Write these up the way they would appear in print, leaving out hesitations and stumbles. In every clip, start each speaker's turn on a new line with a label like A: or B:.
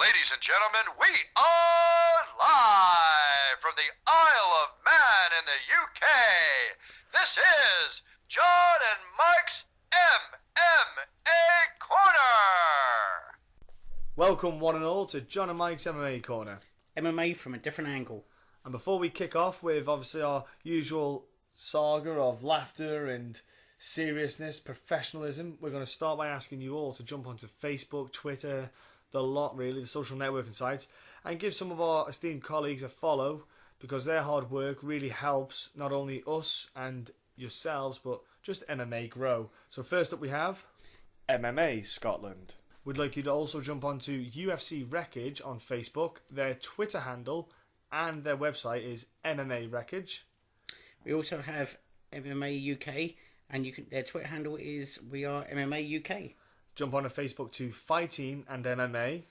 A: Ladies and gentlemen, we are live from the Isle of Man in the UK. This is John and Mike's MMA Corner.
B: Welcome one and all to John and Mike's MMA Corner.
C: MMA from a different angle.
B: And before we kick off with obviously our usual saga of laughter and seriousness, professionalism, we're going to start by asking you all to jump onto Facebook, Twitter, the lot really, the social networking sites, and give some of our esteemed colleagues a follow, because their hard work really helps not only us and yourselves but just MMA grow. So first up we have MMA Scotland. We'd like you to also jump onto UFC Wreckage on Facebook. Their Twitter handle and their website is MMA Wreckage.
C: We also have MMA UK, and their Twitter handle is We Are MMA UK.
B: Jump on to Facebook to Fighting and MMA.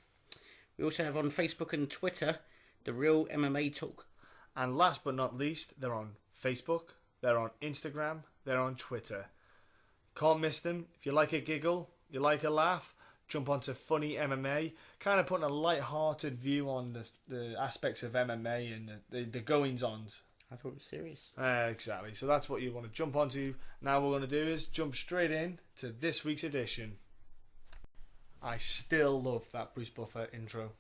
C: We also have on Facebook and Twitter The Real MMA Talk.
B: And last but not least, they're on Facebook, they're on Instagram, they're on Twitter. Can't miss them. If you like a giggle, you like a laugh, jump onto Funny MMA, kind of putting a light-hearted view on the aspects of MMA and the goings-ons.
C: I thought it was serious.
B: Exactly. So that's what you want to jump onto. Now what we're going to do is jump straight in to this week's edition. I still love that Bruce Buffer intro.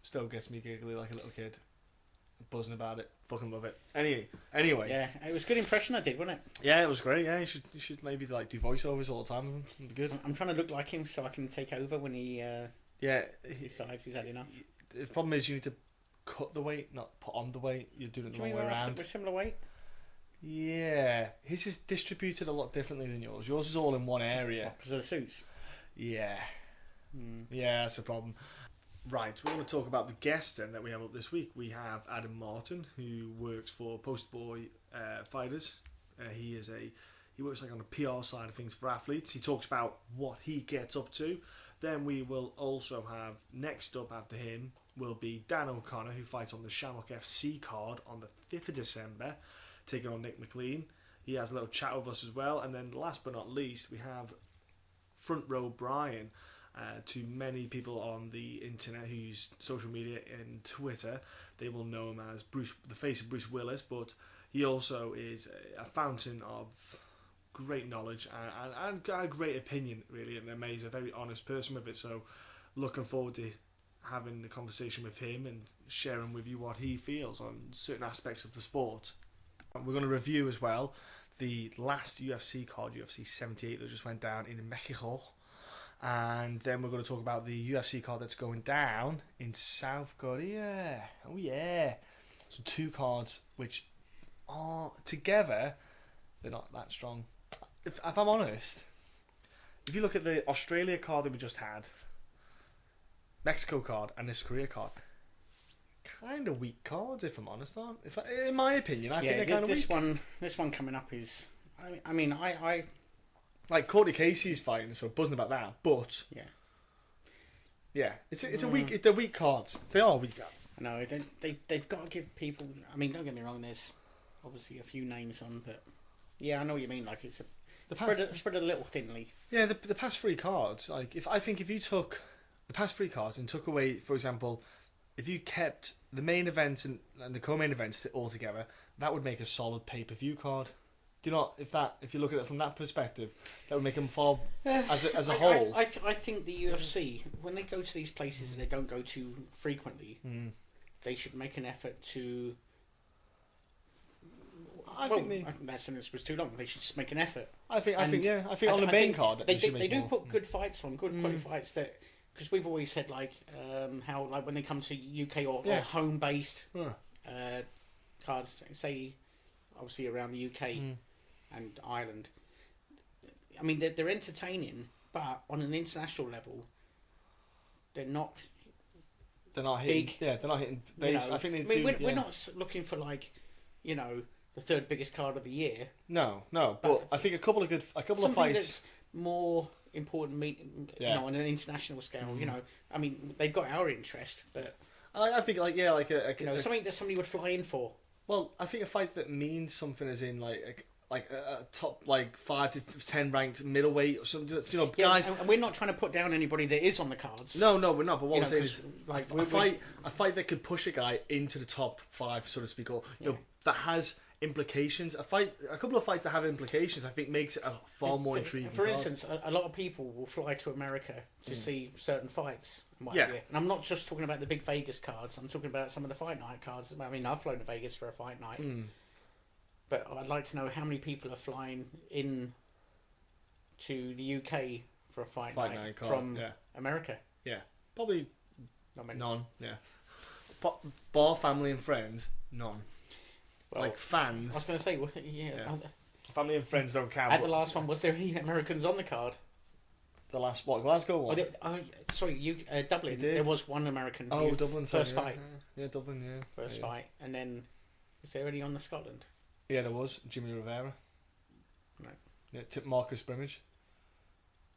B: Still gets me giggly like a little kid. Buzzing about it. Fucking love it. Anyway.
C: Yeah, it was a good impression I did, wasn't it?
B: Yeah, it was great. Yeah, you should maybe like do voiceovers all the time. It'd be good.
C: I'm trying to look like him so I can take over when he decides he's had enough.
B: The problem is you need to cut the weight, not put on the weight. You're doing it the wrong way around.
C: We're similar weight?
B: Yeah. His is distributed a lot differently than yours. Yours is all in one area.
C: Because of the suits?
B: Yeah. Yeah, that's a problem. Right, we're going to talk about the guests then that we have up this week. We have Adam Martin, who works for Postboy Fighters. He works like on the PR side of things for athletes. He talks about what he gets up to. Then we will also have, next up after him, will be Dan O'Connor, who fights on the Shamrock FC card on the 5th of December, taking on Nick McLean. He has a little chat with us as well. And then last but not least, we have Front Row Brian. To many people on the internet who use social media and Twitter, they will know him as Bruce, the face of Bruce Willis, but he also is a fountain of great knowledge and a great opinion, really, and he's a very honest person with it. So looking forward to having the conversation with him and sharing with you what he feels on certain aspects of the sport. We're going to review as well the last UFC card, UFC 78, that just went down in Mexico. And then we're going to talk about the UFC card that's going down in South Korea. Oh yeah. So two cards which are together, they're not that strong. If I'm honest, if you look at the Australia card that we just had, Mexico card and this Korea card, kind of weak cards if I'm honest, aren't? In my opinion, I think they're kind of weak.
C: This one coming up is, I mean,
B: like Courtney Casey's fighting, so buzzing about that. But yeah, it's a weak. They're weak cards. They are weak.
C: No, they've got to give people. I mean, don't get me wrong. There's obviously a few names on, but yeah, I know what you mean. Like it's spread a little thinly.
B: Yeah, the past three cards. Like if you took the past three cards and took away, for example, if you kept the main events and the co-main events all together, that would make a solid pay-per-view card. Do you not? If you look at it from that perspective, that would make them fall as a whole.
C: I think the UFC, when they go to these places that they don't go to frequently, they should make an effort to. I think that sentence was too long. They should just make an effort.
B: I think on the main card
C: they do put good fights on, good quality fights that. Because we've always said how when they come to UK or home based cards, say obviously around the UK. And Ireland, I mean, they're entertaining, but on an international level, they're not.
B: They're not hitting.
C: Big.
B: Yeah, they're not hitting base. I think
C: we're not looking for the third biggest card of the year.
B: No, but I think a couple of fights.
C: That's more important, on an international scale. I mean, they've got our interest, but
B: I think
C: something that somebody would fly in for.
B: Well, I think a fight that means something, as in like like a top like 5 to 10 ranked middleweight or something. You know,
C: Yeah,
B: guys.
C: and we're not trying to put down anybody that is on the cards.
B: No, we're not. But what
C: You
B: I'm
C: know,
B: saying is,
C: 'cause, like,
B: a fight that could push a guy into the top 5, so to speak, or you know, that has implications. A couple of fights that have implications, I think, makes it a far more intriguing.
C: For instance, a lot of people will fly to America to see certain fights.
B: Yeah.
C: And I'm not just talking about the big Vegas cards. I'm talking about some of the fight night cards. I mean, I've flown to Vegas for a fight night. But I'd like to know how many people are flying in to the UK for a fight night
B: card,
C: from America.
B: Yeah, probably
C: Not many.
B: none. Yeah, bar family and friends, none.
C: Well,
B: like fans.
C: I was going to say, well, yeah.
B: Family and friends don't count.
C: At the last one, was there any Americans on the card?
B: The last Glasgow one?
C: Dublin. There was one American.
B: Oh, Dublin.
C: First fight.
B: Yeah, Dublin, yeah.
C: First fight. And then, is there any on the Scotland?
B: Yeah, there was. Jimmy Rivera.
C: Right.
B: Yeah, Marcus Brimage.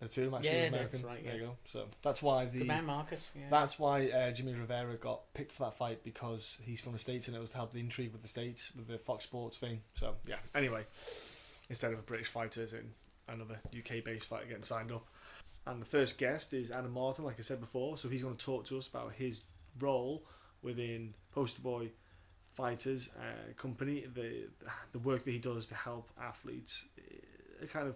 B: The two of them actually
C: Yeah,
B: American.
C: that's right, yeah.
B: There you go. So that's why
C: The man Marcus. Yeah.
B: That's why Jimmy Rivera got picked for that fight, because he's from the States and it was to help the intrigue with the States with the Fox Sports thing. So yeah. Anyway, instead of a British fighter in another UK based fighter getting signed up. And the first guest is Adam Martin, like I said before. So he's going to talk to us about his role within Poster Boy Fighters company, the work that he does to help athletes kind of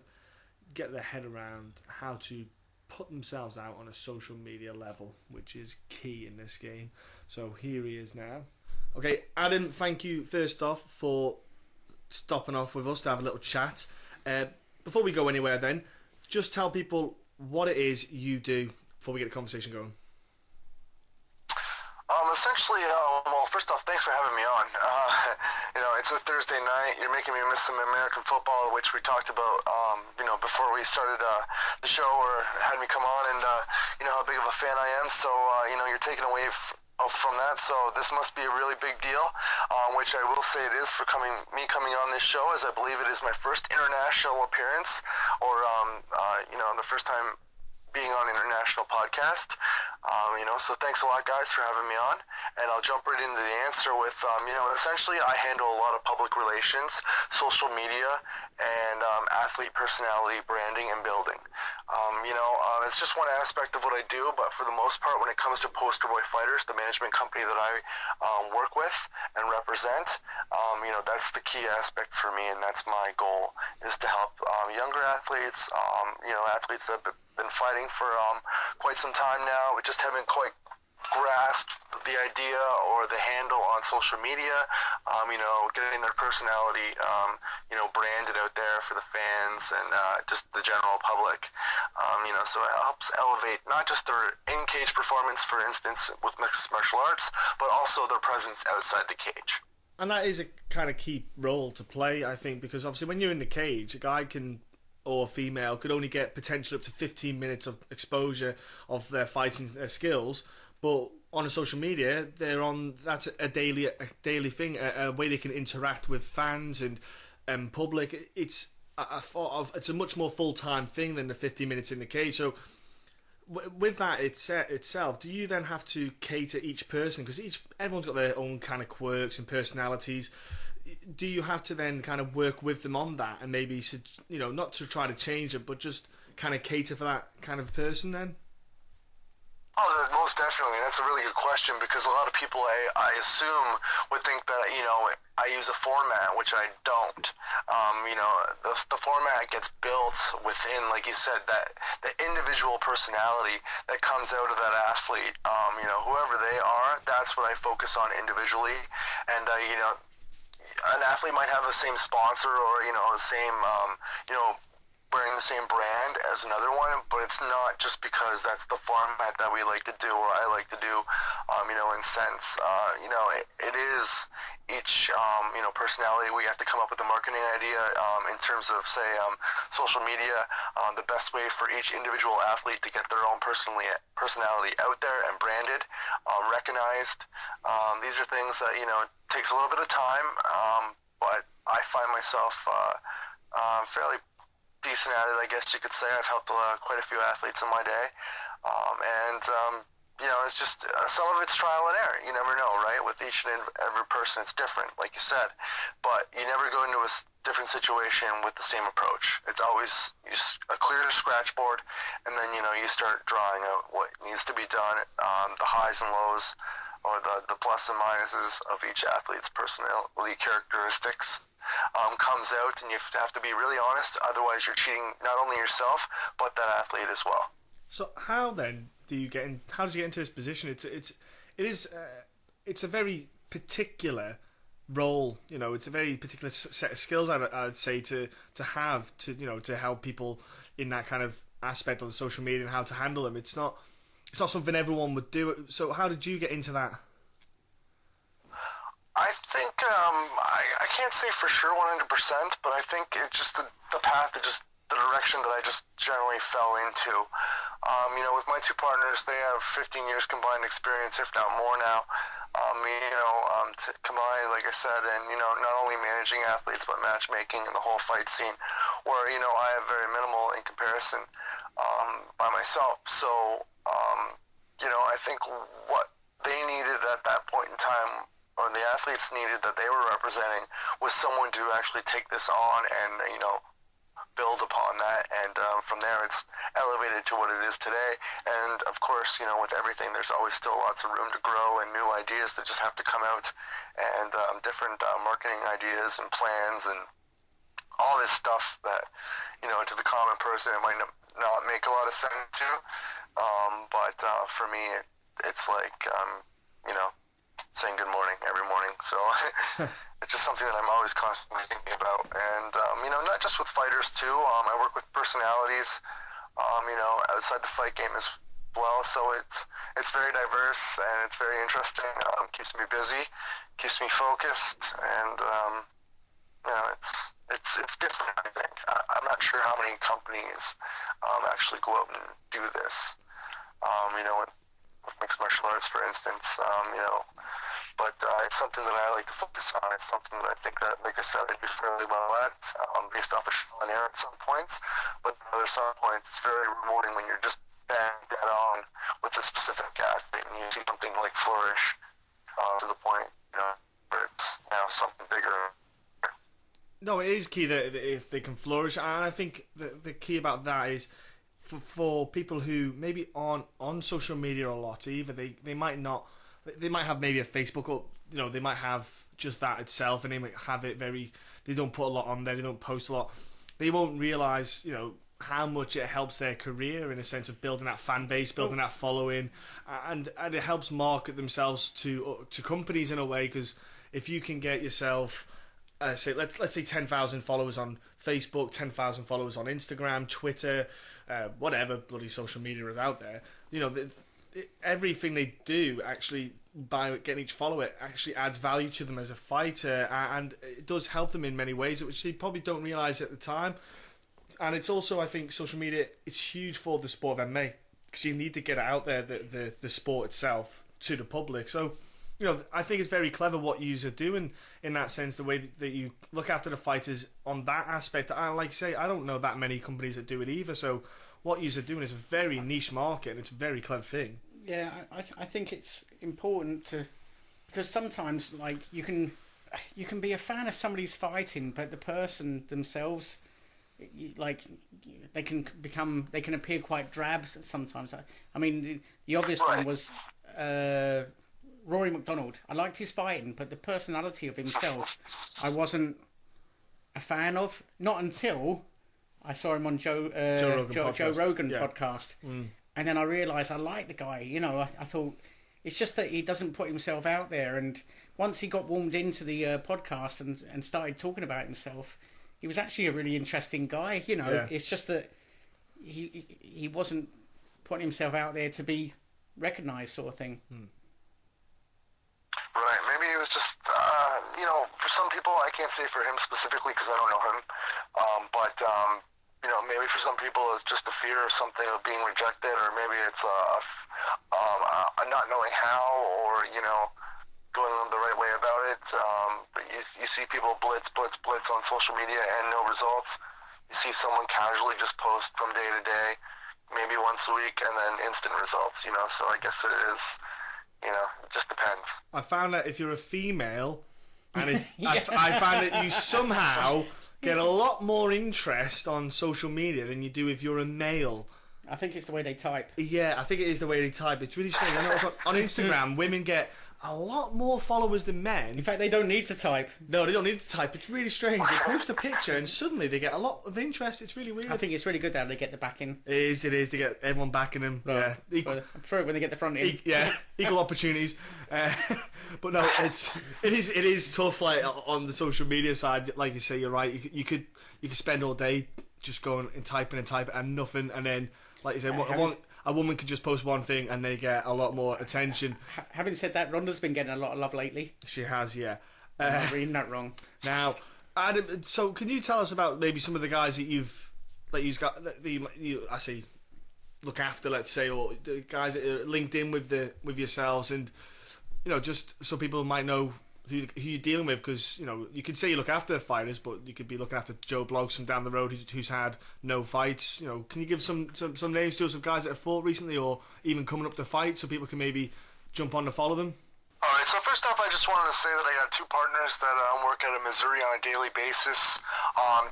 B: get their head around how to put themselves out on a social media level, which is key in this game. So here he is now. Okay, Adam, thank you first off for stopping off with us to have a little chat. Before we go anywhere then, just tell people what it is you do before we get the conversation going.
D: Essentially, well, first off, thanks for having me on. It's a Thursday night. You're making me miss some American football, which we talked about, before we started the show, or had me come on, and how big of a fan I am. So, you're taking away from that. So this must be a really big deal, which I will say it is for coming on this show, as I believe it is my first international appearance, or the first time being on an international podcast. So thanks a lot, guys, for having me on. And I'll jump right into the answer with, essentially I handle a lot of public relations, social media, and athlete personality branding and building. It's just one aspect of what I do, but for the most part, when it comes to Poster Boy Fighters, the management company that I work with and represent, that's the key aspect for me, and that's my goal, is to help younger athletes, athletes that have been fighting for quite some time now, but just haven't quite grasped the idea or the handle on social media, getting their personality, branded out there for the fans and just the general public. So it helps elevate not just their in-cage performance, for instance, with mixed martial arts, but also their presence outside the cage.
B: And that is a kind of key role to play, I think, because obviously when you're in the cage, a guy or female could only get potentially up to 15 minutes of exposure of their fighting skills, but on a social media, that's a daily thing, a way they can interact with fans and public. It's a much more full-time thing than the 15 minutes in the cage. So with that itself, do you then have to cater each person, because everyone's got their own kind of quirks and personalities? Do you have to then kind of work with them on that, and maybe, not to try to change it, but just kind of cater for that kind of person then?
D: Oh, most definitely. That's a really good question, because a lot of people, I assume, would think that, I use a format, which I don't. The format gets built within, like you said, that the individual personality that comes out of that athlete, whoever they are, that's what I focus on individually. And, an athlete might have the same sponsor or, the same, wearing the same brand as another one, but it's not just because that's the format that we like to do, or I like to do, in sense. It is each, personality. We have to come up with a marketing idea in terms of, say, social media, the best way for each individual athlete to get their own personality out there and branded, recognized. These are things that, takes a little bit of time, but I find myself fairly decent at it, I guess you could say. I've helped quite a few athletes in my day, and it's just some of it's trial and error. You never know, right? With each and every person, it's different, like you said. But you never go into a different situation with the same approach. It's always a clear scratch board, and then you start drawing out what needs to be done, the highs and lows, or the plus and minuses of each athlete's personality characteristics. Comes out, and you have to be really honest. Otherwise, you're cheating not only yourself but that athlete as well.
B: So how then do you get in? How did you get into this position? It's a very particular role. It's a very particular set of skills. I'd say to have to help people in that kind of aspect of the social media and how to handle them. It's not something everyone would do. So how did you get into that?
D: I think I can't say for sure 100%, but I think it's just the path, the direction that I just generally fell into. With my two partners, they have 15 years combined experience, if not more now. To combine, like I said, and not only managing athletes but matchmaking and the whole fight scene, where I have very minimal in comparison by myself. So I think what they needed at that point in time, or the athletes needed that they were representing, was someone to actually take this on and build upon that, and from there it's elevated to what it is today. And of course, with everything, there's always still lots of room to grow and new ideas that just have to come out, and different marketing ideas and plans and all this stuff that to the common person it might not make a lot of sense to, but for me it's like saying good morning every morning. So it's just something that I'm always constantly thinking about. And, not just with fighters too. I work with personalities, outside the fight game as well. So it's very diverse and it's very interesting. Keeps me busy, keeps me focused, and, it's different, I think. I'm not sure how many companies actually go out and do this, with mixed martial arts, for instance, but it's something that I like to focus on. It's something that I think that, like I said, I do fairly well at, based off of trial and error at some points, but at some points it's very rewarding when you're just bang dead on with a specific athlete and you see something like flourish to the point, where it's now something bigger.
B: No, it is key that if they can flourish, and I think the key about that is for people who maybe aren't on social media a lot either, they might have maybe a Facebook, or they might have just that itself, and they might have it they don't put a lot on there, they don't post a lot. They won't realise how much it helps their career in a sense of building that fan base, building that following, and it helps market themselves to companies in a way, because if you can get yourself let's say 10,000 followers on Facebook, 10,000 followers on Instagram, Twitter, whatever bloody social media is out there, everything they do actually, by getting each follower, actually adds value to them as a fighter, and it does help them in many ways, which they probably don't realise at the time. And it's also, I think, social media is huge for the sport of MMA, because you need to get out there, the sport itself, to the public. So, I think it's very clever what you are doing in that sense, the way that you look after the fighters on that aspect. And like you say, I don't know that many companies that do it either, so what you are doing is a very niche market, and it's a very clever thing.
C: Yeah, I think it's important because sometimes, like, you can be a fan of somebody's fighting, but the person themselves, they can appear quite drab sometimes. I mean, the obvious one was Rory McDonald. I liked his fighting, but the personality of himself, I wasn't a fan of. Not until I saw him on Joe Rogan podcast. Mm. And then I realised I like the guy. I thought it's just that he doesn't put himself out there. And once he got warmed into the podcast and started talking about himself, he was actually a really interesting guy. It's just that he wasn't putting himself out there to be recognised, sort of thing.
B: Hmm.
D: Right. Maybe it was just, for some people, I can't say for him specifically because I don't know him, but maybe for some people it's just a fear of something, of being rejected, or maybe it's a not knowing how, or going the right way about it. But you see people blitz on social media and no results. You see someone casually just post from day to day, maybe once a week, and then instant results. So I guess it is. It just depends.
B: I found that if you're a female, and I find that you somehow get a lot more interest on social media than you do if you're a male.
C: I think it's the way they type.
B: Yeah, I think it is the way they type. It's really strange. I know on Instagram, women get a lot more followers than men.
C: In fact, they don't need to type.
B: No, they don't need to type. It's really strange. They post a picture and suddenly they get a lot of interest. It's really weird.
C: I think it's really good that they get the backing.
B: It is. They get everyone backing them.
C: Right.
B: Yeah.
C: I prefer it when they get the front end.
B: Equal opportunities. But no, it is tough. Like on the social media side, like you say, you're right. You could spend all day just going and typing and nothing, and then like you say, a woman could just post one thing and they get a lot more attention.
C: Having said that, Ronda's been getting a lot of love lately.
B: She has, yeah.
C: I'm not reading that wrong.
B: Now, Adam, so can you tell us about maybe some of the guys that you've got I say look after, let's say, or the guys that are linked in with yourselves, and just so people might know who you're dealing with, because you could say you look after fighters, but you could be looking after Joe Bloggs from down the road who's had no fights. Can you give some names to us of guys that have fought recently or even coming up to fight, so people can maybe jump on to follow them?
D: All right, so first off, I just wanted to say that I got two partners that work out of Missouri on a daily basis.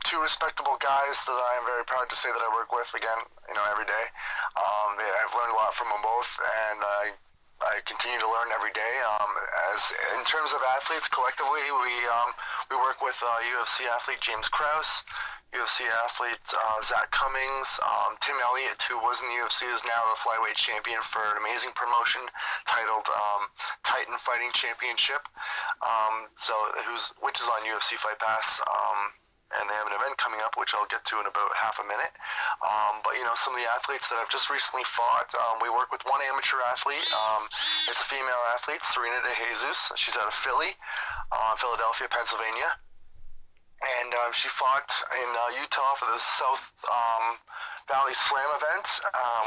D: Two respectable guys that I am very proud to say that I work with, again, every day. I've learned a lot from them both, and I continue to learn every day. As in terms of athletes, collectively, we work with UFC athlete James Krause, UFC athlete Zach Cummings, Tim Elliott, who was in the UFC, is now the flyweight champion for an amazing promotion titled Titan Fighting Championship, which is on UFC Fight Pass. And they have an event coming up, which I'll get to in about half a minute. But some of the athletes that I've just recently fought, we work with one amateur athlete. It's a female athlete, Serena De Jesus. She's out of Philadelphia, Pennsylvania. And she fought in Utah for the South Valley Slam event.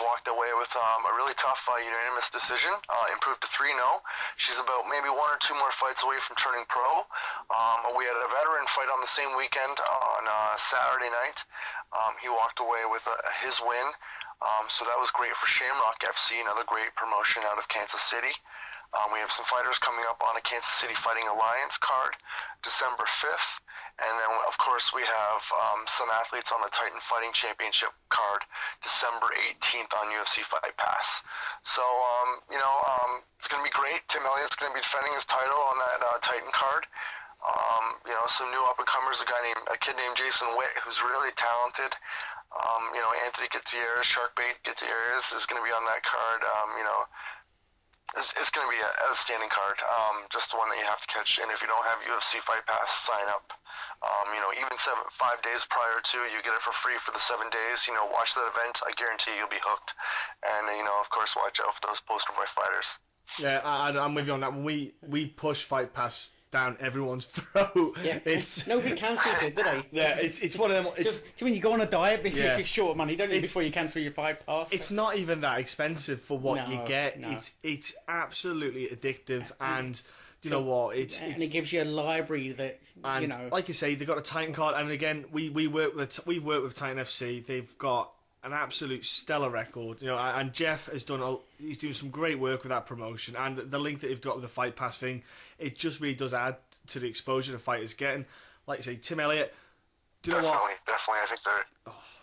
D: Walked away with a really tough unanimous decision. Improved to 3-0. She's about maybe one or two more fights away from turning pro. We had a veteran fight on the same weekend on Saturday night. He walked away with his win. So that was great for Shamrock FC, another great promotion out of Kansas City. We have some fighters coming up on a Kansas City Fighting Alliance card, December 5th. And then, of course, we have some athletes on the Titan Fighting Championship card, December 18th on UFC Fight Pass. So, it's going to be great. Tim Elliott's going to be defending his title on that Titan card. Some new up-and-comers, a kid named Jason Witt, who's really talented. Anthony Gutierrez, Sharkbait Gutierrez is going to be on that card. It's going to be an outstanding card, just the one that you have to catch. And if you don't have UFC Fight Pass, sign up. Even 5 days prior to, you get it for free for the 7 days. Watch that event. I guarantee you'll be hooked. And, of course, watch out for those poster boy fighters.
B: Yeah, I'm with you on that. When we push Fight Pass down everyone's throat.
C: Yeah, nobody cancels it, do they?
B: Yeah, it's one of them. It's
C: when you go on a diet if you're short of money, don't you? Before you cancel your Fight Pass.
B: It's not even that expensive for what you get.
C: No.
B: It's absolutely addictive, and you know what?
C: And it gives you a library that
B: like you say, they've got a Titan card, and again, we work with Titan FC. They've got an absolute stellar record, and Jeff has he's doing some great work with that promotion, and the link that they've got with the Fight Pass thing, it just really does add to the exposure the fighters getting. Like you say, Tim Elliott, do you know what?
D: Definitely, I think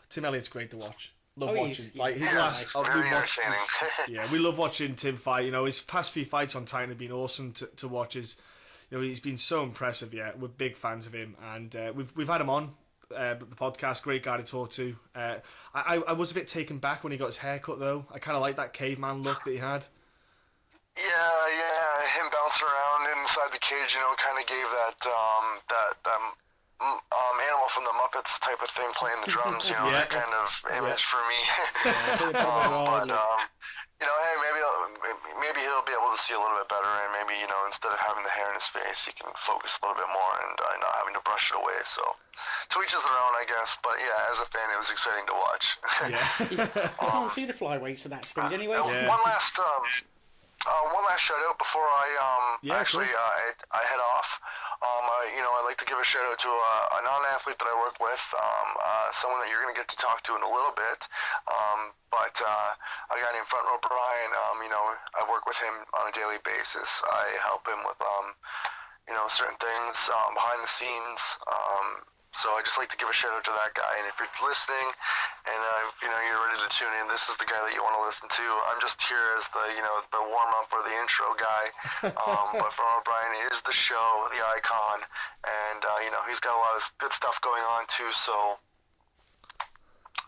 B: Tim Elliott's great to watch. Love
C: watching.
B: Like his last,
D: very entertaining.
B: Yeah, we love watching Tim fight. His past few fights on Titan have been awesome to watch. He's been so impressive. Yeah, we're big fans of him, and we've had him on the podcast. Great guy to talk to. I was a bit taken back when he got his haircut though. I kind of like that caveman look that he had.
D: Yeah, him bouncing around inside the cage, kind of gave that animal from the Muppets type of thing playing the drums, that kind of image for me. Hey, maybe he'll be able to see a little bit better, and maybe, instead of having the hair in his face, he can focus a little bit more and not having to brush it away. So, to each his their own, I guess. But yeah, as a fan, it was exciting to watch.
B: Yeah.
C: You can't see the flyweights at that speed anyway.
B: Yeah.
D: One last shout out before I head off. I'd like to give a shout out to a non-athlete that I work with, someone that you're going to get to talk to in a little bit. But a guy named Front Row Brian, I work with him on a daily basis. I help him with, certain things behind the scenes. So I just like to give a shout out to that guy. And if you're listening and you're ready to tune in, this is the guy that you want to listen to. I'm just here as the warm up or the intro guy. But Front Row Brian is the show, the icon, and he's got a lot of good stuff going on too. So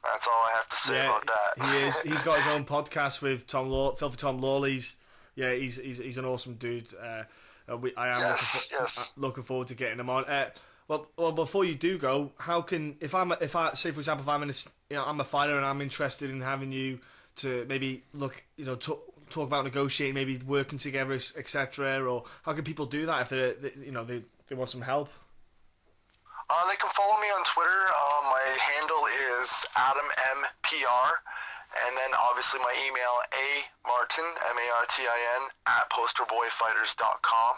D: that's all I have to say about that.
B: He is. He's got his own podcast with Filthy Tom Lawley. He's an awesome dude. I am looking forward to getting him on. Well, before you do go, how can if I say for example, if I'm I'm a fighter and I'm interested in having you to maybe talk about negotiating, maybe working together, etc. Or how can people do that if they want some help?
D: They can follow me on Twitter. My handle is AdamMPR, and then obviously my email amartin MARTIN @posterboyfighters.com.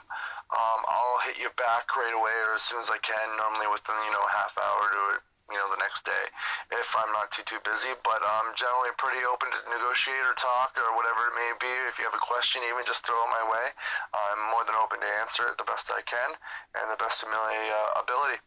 D: I'll hit you back right away or as soon as I can, normally within a half hour to the next day if I'm not too busy. But I'm generally pretty open to negotiate or talk or whatever it may be. If you have a question, even just throw it my way. I'm more than open to answer it the best I can and the best of my ability.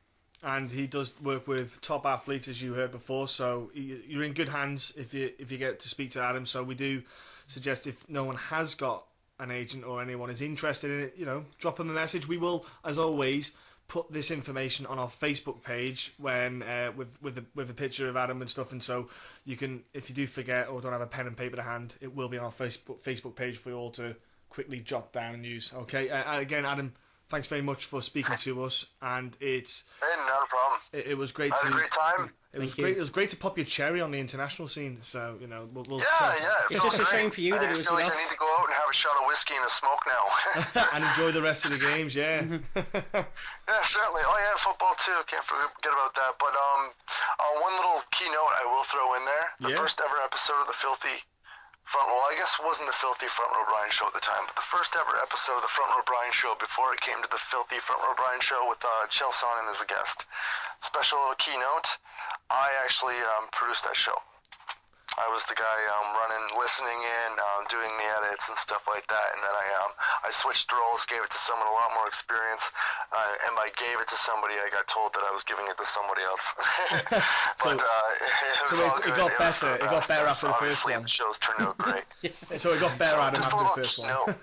B: And he does work with top athletes, as you heard before, so you're in good hands if you get to speak to Adam. So we do suggest, if no one has got an agent or anyone is interested in it, drop him a message. We will, as always, put this information on our Facebook page when with a picture of Adam and stuff, and so you can, if you do forget or don't have a pen and paper to hand, it will be on our Facebook page for you all to quickly jot down and use. Okay, again, Adam, thanks very much for speaking to us, and it's
D: not a problem.
B: It was great.
D: I had a great time.
B: It was great. It was great to pop your cherry on the international scene. So we'll
C: It's just a shame for you that it was
D: I feel like
C: us.
D: I need to go out and have a shot of whiskey and a smoke now.
B: and enjoy the rest of the games. Yeah.
D: Yeah, certainly. Oh yeah, football too. Can't forget about that. But one little keynote I will throw in there. The first ever episode of the Filthy I guess it wasn't the Filthy Front Row Brian show at the time, but the first ever episode of the Front Row Brian show before it came to the Filthy Front Row Brian show with Chael Sonnen as a guest. Special little keynote. I actually produced that show. I was the guy listening in, doing the edits and stuff like that, and then I switched roles, gave it to someone a lot more experience, and by gave it to somebody, I got told that I was giving it to somebody else.
B: It got better. It got better after the first one.
D: The shows turned out great.
B: So it got better after the first one.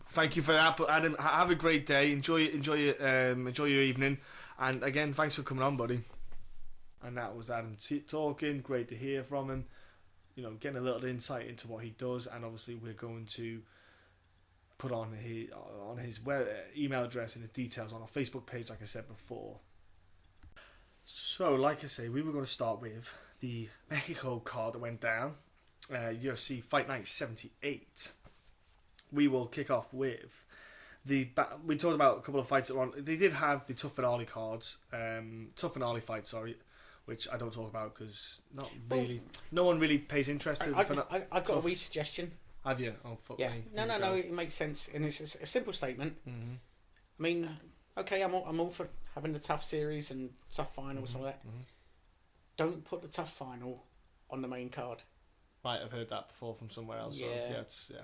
B: Thank you for that. But Adam, have a great day. Enjoy your evening, and again, thanks for coming on, buddy. And that was Adam talking. Great to hear from him. Getting a little insight into what he does, and obviously we're going to put on his email address and his details on our Facebook page, like I said before. So, like I say, we were going to start with the Mexico card that went down, UFC Fight Night 78. We will kick off with we talked about a couple of fights that were on. They did have the tough finale cards, tough finale fight, sorry, which I don't talk about because no one really pays interest to.
C: I've got a wee suggestion.
B: Have you? Oh, fuck
C: yeah.
B: me.
C: No, it makes sense, and it's a simple statement. Mm-hmm. I mean, okay, I'm all for having the tough series and tough finals and all that. Mm-hmm. Don't put the tough final on the main card.
B: Right, I've heard that before from somewhere else.
C: Yeah.
B: So,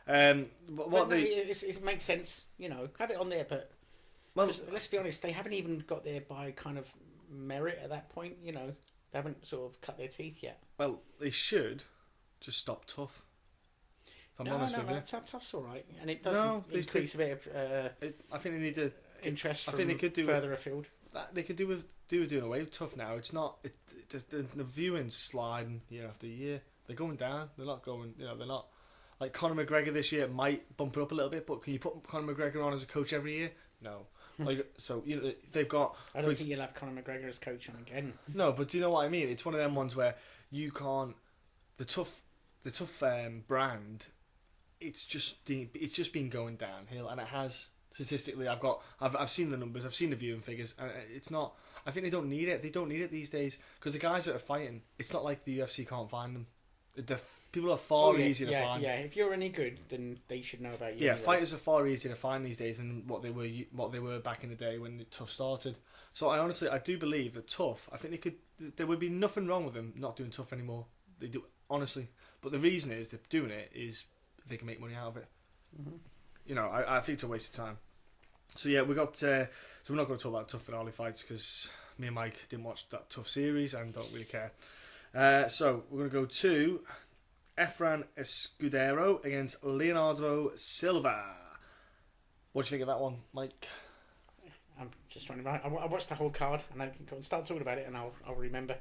C: it makes sense, have it on there, but let's be honest, they haven't even got there by kind of merit at that point. They haven't sort of cut their teeth yet.
B: Well, they should just stop tough. If I'm honest with you,
C: tough's all right, and it doesn't increase a bit of.
B: I think they need to
C: interest.
B: I think they could do
C: further afield.
B: They could do doing away with tough now. It's not. The viewing's sliding year after year. They're going down. They're not going. They're not like Conor McGregor this year might bump it up a little bit. But can you put Conor McGregor on as a coach every year? No. They've got.
C: I don't think you'll have Conor McGregor as coach on again.
B: No, but do you know what I mean? It's one of them ones where you can't. The tough brand. It's just been going downhill, and it has statistically. I've seen the numbers. I've seen the viewing figures, and it's not. I think they don't need it. They don't need it these days because the guys that are fighting. It's not like the UFC can't find them. people are far easier to find.
C: Yeah, if you're any good, then they should know about you.
B: Yeah,
C: anyway.
B: fighters are far easier to find these days than what they were back in the day when Tough started. So I do believe that Tough, I think there would be nothing wrong with them not doing Tough anymore. They do, honestly. But the reason is they're doing it is they can make money out of it. Mm-hmm. You know, I think it's a waste of time. So yeah, we got. So we're not going to talk about Tough finale fights because me and Mike didn't watch that Tough series and don't really care. So we're going to go to Efrain Escudero against Leonardo Silva. What do you think of that one, Mike?
C: I'm just trying to. I watched the whole card and I can go and start talking about it and I'll remember.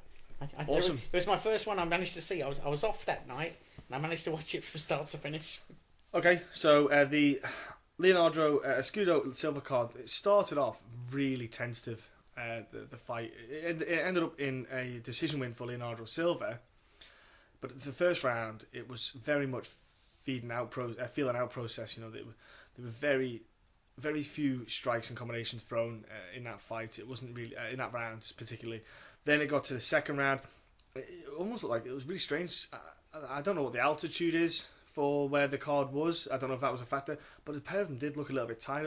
B: Awesome.
C: It was my first one I managed to see. I was off that night and I managed to watch it from start to finish.
B: Okay, so the Leonardo Escudero Silva card, it started off really tentative. The fight it ended up in a decision win for Leonardo Silva, but the first round it was very much feeling out process. You know, there were very few strikes and combinations thrown in that fight. It wasn't really in that round particularly. Then it got to the second round. It almost looked like it was really strange. I don't know what the altitude is for where the card was. I don't know if that was a factor, but the pair of them did look a little bit tight.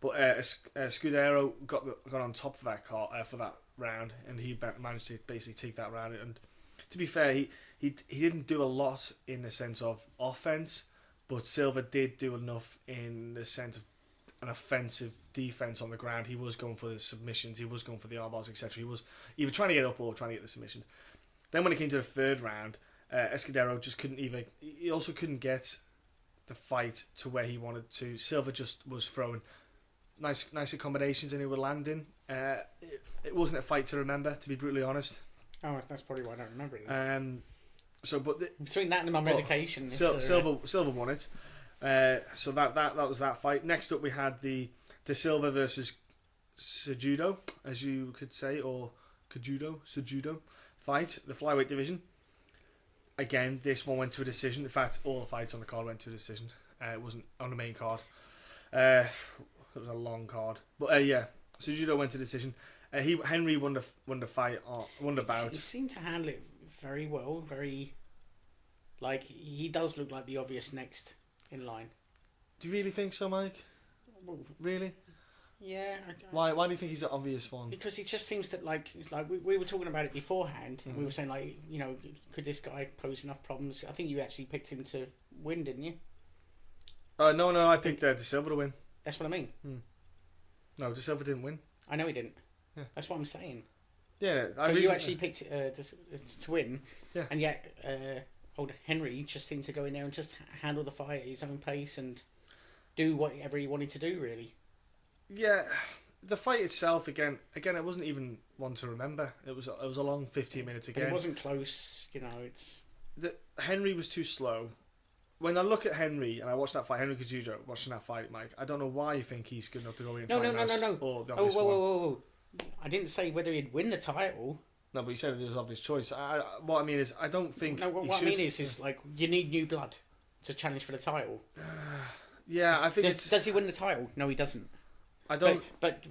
B: But Escudero got on top of that card for that round, and he managed to basically take that round. And to be fair, he didn't do a lot in the sense of offense, but Silva did do enough in the sense of an offensive defense on the ground. He was going for the submissions, he was going for the armbars, etc. He was either trying to get up or trying to get the submissions. Then when it came to the third round, Escudero just couldn't even. He also couldn't get the fight to where he wanted to. Silva just was throwing nice accommodations and he were landing. It wasn't a fight to remember, to be brutally honest.
C: Oh, that's probably why I don't remember it.
B: Between
C: that and my medication,
B: Silva won it. So that was that fight. Next up, we had the De Silva versus Cejudo, as you could say, or Cejudo fight, the flyweight division. Again, this one went to a decision. In fact, all the fights on the card went to a decision. It wasn't on the main card. It was a long card, but Cejudo went to decision. Henry won the fight, won the bout.
C: He seemed to handle it very well. Very, like, he does look like the obvious next in line.
B: Do you really think so, Mike?
C: Well,
B: really?
C: Yeah.
B: Why do you think he's the obvious one?
C: Because it just seems that like we were talking about it beforehand. Mm-hmm. We were saying, like, you know, could this guy pose enough problems? I think you actually picked him to win, didn't you?
B: No, I picked De Silva to win.
C: That's what I mean.
B: No, De Silva didn't win.
C: I know he didn't.
B: Yeah.
C: That's what I'm saying.
B: Yeah.
C: So you actually picked to win.
B: Yeah.
C: And yet, old Henry just seemed to go in there and just handle the fight at his own pace and do whatever he wanted to do, really.
B: Yeah, the fight itself again. It wasn't even one to remember. It was a long 15 minutes again.
C: But it wasn't close. You know,
B: Henry was too slow. When I look at Henry and I watch that fight, Henry Cejudo watching that fight, Mike, I don't know why you think he's good enough to go in.
C: No.
B: Or the
C: whoa. I didn't say whether he'd win the title.
B: No, but you said it was obvious choice. What I mean is, I don't think.
C: No, what I mean is like you need new blood to challenge for the title.
B: Yeah, I think
C: Does he win the title? No, he doesn't.
B: I don't.
C: But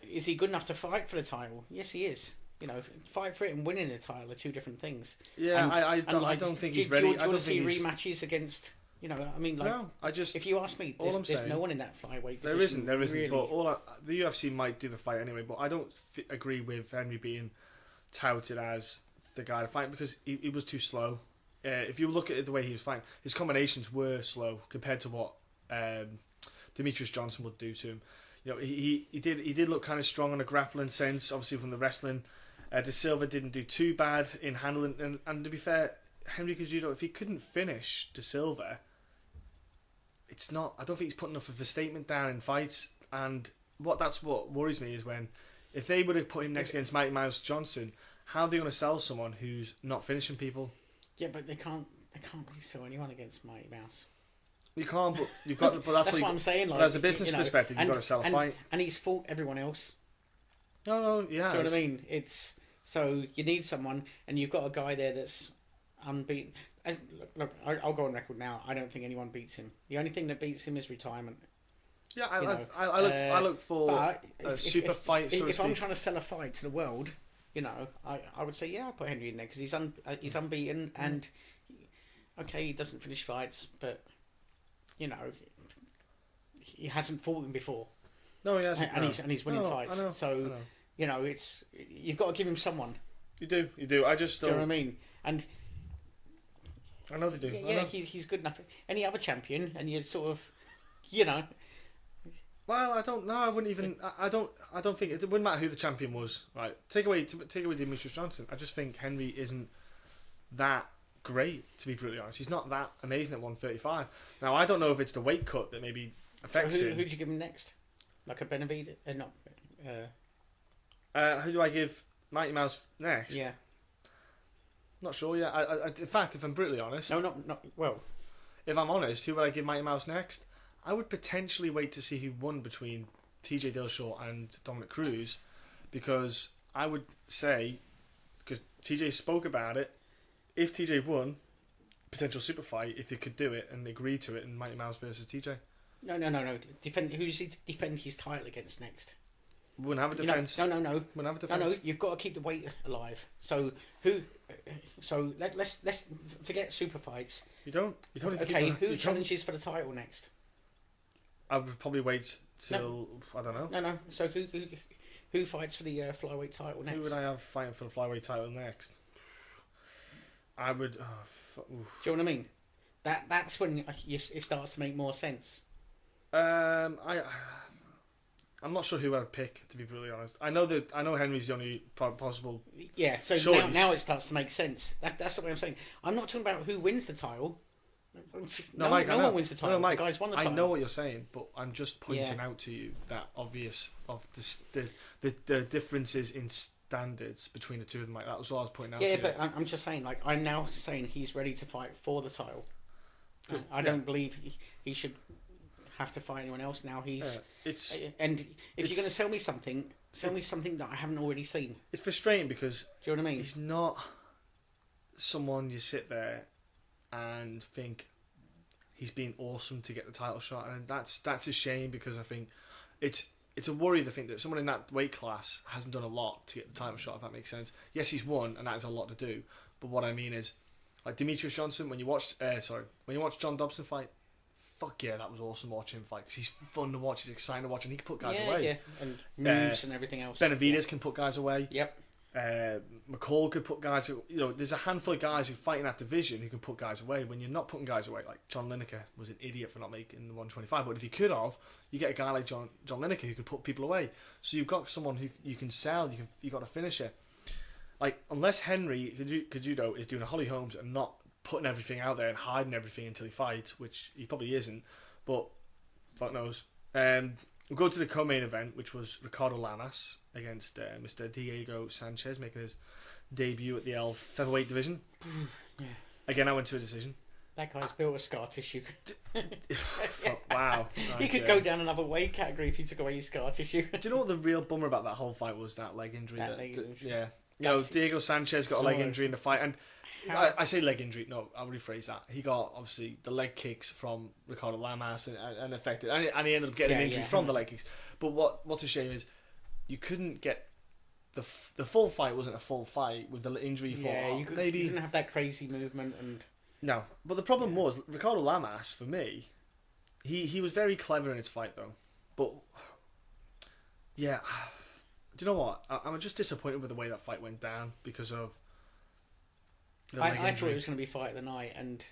C: is he good enough to fight for the title? Yes, he is. You know, fight for it and winning the title are two different things.
B: Yeah, I don't think he's ready.
C: Do you want to see rematches against? You know, I mean, like,
B: no, if
C: you ask me, there's no one in that flyweight
B: division. There isn't.
C: Really.
B: But the UFC might do the fight anyway. But I don't agree with Henry being touted as the guy to fight because he was too slow. If you look at the way he was fighting, his combinations were slow compared to what Demetrius Johnson would do to him. You know, he did look kind of strong on a grappling sense, obviously from the wrestling. De Silva didn't do too bad in handling, and to be fair, Henry Cejudo, if he couldn't finish De Silva, it's not. I don't think he's put enough of a statement down in fights, and that's what worries me is if they would have put him next against Mighty Mouse Johnson, how are they going to sell someone who's not finishing people?
C: Yeah, but they can't really sell anyone against Mighty Mouse.
B: You can't, but you've got. But that's
C: what I'm saying. Like,
B: as a business perspective, you've got to sell a fight.
C: And he's fought everyone else.
B: No, yeah.
C: Do you know what I mean? It's so you need someone, and you've got a guy there that's unbeaten. Look, I'll go on record now. I don't think anyone beats him. The only thing that beats him is retirement.
B: Yeah, I look for a super fight.
C: If I'm trying to sell a fight to the world, you know, I would say I'll put Henry in there because he's unbeaten and okay, he doesn't finish fights, but you know, he hasn't fought him before.
B: No, he hasn't.
C: And he's winning fights.
B: I know.
C: You know, you've got to give him someone.
B: You do. I just
C: don't. Do you know what I mean? And
B: I know they do.
C: Yeah, he's good enough. Any other champion, and you sort of, you know.
B: Well, I don't know. I wouldn't even. I don't think it wouldn't matter who the champion was. Right, take away Demetrius Johnson. I just think Henry isn't that great. To be brutally honest, he's not that amazing at 135. Now, I don't know if it's the weight cut that maybe affects him.
C: Who'd you give him next? Like a Benavidez?
B: Who do I give Mighty Mouse next?
C: Yeah.
B: Not sure yet. In fact, if I'm brutally honest...
C: No, not... Well...
B: If I'm honest, who would I give Mighty Mouse next? I would potentially wait to see who won between TJ Dillashaw and Dominic Cruz, because I would say, because TJ spoke about it, if TJ won, potential super fight, if they could do it and agree to it, and Mighty Mouse versus TJ.
C: No. Who's he defend his title against next?
B: Wouldn't have a defense.
C: No.
B: Wouldn't have a defense.
C: No. You've got to keep the weight alive. So who? So let's forget super fights.
B: You don't.
C: Okay, who challenges for the title next?
B: I would probably wait till I don't know.
C: No. So who fights for the flyweight title next?
B: Who would I have fighting for the flyweight title next? I would. Do
C: you know what I mean? That's when it starts to make more sense.
B: I'm not sure who I'd pick, to be brutally honest. I know Henry's the only possible.
C: Yeah, so
B: choice.
C: Now it starts to make sense. That's what I'm saying. I'm not talking about who wins the title. No,
B: Mike,
C: no one wins the title.
B: No, Mike,
C: the guy's won the title.
B: I know what you're saying, but I'm just pointing out to you that obvious of the differences in standards between the two of them. Like that was what I was pointing out.
C: Yeah,
B: to
C: but
B: you.
C: I'm just saying. Like I'm now saying he's ready to fight for the title. I don't believe he should have to fight anyone else now. He's and if you're going to sell me something that I haven't already seen.
B: It's frustrating because
C: do you know what I mean?
B: He's not someone you sit there and think he's been awesome to get the title shot, and that's a shame because I think it's a worry to think that someone in that weight class hasn't done a lot to get the title shot. If that makes sense. Yes, he's won, and that is a lot to do. But what I mean is, like Demetrius Johnson, when you watch John Dobson fight. Fuck yeah, that was awesome watching him fight because he's fun to watch, he's exciting to watch, and he can put guys away.
C: Yeah, and moves and everything else.
B: Benavidez can put guys away.
C: Yep.
B: McCall could put guys. There's a handful of guys who fight in that division who can put guys away. When you're not putting guys away, like John Lineker was an idiot for not making the 125. But if he could have, you get a guy like John Lineker who could put people away. So you've got someone who you can sell. You got a finisher. Like unless Henry Cejudo is doing a Holly Holmes and not putting everything out there and hiding everything until he fights, which he probably isn't, but fuck knows. We'll go to the co-main event, which was Ricardo Lamas against Mr. Diego Sanchez, making his debut at the L featherweight division.
C: Yeah.
B: Again, I went to a decision.
C: That guy's built a scar tissue.
B: Wow.
C: He could go down another weight category if he took away his scar tissue.
B: Do you know what the real bummer about that whole fight was? That leg injury. Yeah. Diego Sanchez got a leg injury in the fight, and I say leg injury. No, I'll rephrase that. He got obviously the leg kicks from Ricardo Lamas and affected, and he ended up getting an injury from the leg kicks. But what's a shame is you couldn't get the full fight. Wasn't a full fight with the injury.
C: You didn't have that crazy movement and
B: no. But the problem was Ricardo Lamas for me. He was very clever in his fight though, but yeah. Do you know what? I'm just disappointed with the way that fight went down because of.
C: I thought it was going to be fight of the night, and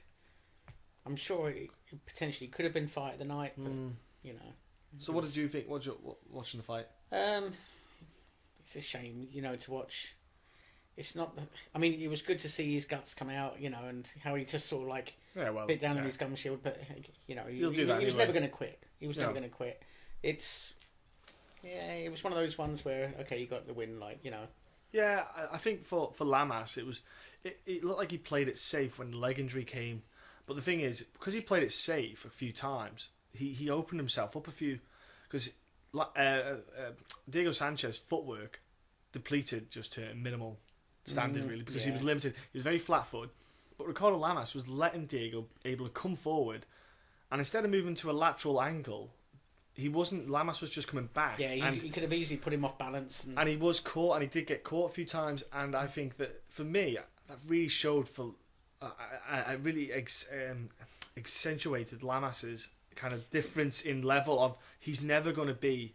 C: I'm sure it potentially could have been fight of the night, but you know.
B: So what did you think? Watching the fight?
C: It's a shame, to watch. It's not. I mean, it was good to see his guts come out, and how he just sort of bit down in his gum shield, but he was never going to quit. He was never going to quit. It was one of those ones where you got the win,
B: Yeah, I think for Lamas it looked like he played it safe when the leg injury came, but the thing is because he played it safe a few times, he opened himself up a few because Diego Sanchez's footwork depleted just to a minimal standard really because he was limited. He was very flat-footed, but Ricardo Lamas was letting Diego able to come forward, and instead of moving to a lateral angle. He wasn't. Lamas was just coming back.
C: Yeah, he could have easily put him off balance.
B: And he was caught, and he did get caught a few times. And I think that for me, that really showed for I really accentuated Lamas's kind of difference in level of he's never going to be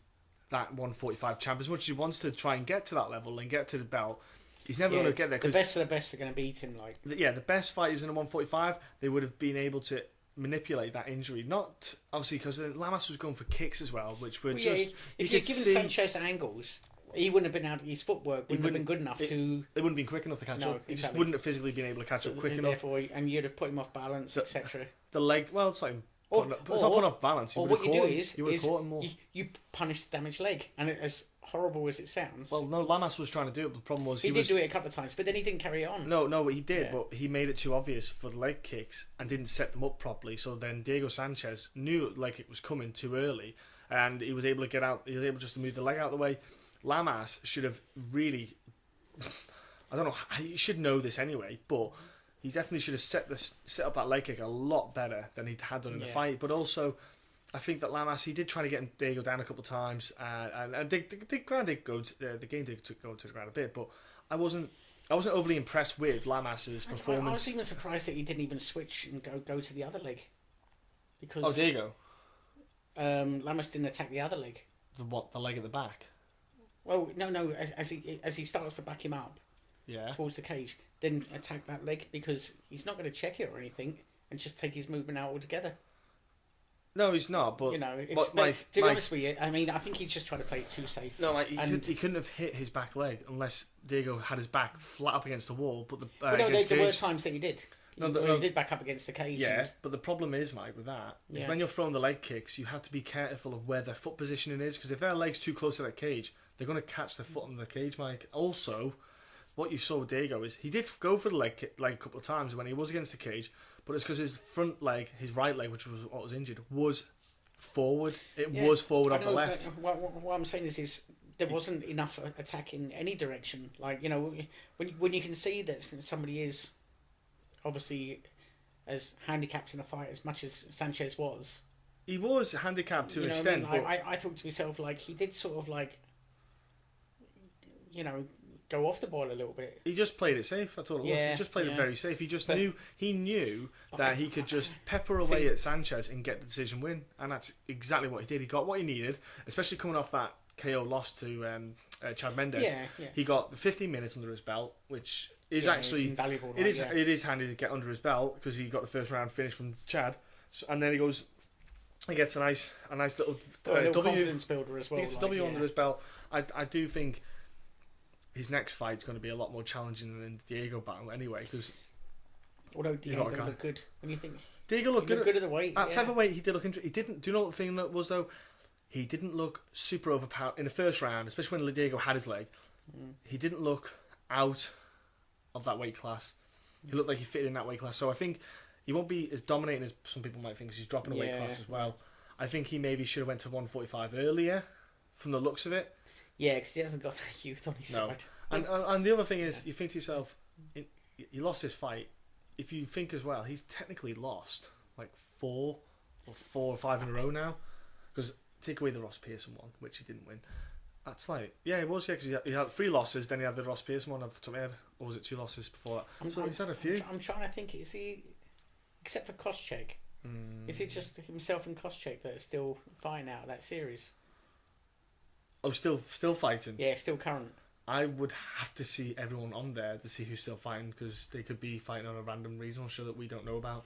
B: that 145 champ. As much as he wants to try and get to that level and get to the belt, he's never going to get there.
C: The best of the best are going to beat him.
B: The best fighters in the 145, they would have been able to manipulate that injury. Not obviously because Lamas was going for kicks as well, which were just.
C: If you're giving Sanchez angles, he wouldn't have been able. His footwork wouldn't have been good enough to.
B: They wouldn't have been quick enough to catch up. He just wouldn't have physically been able to catch up quick enough.
C: And you'd have put him off balance, etc.
B: The leg, well, it's like it's not putting off balance.
C: Or what you do is you punish the damaged leg, and as horrible as it sounds.
B: Well, no, Lamas was trying to do it, but the problem was
C: he did do it a couple of times, but then he didn't carry it on.
B: No, he did, but he made it too obvious for the leg kicks and didn't set them up properly. So then Diego Sanchez knew like it was coming too early, and he was able to get out. He was able just to move the leg out of the way. Lamas should have really. I don't know. He should know this anyway, but he definitely should have set up that leg kick a lot better than he had done in the fight. But also, I think that Lamas, he did try to get Diego down a couple of times, and the game did go to the ground a bit. But I wasn't overly impressed with Lamas's performance.
C: I was even surprised that he didn't even switch and go to the other leg. Because
B: Diego.
C: Lamas didn't attack the other leg.
B: The leg at the back.
C: Well, no. As he starts to back him up. Yeah. Towards the cage, then attack that leg because he's not going to check it or anything and just take his movement out altogether.
B: No, he's not. But
C: to be honest with you, I mean, I think he's just trying to play it too safe.
B: No, he couldn't have hit his back leg unless Diego had his back flat up against the wall. But
C: there were times that he did. He did back up against the cage.
B: Yeah, but the problem is, Mike, with that is when you're throwing the leg kicks, you have to be careful of where their foot positioning is because if their leg's too close to that cage, they're going to catch their foot on the cage, Mike. Also, what you saw with Diego is he did go for the leg kick a couple of times when he was against the cage, but it's because his front leg, his right leg, which was what was injured, was forward. It was forward off the left.
C: What I'm saying is there wasn't enough attack in any direction. Like, when you can see that somebody is obviously as handicapped in a fight as much as Sanchez was.
B: He was handicapped to an extent.
C: I mean? I thought to myself, like, he did sort of like, go off the ball a little bit.
B: He just played it safe. That's all it was. He just played it very safe. He just knew that he could just pepper away at Sanchez and get the decision win, and that's exactly what he did. He got what he needed, especially coming off that KO loss to Chad Mendes. He got the 15 minutes under his belt, which is actually invaluable. It is handy to get under his belt because he got the first round finish from Chad, and then he gets a nice little W,
C: confidence builder as well.
B: He gets a W under his belt. I do think his next fight's going to be a lot more challenging than the Diego battle anyway, because
C: although Diego looked good, when you think
B: Diego looked good
C: at the weight
B: at featherweight, he did look interesting. He didn't. Do you know what the thing was though? He didn't look super overpowered in the first round, especially when Diego had his leg. He didn't look out of that weight class. He looked like he fit in that weight class. So I think he won't be as dominating as some people might think, because he's dropping a weight class as well. I think he maybe should have went to 145 earlier, from the looks of it.
C: Yeah, because he hasn't got that youth on his side.
B: And the other thing is, you think to yourself, he lost this fight. If you think as well, he's technically lost like 4 or 5 in a row now. Because take away the Ross Pearson one, which he didn't win. That's like, it was, because he had 3 losses, then he had the Ross Pearson one off the top of my head. Or was it 2 losses before that? He's had a few.
C: I'm trying to think, is he, except for Koscheck, is it just himself and Koscheck that are still fighting out of that series?
B: Oh, still fighting?
C: Yeah, still current.
B: I would have to see everyone on there to see who's still fighting, because they could be fighting on a random regional show that we don't know about.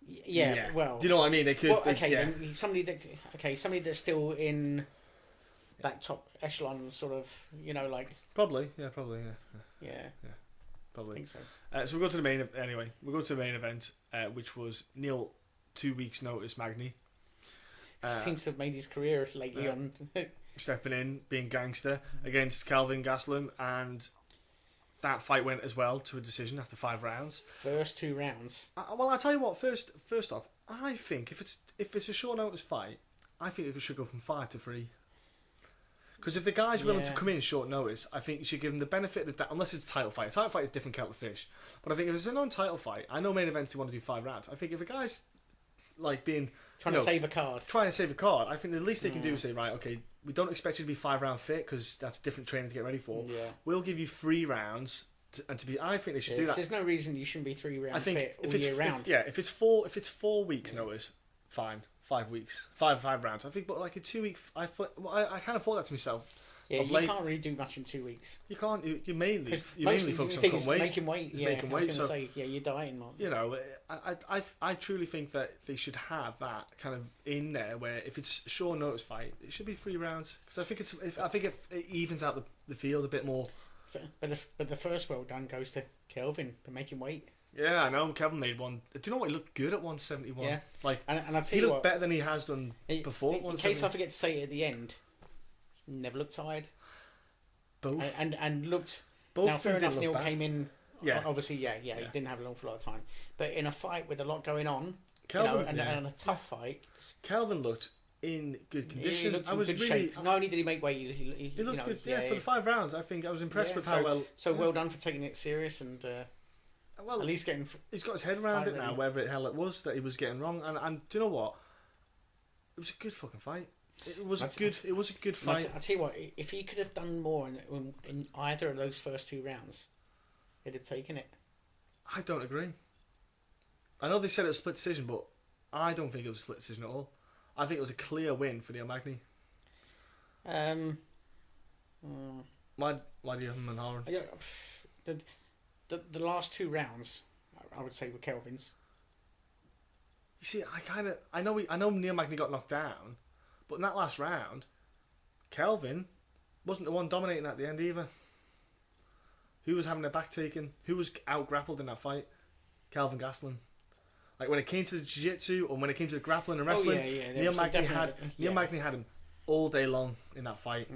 C: Yeah. Well,
B: do you know what I mean? They could.
C: Well, then somebody that's still in that top echelon, sort of,
B: probably, yeah,
C: probably.
B: Probably.
C: I think so.
B: So we'll go to the main. Anyway, we'll go to the main event, which was Neil 2 weeks' notice Magny.
C: Seems to have made his career lately on.
B: Stepping in, being gangster against Calvin Gastelum, and that fight went as well to a decision after 5 rounds.
C: First 2 rounds.
B: Well, I'll tell you what. First off, I think if it's a short notice fight, I think it should go from 5 to 3. Because if the guy's willing to come in short notice, I think you should give him the benefit of that. Unless it's a title fight, a title fight is different kettle of fish. But I think if it's a non-title fight, I know main events do want to do 5 rounds. I think if a guy's like being
C: trying to save a card,
B: I think the least they can do is say, right, okay, we don't expect you to be 5 round fit because that's different training to get ready for.
C: Yeah.
B: We'll give you 3 rounds I think they should do
C: 'cause
B: that.
C: there's no reason you shouldn't be 3 round
B: I think
C: fit all
B: if it's
C: year round.
B: if it's 4 weeks notice, fine. 5 weeks, five rounds. I think, but like a 2 week, I kind of thought that to myself.
C: Yeah,
B: of
C: you
B: late.
C: can't really do much in 2 weeks.
B: You can't. You mainly
C: Mostly
B: focus
C: the
B: on
C: thing is
B: weight.
C: making weight.
B: It's
C: Yeah,
B: making
C: I was
B: weight.
C: going to
B: So
C: say, yeah, you're dieting, Mark.
B: you know, I truly think that they should have that kind of in there where if it's short notice fight, it should be 3 rounds because I think it evens out the field a bit more.
C: But the first well done goes to Kelvin for making weight.
B: Yeah, I know. Kelvin made one. Do you know what? He looked good at 171.
C: Yeah.
B: Like,
C: And I tell
B: he
C: you
B: looked
C: what,
B: better than he has done before.
C: in case I forget to say it at the end, never looked tired.
B: Both.
C: And looked.
B: Both
C: Now, fair
B: didn't
C: enough,
B: look
C: Neil
B: bad.
C: came in.
B: Yeah.
C: Obviously, yeah, he didn't have an awful lot of time. But in a fight with a lot going on,
B: Kelvin,
C: and a tough fight,
B: Kelvin looked in good condition.
C: he looked
B: I
C: in
B: was
C: good
B: really.
C: shape. Not only did he make weight, he
B: He looked
C: you know,
B: good. Yeah, for the 5 rounds, I think I was impressed
C: Yeah,
B: with how well.
C: So well done for taking it serious and
B: Well,
C: at least getting.
B: he's got his head around it now,
C: Already.
B: whatever the hell it was that he was getting wrong. And do you know what? It was a good fucking fight. It was a good fight.
C: I tell you what, if he could have done more in either of those first 2 rounds, he'd have taken it.
B: I don't agree. I know they said it was a split decision, but I don't think it was a split decision at all. I think it was a clear win for Neil Magny. Why do you have him on Horan?
C: Yeah, the last 2 rounds, I would say, were Kelvin's.
B: You see, I know Neil Magny got knocked down, but in that last round, Kelvin wasn't the one dominating at the end either. Who was having their back taken? Who was out grappled in that fight? Kelvin Gastelum. Like when it came to the jiu-jitsu or when it came to the grappling and wrestling, Neil Magny had him all day long in that fight.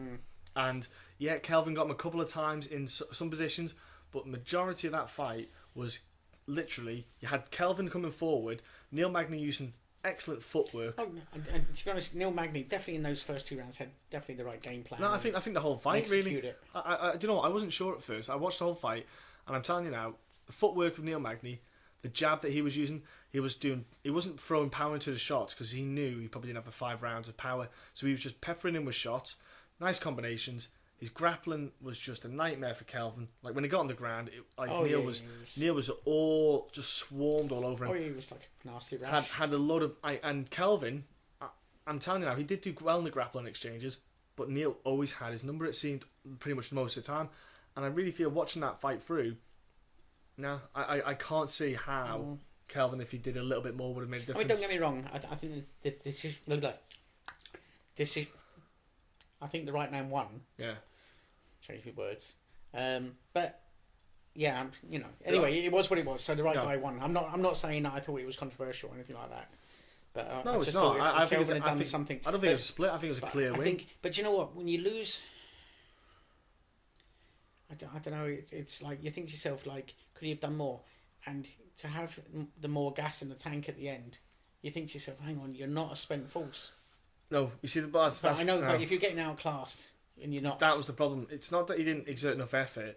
B: And yeah, Kelvin got him a couple of times in some positions, but majority of that fight was literally you had Kelvin coming forward, Neil Magny using excellent footwork.
C: Oh, and to be honest, Neil Magny definitely in those first 2 rounds had definitely the right game plan.
B: No, I think the whole fight really.
C: It.
B: I do you know what? I wasn't sure at first. I watched the whole fight, and I'm telling you now, the footwork of Neil Magny, the jab that he was using, he wasn't throwing power into the shots because he knew he probably didn't have the 5 rounds of power, so he was just peppering him with shots, nice combinations. His grappling was just a nightmare for Kelvin. Like when he got on the ground, Neil was all just swarmed all over him.
C: Oh, he was like a nasty rash.
B: Had a lot of and Kelvin. I'm telling you now, he did do well in the grappling exchanges, but Neil always had his number. It seemed pretty much most of the time, and I really feel watching that fight through. No, I can't see how Kelvin, if he did a little bit more, would have made a difference.
C: I mean, don't get me wrong. I think this is. I think the right man won.
B: Yeah.
C: Change my words. But yeah, you know. Anyway, it was what it was. So the right guy won. I'm not saying that I thought it was controversial or anything like that. But
B: no, it's not. I think it's something. I don't think it was a split. I think it was a clear win.
C: But you know what? When you lose, I don't know. It's like you think to yourself, like, could he have done more? And to have the more gas in the tank at the end, you think to yourself, hang on, you're not a spent force.
B: No, you see, that's
C: I know, but if you're getting outclassed and you're not,
B: that was the problem. It's not that he didn't exert enough effort.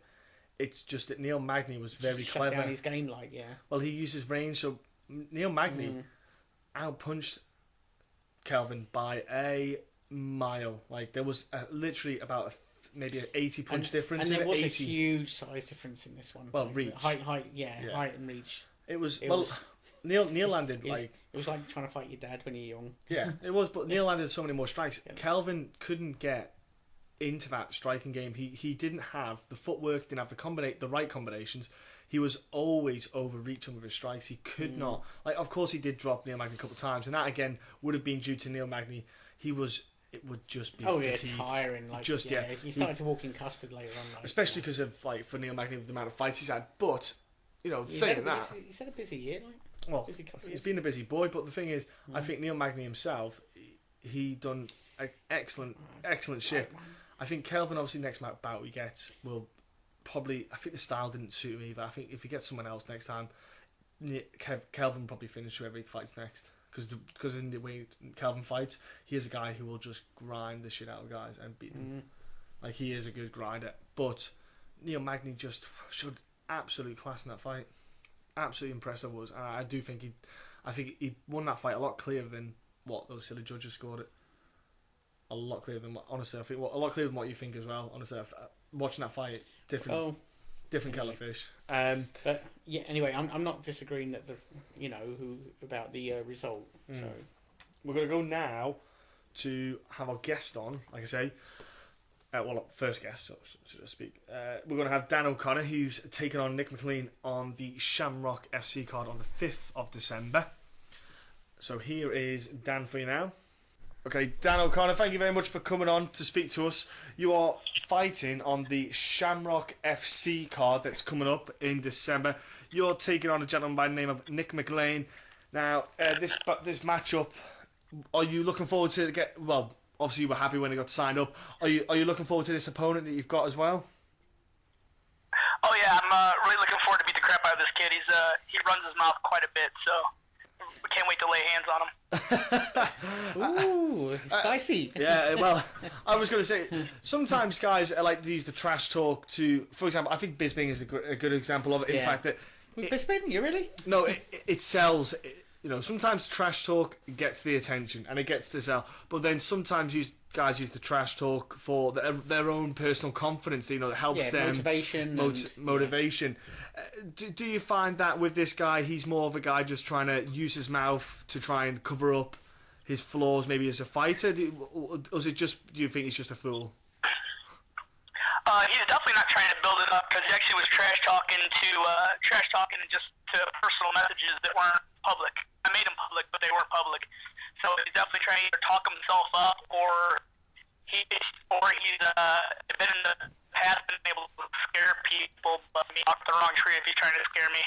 B: It's just that Neil Magny was very clever.
C: Shut down his game, like
B: Well, he used his range, so Neil Magny outpunched Kelvin by a mile. Like there was literally about maybe an 80 punch difference.
C: And there was
B: 80.
C: a huge size difference in this one.
B: Well, reach,
C: height, height and reach.
B: It was Neil landed
C: it was like trying to fight your dad when you're young.
B: Yeah, it was. But Neil landed so many more strikes. Yeah. Kelvin couldn't get into that striking game. He didn't have the footwork. Didn't have the right combinations. He was always overreaching with his strikes. He could not. Like, of course, he did drop Neil Magny a couple of times, and that again would have been due to Neil Magny. It would just be fatigue.
C: Tiring. Like, he started to walk in custard later on, like,
B: especially because of for Neil Magny with the amount of fights he's had. But he's had
C: a busy year. Like.
B: Well, he's been a busy boy, but the thing is, I think Neil Magny himself, he done an excellent shift. I think Kelvin, obviously, next bout he gets will probably. I think the style didn't suit him either. I think if he gets someone else next time, Kelvin will probably finish whoever he fights next. Because in the way Kelvin fights, he is a guy who will just grind the shit out of guys and beat them. Like he is a good grinder, but Neil Magny just showed absolute class in that fight. Absolutely impressive was, and I do think he won that fight a lot clearer than what those silly judges scored it. A lot clearer than honestly, I think a lot clearer than what you think as well. Honestly, watching that fight different.
C: Oh,
B: different kettle of fish.
C: But yeah, anyway, I'm not disagreeing that about the result. So
B: we're going to go now to have our guest on, like I say. First guest, so to speak. We're going to have Dan O'Connor, who's taken on Nick McLean on the Shamrock FC card on the 5th of December. So here is Dan for you now. Okay, Dan O'Connor, thank you very much for coming on to speak to us. You are fighting on the Shamrock FC card that's coming up in December. You're taking on a gentleman by the name of Nick McLean. Now, this matchup, are you looking forward to obviously you were happy when he got signed up. Are you looking forward to this opponent that you've got as well?
E: Oh yeah, I'm really looking forward to beat the crap out of this kid. He runs his mouth quite a bit, so we can't wait to lay hands on him.
C: Ooh, spicy.
B: Yeah, well, I was going to say, sometimes guys like to use the trash talk to, for example, I think Bisping is a good example of it. In fact, that
C: Bisping, you really?
B: No, it sells. Sometimes trash talk gets the attention and it gets to sell, but then sometimes guys use the trash talk for their own personal confidence. That helps them motivation. Do you find that with this guy, he's more of a guy just trying to use his mouth to try and cover up his flaws, maybe as a fighter? Or do you think he's just a fool?
E: He's definitely not trying to build it up, because he actually was trash talking just to personal messages that weren't public. I made them public, but they weren't public. So he's definitely trying to either talk himself up, or he's been in the past been able to scare people, but me off the wrong tree if he's trying to scare me.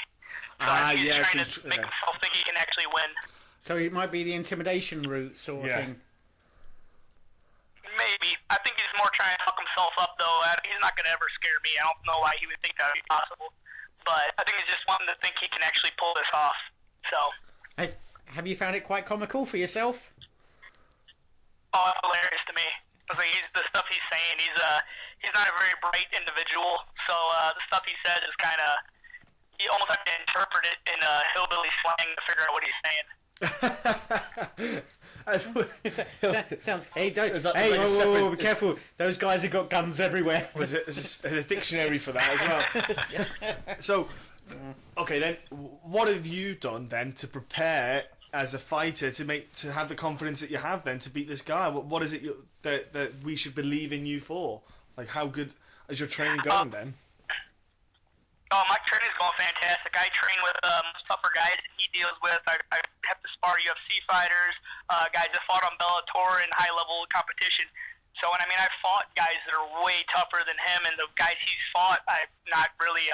E: So he's trying to make himself think he can actually win.
C: So it might be the intimidation route sort of thing.
E: Maybe. I think he's more trying to talk himself up, though. He's not going to ever scare me. I don't know why he would think that would be possible. But I think he's just wanting to think he can actually pull this off. So.
C: Have you found it quite comical for yourself?
E: Oh, it's hilarious to me. The stuff he's saying, he's not a very bright individual. So the stuff he says is kind of, you almost have to interpret it in hillbilly slang to figure out what he's saying.
C: Sounds. Be careful! Those guys have got guns everywhere.
B: There's a dictionary for that as well. So, okay then, what have you done then to prepare as a fighter to have the confidence that you have then to beat this guy? What is it that we should believe in you for? Like, how good is your training going then?
E: Oh, my training's going fantastic. I train with tougher guys that he deals with. I have to spar UFC fighters, guys that fought on Bellator in high-level competition. So, I've fought guys that are way tougher than him, and the guys he's fought, I'm not really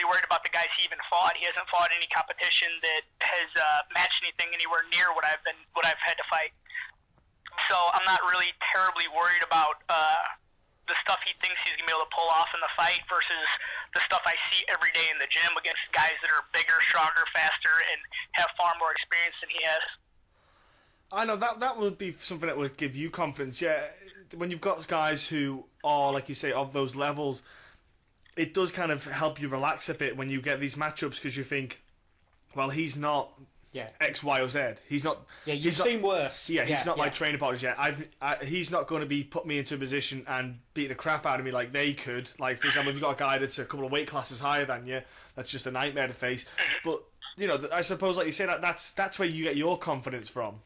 E: worried about the guys he even fought. He hasn't fought any competition that has matched anything anywhere near what I've had to fight. So, I'm not really terribly worried about the stuff he thinks he's going to be able to pull off in the fight versus the stuff I see every day in the gym against guys that are bigger, stronger, faster, and have far more experience than he has.
B: I know that would be something that would give you confidence. Yeah, when you've got guys who are, like you say, of those levels, it does kind of help you relax a bit when you get these matchups, because you think, well, he's not X, Y, or Z. He's not.
C: Yeah, you've seen worse.
B: Yeah, he's not my training partners yet. He's not going to be put me into a position and beat the crap out of me like they could. Like, for example, if you've got a guy that's a couple of weight classes higher than you, that's just a nightmare to face. But I suppose, like you say, that's where you get your confidence from.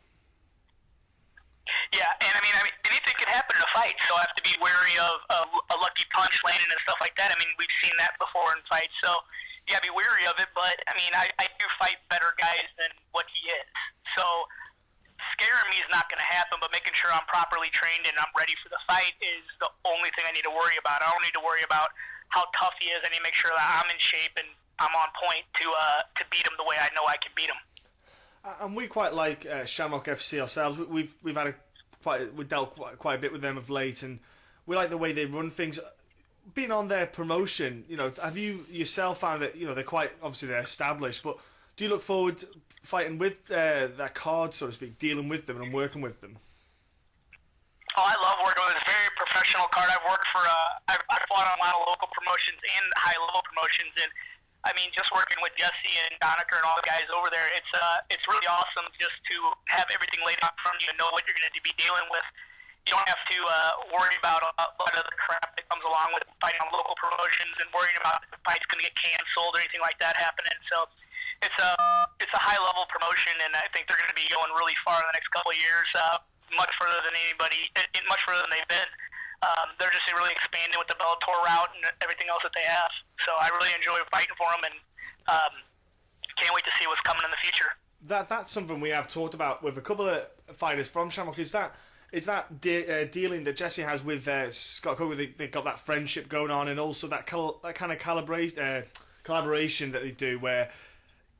E: Yeah, and anything could happen in a fight, so I have to be wary of a lucky punch landing and stuff like that. We've seen that before in fights, so you gotta be wary of it. But I do fight better guys than what he is, so scaring me is not going to happen. But making sure I'm properly trained and I'm ready for the fight is the only thing I need to worry about. I don't need to worry about how tough he is. I need to make sure that I'm in shape and I'm on point to beat him the way I know I can beat him.
B: And we quite like Shamrock FC ourselves. We've dealt quite a bit with them of late, and we like the way they run things. Being on their promotion, have you yourself found that they're quite obviously they're established, but do you look forward to fighting with that card, so to speak, dealing with them and working with them?
E: Oh, I love working with a very professional card. I've worked for I fought on a lot of local promotions and high level promotions, and just working with Jesse and Donaker and all the guys over there, it's really awesome just to have everything laid out from you and know what you're going to be dealing with. You don't have to worry about a lot of the crap that comes along with fighting on local promotions and worrying about if the fight's going to get canceled or anything like that happening. So it's a high level promotion, and I think they're going to be going really far in the next couple of years, much further than much further than they've been. They're just really expanding with the Bellator route and everything else that they have. So I really enjoy fighting for them, and can't wait to see what's coming in the future.
B: That's something we have talked about with a couple of fighters from Shamrock. Is that dealing that Jesse has with Scott Coker? They've got that friendship going on, and also that kind of collaboration that they do, where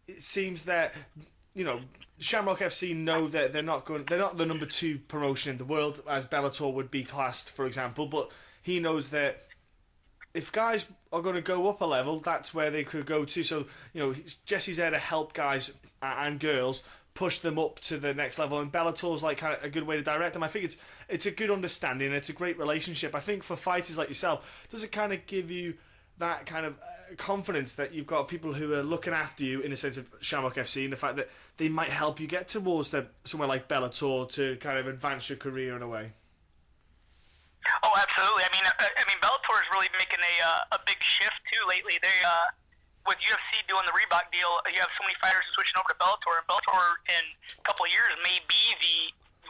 B: it seems that, you know, Shamrock FC know that they're not the number 2 promotion in the world as Bellator would be classed, for example. But he knows that if guys are going to go up a level, that's where they could go to. So, you know, Jesse's there to help guys and girls push them up to the next level, and Bellator's like kind of a good way to direct them. I think it's a good understanding, and it's a great relationship. I think for fighters like yourself, does it kind of give you that kind of confidence that you've got people who are looking after you in a sense of Shamrock FC, and the fact that they might help you get towards somewhere like Bellator to kind of advance your career in a way?
E: Oh, absolutely. I mean, Bellator is really making a big shift too lately. They with UFC doing the Reebok deal, you have so many fighters switching over to Bellator, and Bellator in a couple of years may be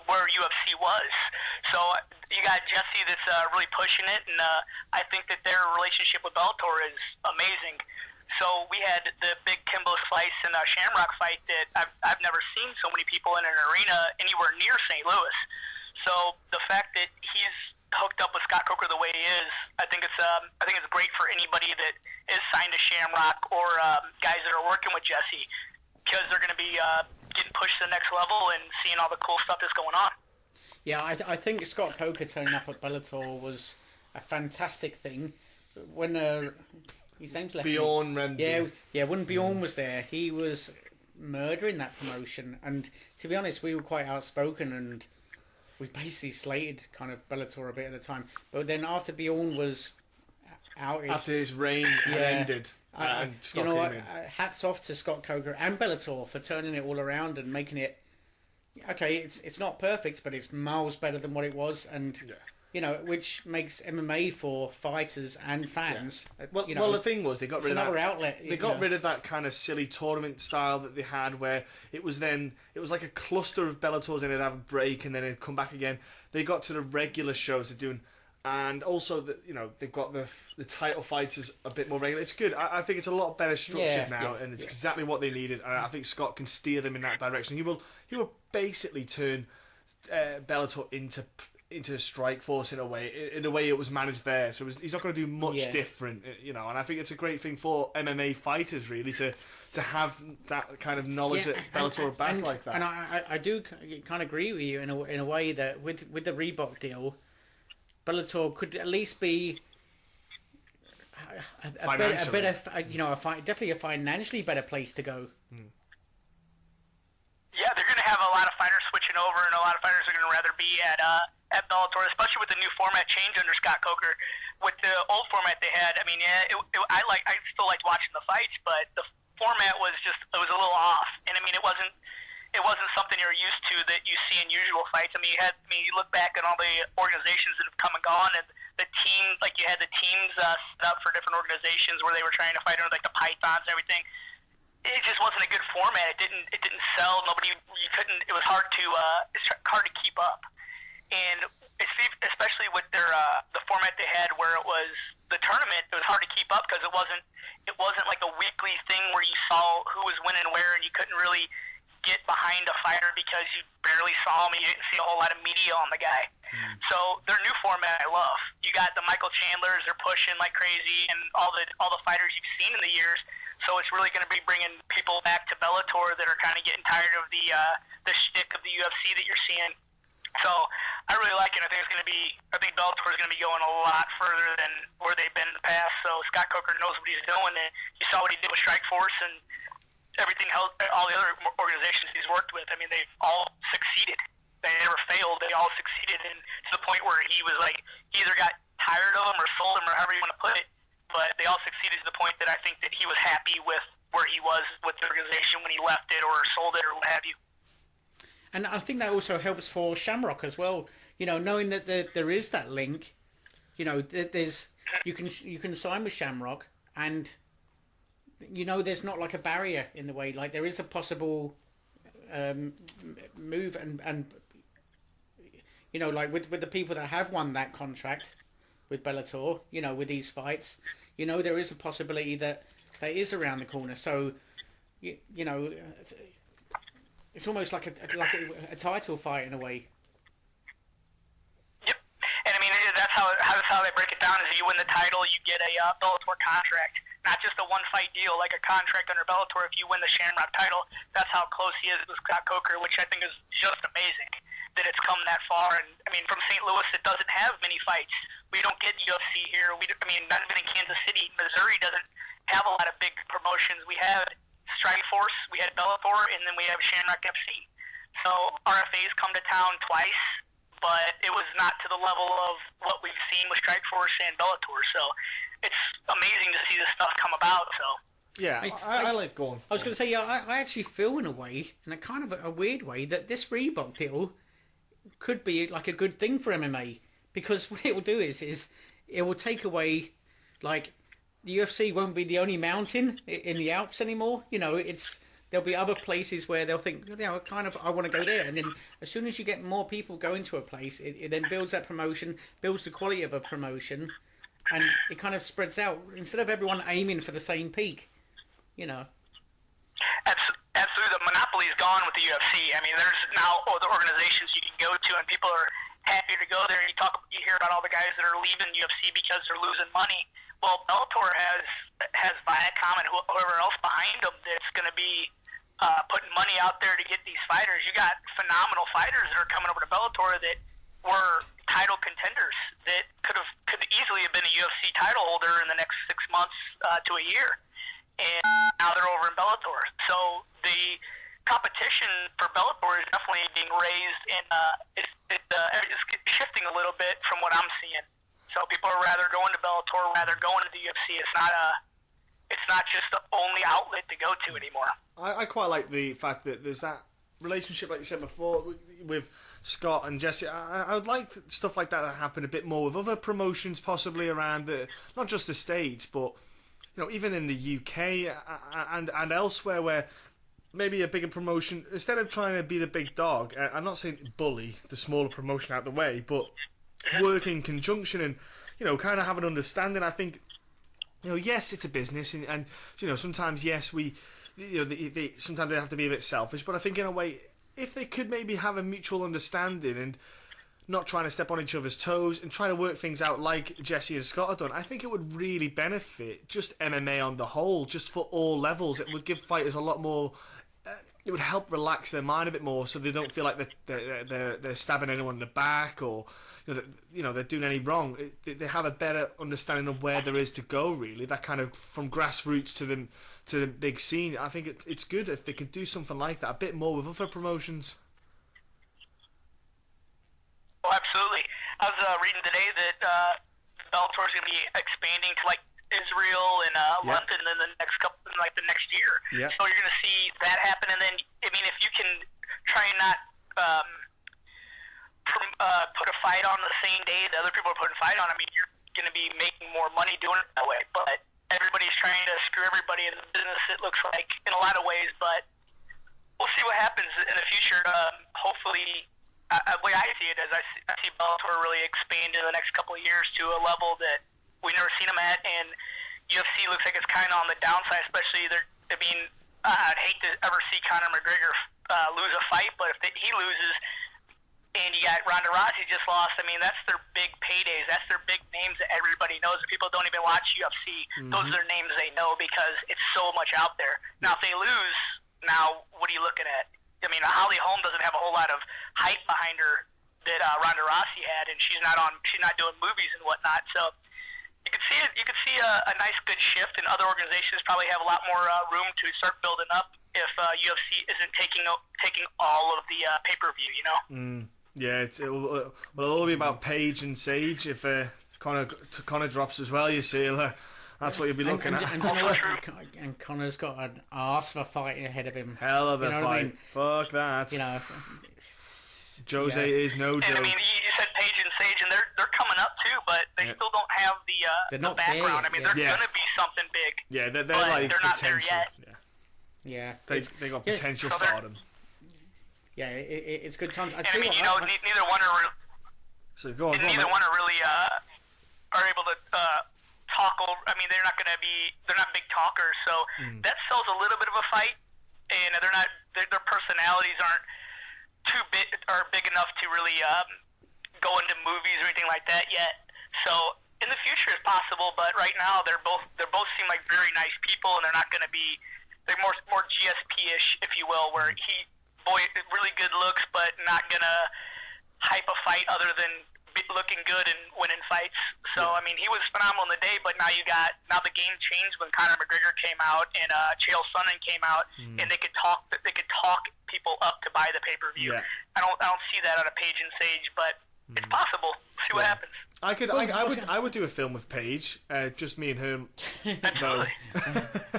E: where UFC was. So you got Jesse that's really pushing it, and I think that their relationship with Bellator is amazing. So we had the big Kimbo Slice and Shamrock fight that I've never seen so many people in an arena anywhere near St. Louis. So the fact that he's hooked up with Scott Coker the way he is, I think it's great for anybody that is signed to Shamrock or guys that are working with Jesse, because they're going to be getting pushed to the next level and seeing all the cool stuff that's going on.
C: Yeah, I think Scott Coker turning up at Bellator was a fantastic thing. When his name's left
B: Bjorn Remby.
C: Yeah. When Bjorn was there, he was murdering that promotion. And to be honest, we were quite outspoken, and we basically slated kind of Bellator a bit at the time. But then after Bjorn was outed,
B: After his reign had ended, and Scott came in.
C: Hats off to Scott Coker and Bellator for turning it all around and making it. Okay, it's not perfect, but it's miles better than what it was, and you know, which makes MMA for fighters and fans.
B: Yeah. Well,
C: you know,
B: well, the thing was they got rid of that
C: outlet.
B: They got rid of that kind of silly tournament style that they had, where it was like a cluster of Bellators, and it'd have a break, and then it'd come back again. They got to the regular shows they're doing. And also, they've got the title fighters a bit more regular. It's good. I think it's a lot better structured now, and it's exactly what they needed. And I think Scott can steer them in that direction. He will basically turn Bellator into Strikeforce in a way it was managed there. So he's not going to do much different, you know. And I think it's a great thing for MMA fighters, really, to have that kind of knowledge that Bellator back like that.
C: And I do kind of agree with you in a way that with the Reebok deal, Bellator could at least be a better, definitely a financially better place to go.
E: Yeah, they're going to have a lot of fighters switching over, and a lot of fighters are going to rather be at Bellator, especially with the new format change under Scott Coker. With the old format they had, I mean, I still liked watching the fights, but the format was a little off, and I mean, it wasn't something you're used to that you see in usual fights. I mean, you look back at all the organizations that have come and gone, and the team, like you had the teams set up for different organizations where they were trying to fight under like the Pythons and everything. It just wasn't a good format. It didn't sell. It was hard to keep up, and especially with the format they had where it was the tournament, it was hard to keep up because it wasn't like a weekly thing where you saw who was winning where, and you couldn't really get behind a fighter because you barely saw him and you didn't see a whole lot of media on the guy. So their new format I love. You got the Michael Chandlers, they're pushing like crazy, and all the fighters you've seen in the years. So it's really going to be bringing people back to Bellator that are kind of getting tired of the shtick of the UFC that you're seeing. So I really like it. I think Bellator is going to be going a lot further than where they've been in the past. So Scott Coker knows what he's doing, and you saw what he did with Strikeforce and everything else, all the other organizations he's worked with. I mean, they've all succeeded. They never failed. They all succeeded, and to the point where he was like, he either got tired of them or sold them or however you want to put it. But they all succeeded to the point that I think that he was happy with where he was with the organization when he left it or sold it or what have you.
C: And I think that also helps for Shamrock as well. You know, knowing that there is that link. You know, there's you can sign with Shamrock, and you know there's not like a barrier in the way. Like there is a possible move, and you know, like with the people that have won that contract with Bellator, you know, with these fights, you know, there is a possibility that is around the corner. So, you know, it's almost like a title fight in a way.
E: Yep, and I mean that's how they break it down. Is you win the title, you get a Bellator contract, not just a one fight deal like a contract under Bellator. If you win the Shamrock title, that's how close he is with Scott Coker, which I think is just amazing that it's come that far. And I mean, from St. Louis, it doesn't have many fights. We don't get UFC here. I mean, not even in Kansas City. Missouri doesn't have a lot of big promotions. We have Strikeforce, we had Bellator, and then we have Shamrock FC. So RFA's come to town twice, but it was not to the level of what we've seen with Strikeforce and Bellator. So it's amazing to see this stuff come about. So
B: yeah, I like going.
C: I was going to say, yeah, I actually feel in a way, in a kind of a weird way, that this Reebok deal could be like a good thing for MMA, because what it will do is it will take away, like, the UFC won't be the only mountain in the Alps anymore. You know, there'll be other places where they'll think, you know, kind of, I want to go there. And then as soon as you get more people going to a place, it then builds that promotion, builds the quality of a promotion, and it kind of spreads out instead of everyone aiming for the same peak, you know.
E: Absolutely, the monopoly's gone with the UFC. I mean, there's now other organizations you can go to, and people are happy to go there. You hear about all the guys that are leaving UFC because they're losing money. Well, Bellator has Viacom and whoever else behind them that's going to be putting money out there to get these fighters. You got phenomenal fighters that are coming over to Bellator that were title contenders that could easily have been a UFC title holder in the next 6 months to a year, and now they're over in Bellator. So the competition for Bellator is definitely being raised, and it's shifting a little bit from what I'm seeing. So people are rather going to Bellator, rather going to the UFC. It's not just the only outlet to go to anymore.
B: I quite like the fact that there's that relationship, like you said before, with Scott and Jesse. I would like stuff like that to happen a bit more with other promotions, possibly around not just the States, but you know, even in the UK and elsewhere, where maybe a bigger promotion, instead of trying to be the big dog, I'm not saying bully the smaller promotion out the way, but work in conjunction and, you know, kind of have an understanding. I think, you know, yes, it's a business, and you know, sometimes, yes, sometimes they have to be a bit selfish, but I think in a way, if they could maybe have a mutual understanding and not trying to step on each other's toes and trying to work things out like Jesse and Scott have done, I think it would really benefit just MMA on the whole, just for all levels. It would give fighters a lot more. It would help relax their mind a bit more, so they don't feel like they're stabbing anyone in the back, or you know they're doing any wrong. They have a better understanding of where there is to go. Really, that kind of from grassroots to the big scene. I think it's good if they could do something like that a bit more with other promotions.
E: Oh, absolutely. I was reading today that Bellator is going to be expanding to like Israel and London in the next year.
B: Yep.
E: So you're going to see that happen, and then I mean, if you can try and not put a fight on the same day that other people are putting a fight on, I mean, you're going to be making more money doing it that way. But everybody's trying to screw everybody in the business, it looks like, in a lot of ways. But we'll see what happens in the future. Hopefully, the way I see it is I see Bellator really expand in the next couple of years to a level that we've never seen them at, and UFC looks like it's kind of on the downside, especially I'd hate to ever see Conor McGregor lose a fight, but if he loses, and you got Ronda Rousey just lost, I mean, that's their big paydays. That's their big names that everybody knows. People don't even watch UFC. Mm-hmm. Those are their names they know because it's so much out there. Now, if they lose, now what are you looking at? I mean, Holly Holm doesn't have a whole lot of hype behind her that Ronda Rousey had, and she's not doing movies and whatnot. So you could see it. You could see a nice, good shift, and other organizations probably have a lot more room to start building up if UFC isn't taking all of the pay-per-view. You know.
B: Yeah, it'll all be about Paige and Sage if Conor drops as well. You see, that's what you'll be looking at.
C: And, you know what? And Conor's got an arse of a fight ahead of him.
B: Hell of a fight. I mean? Fuck that.
C: You know,
B: Jose is no
E: And
B: joke.
E: I mean, you said Paige and Sage, and they're coming up too, but they still don't have
C: They're
E: the
C: not there
E: background.
C: yet,
E: I mean,
C: yeah.
E: they're gonna be something big.
B: Yeah, they're
E: but
B: like
E: they're not there
B: potential.
E: yet.
B: Yeah,
C: Yeah.
B: they got
C: yeah.
B: potential
E: So they're-
B: stardom.
C: Yeah, it's good times.
E: And I mean, you know, neither one are
B: So go on,
E: neither
B: mate.
E: one are really are able to talk over. I mean, they're not big talkers, so that sells a little bit of a fight. And they're not their personalities aren't too big enough to really go into movies or anything like that yet. So in the future it's possible, but right now they both seem like very nice people, and they're not going to be. They're more GSP-ish, if you will, where really good looks, but not gonna hype a fight other than looking good and winning fights. So I mean, he was phenomenal in the day, but now the game changed when Conor McGregor came out and Chael Sonnen came out, and they could talk people up to buy the pay-per-view.
B: Yeah.
E: I don't see that out of Paige and Sage, but it's possible. See what happens.
B: I would do a film with Paige, just me and her. Though.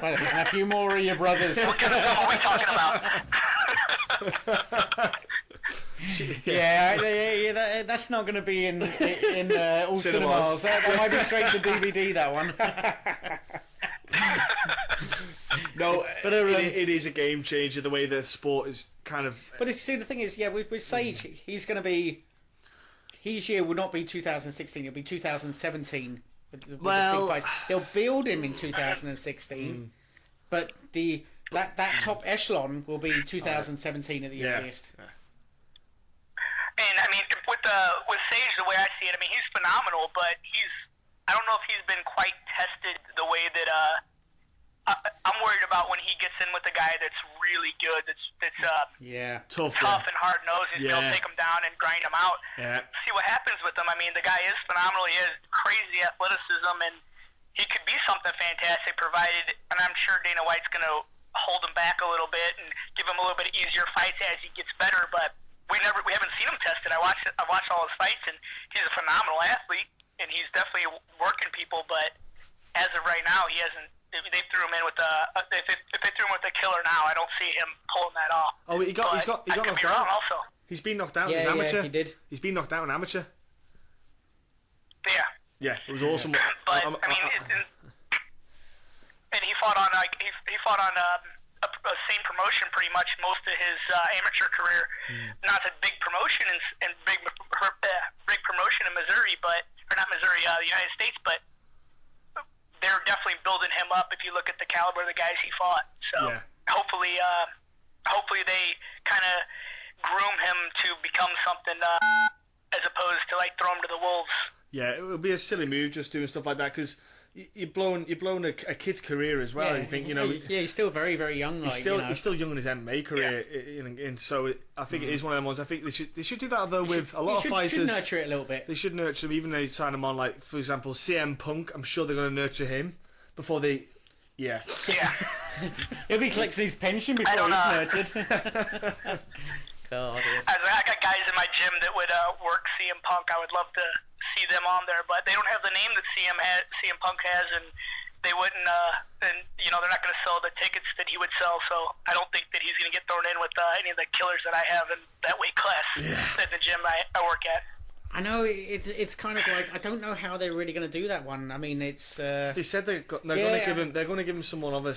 C: And a few more of your brothers.
E: What kind of film are we talking about?
C: Yeah, that's not going to be in all cinemas. That might be straight to DVD. That one.
B: No, but it is a game changer. The way the sport is kind of.
C: But see, the thing is, yeah, with Sage, he's going to be. His year will not be 2016. It'll be 2017. With the big fights. They'll build him in 2016, but that top echelon will be 2017 at the earliest.
E: And I mean, with Sage, the way I see it, I mean, he's phenomenal, but I don't know if he's been quite tested the way that I'm worried about when he gets in with a guy that's really good, that's
B: tough
E: and hard nosed. He's gonna take him down and grind him out.
B: Yeah.
E: See what happens with him. I mean, the guy is phenomenal. He has crazy athleticism, and he could be something fantastic. Provided, and I'm sure Dana White's gonna hold him back a little bit and give him a little bit easier fights as he gets better. But we haven't seen him tested. I watched all his fights, and he's a phenomenal athlete, and he's definitely working people. But as of right now, he hasn't. If they threw him in with a killer now, I don't see him pulling that off.
B: Oh, he got knocked out.
E: Also,
B: he's been knocked out.
C: Yeah,
B: He's amateur.
C: he did.
B: He's been knocked out in amateur.
E: yeah.
B: Yeah, it was awesome.
E: But I mean, and he fought on he fought on a same promotion pretty much most of his amateur career. Not a big promotion and big promotion in Missouri, not Missouri, the United States, but they're definitely building him up. If you look at the caliber of the guys he fought, so hopefully they kind of groom him to become something as opposed to like throw him to the wolves.
B: Yeah, it would be a silly move just doing stuff like that because you're blowing a kid's career as well. You think
C: he's still very, very young.
B: He's still young in his MMA career, and so I think it is one of them ones. I think they should do that though with a lot of fighters.
C: Should nurture it a little bit.
B: They should nurture him, even though they sign him on. Like for example, CM Punk. I'm sure they're going to nurture him before they. Yeah.
C: He'll be collecting his pension before he's nurtured. God.
E: I got guys in my gym that would work CM Punk. I would love to see them on there, but they don't have the name that CM Punk has, and they wouldn't. And they're not going to sell the tickets that he would sell. So I don't think that he's going to get thrown in with any of the killers that I have in that weight class at the gym I work at.
C: I know it's kind of like I don't know how they're really going to do that one. I mean, it's.
B: They said they're going to give him someone of a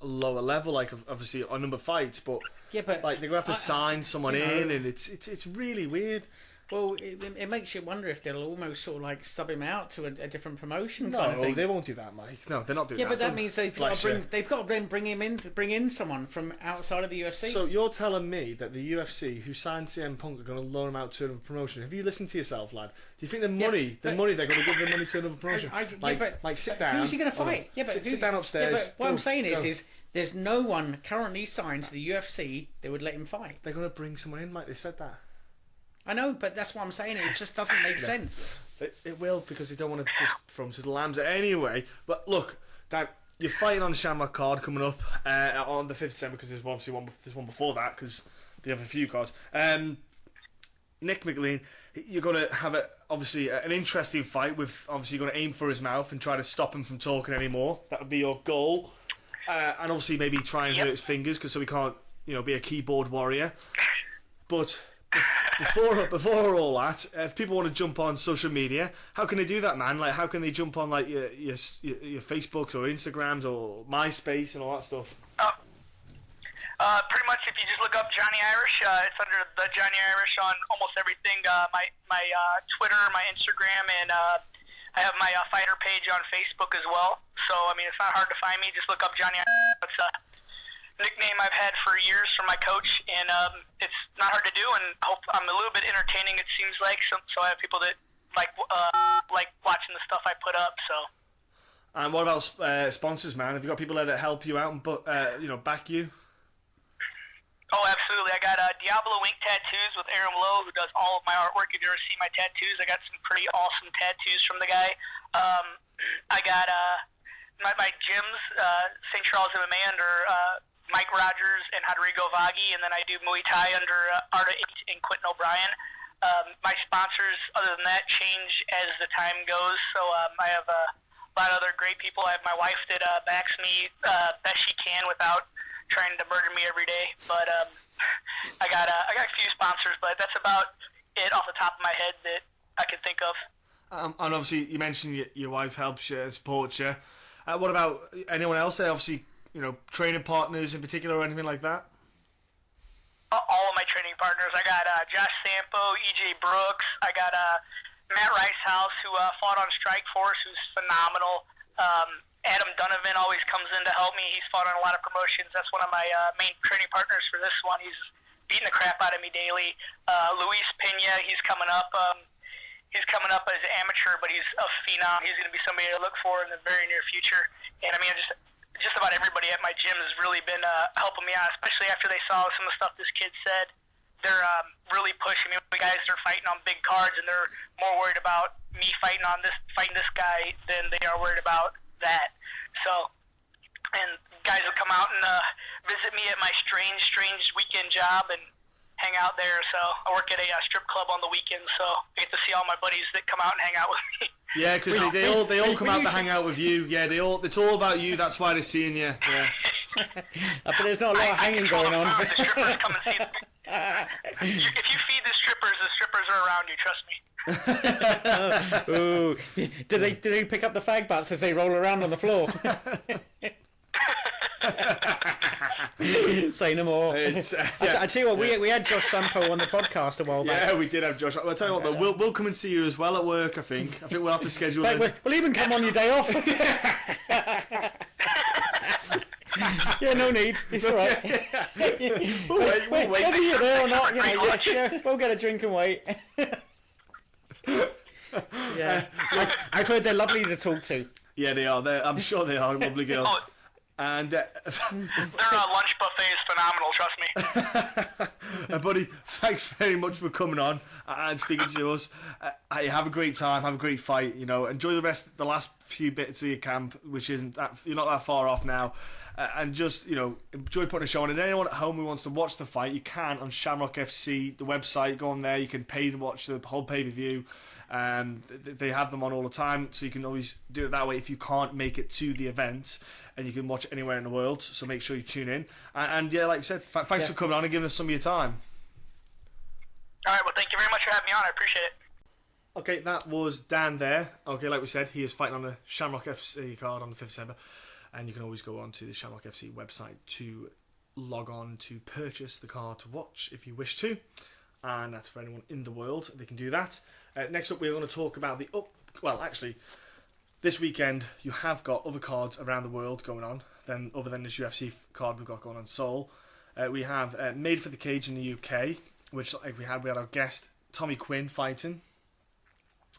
B: lower level, like obviously a number of fights, but like they're going to have to sign someone in, and it's really weird.
C: Well, it makes you wonder if they'll almost sort of like sub him out to a different promotion.
B: No,
C: kind of thing.
B: They won't do that, Mike. No, they're not doing that.
C: Yeah, but that means they've got to then bring in someone from outside of the UFC.
B: So you're telling me that the UFC, who signed CM Punk, are going to loan him out to another promotion? Have you listened to yourself, lad? Do you think the money they're going to give the money to another promotion? Sit down.
C: Who's he going to fight?
B: Sit down upstairs.
C: Yeah, but what I'm saying is there's no one currently signed to the UFC that would let him fight.
B: They're going to bring someone in, Mike. They said that.
C: I know, but that's what I'm saying. It just doesn't make sense.
B: It will, because they don't want to just throw them to the lambs anyway. But look, Dan, you're fighting on the Shamrock card coming up on the 5th of December, because there's obviously there's one before that, because they have a few cards. Nick McLean, you're going to have an interesting fight with, obviously you're going to aim for his mouth and try to stop him from talking anymore. That would be your goal. And obviously maybe try and hurt his fingers, so he can't, be a keyboard warrior. But before all that, if people want to jump on social media, how can they do that, man? Like, how can they jump on like your Facebooks or Instagrams or MySpace and all that stuff?
E: Pretty much, if you just look up Johnny Irish, it's under the Johnny Irish on almost everything. My Twitter, my Instagram, and I have my fighter page on Facebook as well. So I mean, it's not hard to find me. Just look up Johnny Irish. It's a nickname I've had for years from my coach, and it's not hard to do. And I'm a little bit entertaining, it seems like. So I have people that like watching the stuff I put up. So.
B: And what about sponsors, man? Have you got people there that help you out and back you?
E: Oh, absolutely. I got Diablo Ink Tattoos with Aaron Lowe, who does all of my artwork. If you ever see my tattoos, I got some pretty awesome tattoos from the guy. I got my gyms, St. Charles MMA under Mike Rogers and Rodrigo Vaghi, and then I do Muay Thai under Arda and Quentin O'Brien. My sponsors, other than that, change as the time goes. So I have a lot of other great people. I have my wife that backs me best she can without trying to murder me every day, but I got a few sponsors, but that's about it off the top of my head that I can think of.
B: And obviously, you mentioned your wife helps you and supports you. What about anyone else there? Obviously, training partners in particular or anything like that?
E: All of my training partners. I got Josh Sampo, EJ Brooks. I got Matt Ricehouse, who fought on Strikeforce, who's phenomenal. Adam Donovan always comes in to help me. He's fought on a lot of promotions. That's one of my main training partners for this one. He's beating the crap out of me daily. Luis Pena, he's coming up. He's coming up as an amateur, but he's a phenom. He's going to be somebody to look for in the very near future. And I mean, just about everybody at my gym has really been helping me out, especially after they saw some of the stuff this kid said. They're really pushing me. The guys are fighting on big cards, and they're more worried about me fighting this guy than they are worried about that. So, and guys will come out and visit me at my strange weekend job and hang out there. So I work at a strip club on the weekend, so I get to see all my buddies that come out and hang out with me.
B: Yeah, because they all come out to hang out with you. Yeah, it's all about you. That's why they're seeing you. Yeah.
C: But there's not a lot of hanging going on.
E: The strippers come and see them. If you feed the strippers are around you. Trust me.
C: Ooh. Do they pick up the fag butts as they roll around on the floor? Say no more. I tell you what, we had Josh Sampo on the podcast a while back.
B: Yeah, we did have Josh. I'll tell you what, though, we'll come and see you as well at work. I think we'll have to schedule.
C: We'll even come on your day off. Yeah, no need. It's all right.
B: We'll wait.
C: Whether you're there or not, we'll get a drink and wait. Yeah, I've heard they're lovely to talk to.
B: Yeah, they are. I'm sure they are lovely girls. And
E: their lunch buffet is phenomenal. Trust me.
B: Buddy, thanks very much for coming on and speaking to us. Have a great time. Have a great fight. Enjoy the last few bits of your camp, which isn't that you're not that far off now. And just enjoy putting a show on. And anyone at home who wants to watch the fight, you can on Shamrock FC, the website. Go on there. You can pay to watch the whole pay-per-view. They have them on all the time, so you can always do it that way if you can't make it to the event, and you can watch it anywhere in the world. So make sure you tune in. And yeah, like I said, thanks for coming on and giving us some of your time.
E: All right, well, thank you very much for having me on. I appreciate it.
B: Okay, that was Dan there. Okay, like we said, he is fighting on the Shamrock FC card on the 5th of December. And you can always go on to the Shamrock FC website to log on to purchase the card to watch if you wish to. And that's for anyone in the world. They can do that. Next up, we're going to talk about this weekend you have got other cards around the world going on, other than this UFC card we've got going on Seoul. We have Made for the Cage in the UK, which we had our guest Tommy Quinn fighting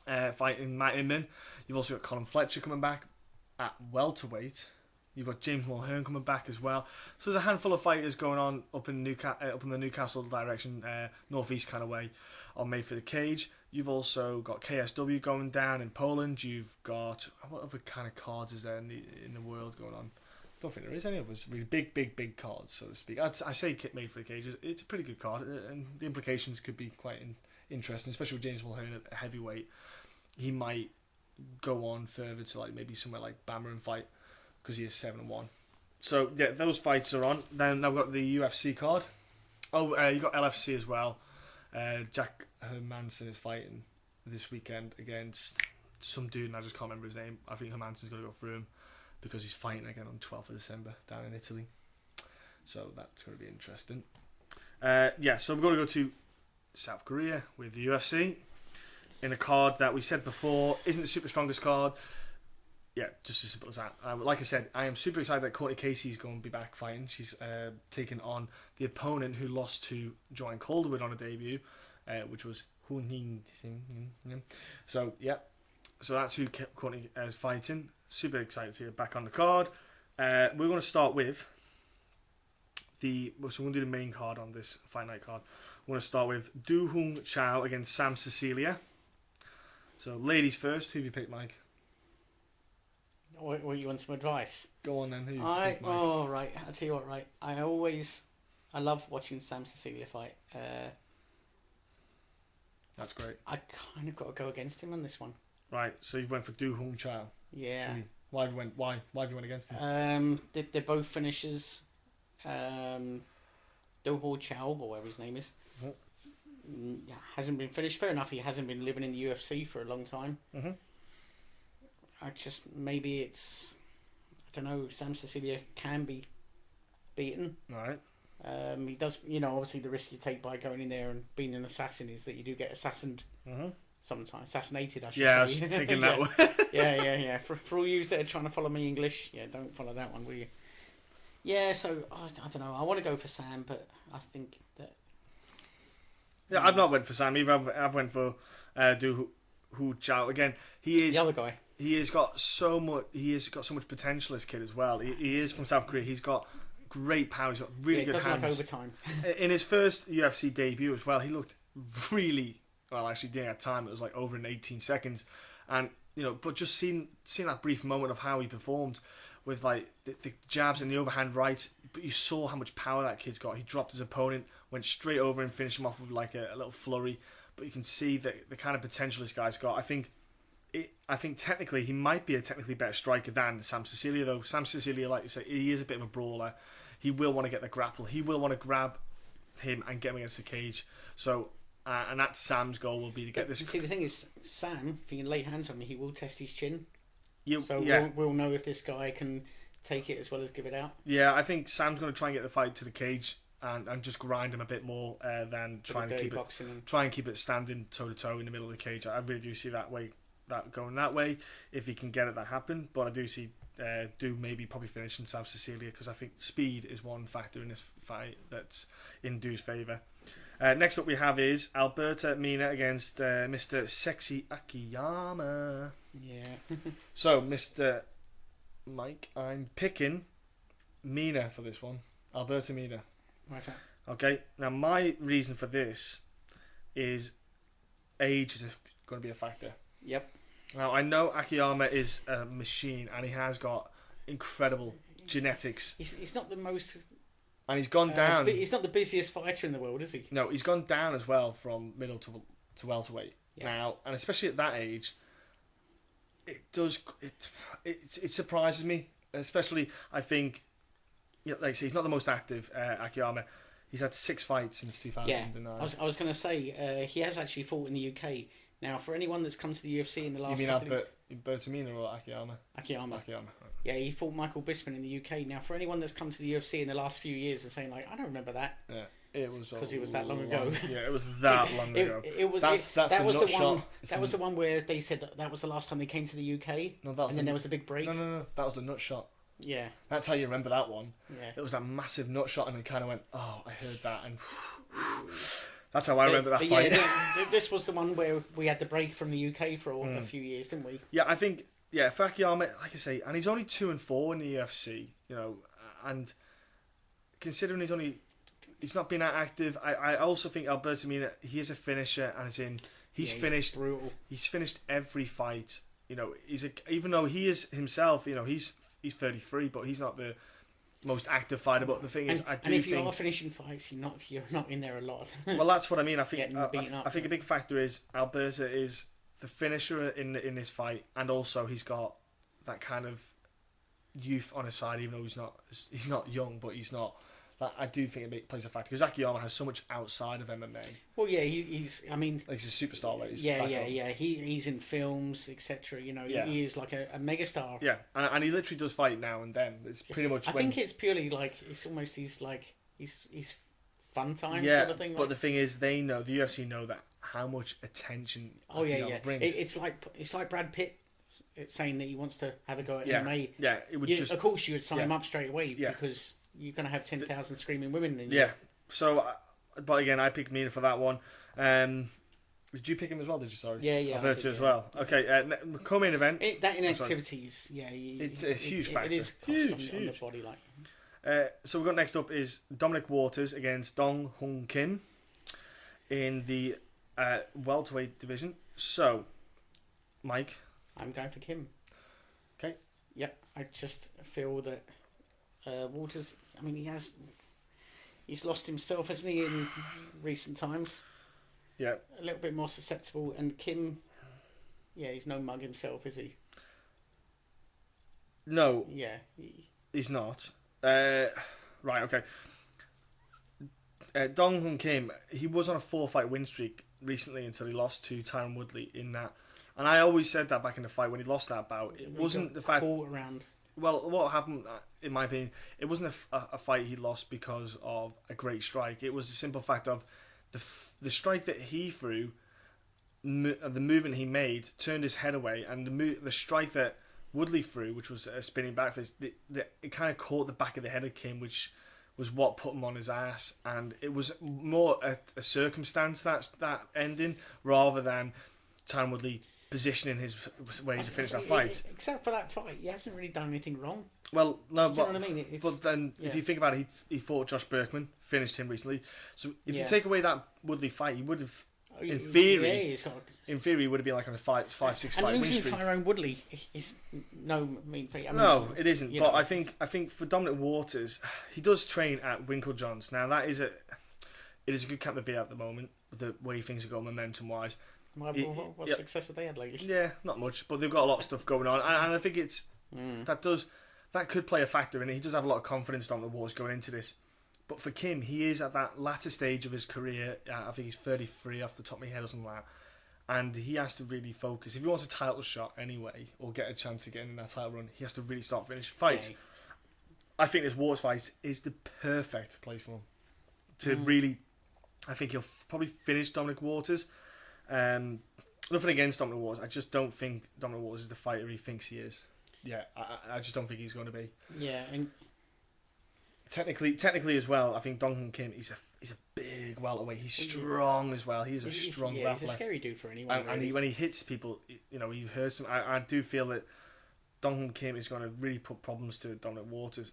B: Matt Inman. You've also got Colin Fletcher coming back at welterweight. You've got James Mulhern coming back as well. So there's a handful of fighters going on up in the Newcastle direction, northeast kind of way, on Made for the Cage. You've also got KSW going down in Poland. You've got what other kind of cards is there in the world going on? I don't think there is any of us really big cards, so to speak. I say Made for the Cage. It's a pretty good card, and the implications could be quite interesting, especially with James Mulhern at heavyweight. He might go on further to maybe somewhere like Bammer and fight, because he is 7-1. So yeah, those fights are on. Then I've got the UFC card. Oh, you got LFC as well. Jack Hermanson is fighting this weekend against some dude, and I just can't remember his name. I think Hermanson's going to go through him because he's fighting again on 12th of December down in Italy. So that's going to be interesting. So we're going to go to South Korea with the UFC in a card that we said before isn't the super strongest card. Yeah, just as simple as that. Like I said, I am super excited that Courtney Casey's going to be back fighting. She's taking on the opponent who lost to Joanne Calderwood on a debut, which was Hoon Hing. So, yeah. So that's who Courtney is fighting. Super excited to see her back on the card. We're going to start with so we're going to do the main card on this Fight Night card. We're going to start with Do Hung Chow against Sam Cecilia. So, ladies first. Who have you picked, Mike?
C: What, you want some advice?
B: Go on then. Who you picked, Mike?
C: Oh, right. I'll tell you what, right. I love watching Sam Cecilia fight.
B: That's great.
C: I kind of got to go against him on this one.
B: Right, so you went for Do Hung Chow.
C: Yeah.
B: Why have you went against him?
C: They're both finishers. Do Ho Chow, or whatever his name is, hasn't been finished. Fair enough, he hasn't been living in the UFC for a long time.
B: Mm-hmm.
C: Maybe it's, I don't know, Sam Cecilia can be beaten.
B: Right.
C: He does, obviously the risk you take by going in there and being an assassin is that you do get assassinated sometimes. Assassinated, I should say.
B: Yeah, I was thinking that way.
C: Yeah. For all you that are trying to follow me English, don't follow that one, will you? Yeah, so I don't know. I want to go for Sam, but I think that.
B: Yeah, I've not went for Sam either. I've went for Do Hung Chow again. He is
C: the other guy.
B: He has got so much. He has got so much potential. This kid as well. He is from South Korea. He's got great power. He's got really good hands.
C: Like overtime.
B: In his first UFC debut as well, he looked really well. Actually, during that time, it was like over in 18 seconds, and but just seeing that brief moment of how he performed with like the jabs and the overhand right, but you saw how much power that kid's got. He dropped his opponent, went straight over and finished him off with like a little flurry. But you can see the kind of potential this guy's got. I think technically he might be a technically better striker than Sam Cecilia, though. Sam Cecilia, like you say, he is a bit of a brawler. He will want to get the grapple. He will want to grab him and get him against the cage. So, and that's Sam's goal, will be to get this.
C: See, the thing is, Sam, if he can lay hands on me, he will test his chin.
B: So
C: we'll know if this guy can take it as well as give it out.
B: Yeah, I think Sam's going to try and get the fight to the cage and just grind him a bit more than trying to keep it standing toe to toe in the middle of the cage. I really do see that going that way if he can get it that happen. But I do see maybe probably finishing Sam Cecilia, because I think speed is one factor in this fight that's in Do's favour. Next up we have is Alberto Mina against Mr. Sexy Akiyama.
C: Yeah.
B: So, Mr. Mike, I'm picking Mina for this one. Alberto Mina.
C: Why's that?
B: Okay, now my reason for this is age is going to be a factor.
C: Yep.
B: Now, I know Akiyama is a machine, and he has got incredible genetics.
C: He's not the most...
B: And he's gone down...
C: he's not the busiest fighter in the world, is he?
B: No, he's gone down as well from middle to welterweight.
C: Yeah.
B: Now, and especially at that age, it surprises me. Especially, I think, like I say, he's not the most active, Akiyama. He's had 6 fights since 2009.
C: Yeah, I was going to say, he has actually fought in the UK. Now, for anyone that's come to the UFC in the last...
B: You mean Alberto Mina or Akiyama?
C: Akiyama.
B: Right.
C: Yeah, he fought Michael Bisping in the UK. Now, for anyone that's come to the UFC in the last few years and saying, like, I don't remember that.
B: Yeah, it was...
C: Because it was that long ago.
B: Yeah, it was that long ago. That
C: was the one where they said that was the last time they came to the UK.
B: No, and
C: then there was a big break.
B: No. That was the nut shot.
C: Yeah.
B: That's how you remember that one.
C: Yeah.
B: It was that massive nut shot, and they kind of went, oh, I heard that, and... That's how I remember that fight.
C: Yeah, this was the one where we had the break from the UK for a few years, didn't we?
B: Yeah, I think, for Akiyama, like I say, and he's only 2-4 in the UFC, and considering he's not been that active, I also think Alberto Mina, he is a finisher, and he's finished every fight. Even though he is himself, he's 33, but he's not the most active fighter. But the thing is, I think
C: you are finishing fights, you're not in there a lot.
B: Well, that's what I mean. I think
C: I
B: think a big factor is Alberto is the finisher in this fight, and also he's got that kind of youth on his side. Even though he's not young, but he's not that I do think it plays a factor because Akiyama has so much outside of MMA.
C: Well, yeah, he's. I mean,
B: Like he's a superstar. Like,
C: yeah. He's in films, etc. You know, he is like a megastar.
B: Yeah, and he literally does fight now and then. It's pretty much.
C: I think it's purely like it's almost his fun time sort of thing.
B: But the thing is, they know the UFC know that how much attention.
C: Oh yeah.
B: Brings.
C: It's like Brad Pitt saying that he wants to have a go at
B: yeah.
C: MMA.
B: Yeah, it would
C: Of course, you would sign him up straight away
B: Yeah.
C: because you're going to have 10,000 screaming women. In
B: Yeah. So, but again, I picked Mina for that one. Did you pick him as well? Did you? Sorry.
C: Yeah.
B: Alberto as well. Okay. Co-main event.
C: That inactivities,
B: it's a huge factor.
C: It is
B: huge.
C: on the body, like.
B: So we've got next up is Dominic Waters against Dong Hung Kim in the welterweight division. So, Mike.
C: I'm going for Kim.
B: Okay.
C: Yep. I just feel that Waters. I mean, he's lost himself, hasn't he, in recent times?
B: Yeah.
C: A little bit more susceptible, and Kim. Yeah, he's no mug himself, is he?
B: No.
C: Yeah.
B: He's not. Right. Okay. Dong Hung Kim. He was on a 4-fight win streak recently until he lost to Tyron Woodley in that. And I always said that back in the fight when he lost that bout. It wasn't the fact.
C: Around.
B: Well, what happened, in my opinion, it wasn't a fight he lost because of a great strike. It was a simple fact of the strike that he threw, the movement he made, turned his head away, and the strike that Woodley threw, which was a spinning back fist, it kind of caught the back of the head of Kim, which was what put him on his ass. And it was more a circumstance that ending rather than Tyron Woodley positioning his way to finish that fight.
C: Except for that fight, he hasn't really done anything wrong.
B: Well, no,
C: Do you know what I mean?
B: But then, if you think about it, he fought Josh Berkman, finished him recently. So if you
C: Yeah.
B: take away that Woodley fight, he would have, in theory,
C: he's got.
B: he would have been like on a 5-6 fight
C: And
B: win
C: losing
B: streak.
C: Tyrone Woodley is no mean feat. I mean,
B: No, it isn't.
C: you
B: But
C: know.
B: I think for Dominic Waters, he does train at Winklejohns. Now it is a good camp to be at the moment, with the way things are going momentum wise.
C: What success have they had lately?
B: Yeah, not much, but they've got a lot of stuff going on, and I think it's that could play a factor in it. He does have a lot of confidence on the Waters going into this, but for Kim, he is at that latter stage of his career. I think he's 33 off the top of my head or something like that, and he has to really focus if he wants a title shot anyway, or get a chance of getting in that title run. He has to really start finishing fights.
C: Yeah.
B: I think this Waters fight is the perfect place for him to really. I think he'll probably finish Dominic Waters. Nothing against Dominic Waters. I just don't think Dominic Waters is the fighter he thinks he is. Yeah, I just don't think he's going to be.
C: Yeah, and
B: technically as well, I think Dong Hung Kim, he's a big welterweight. He's strong as well. He's a strong
C: yeah,
B: grappler.
C: he's a scary dude for anyone.
B: And when he hits people, he hurts them. I do feel that Dong Hung Kim is going to really put problems to Dominic Waters.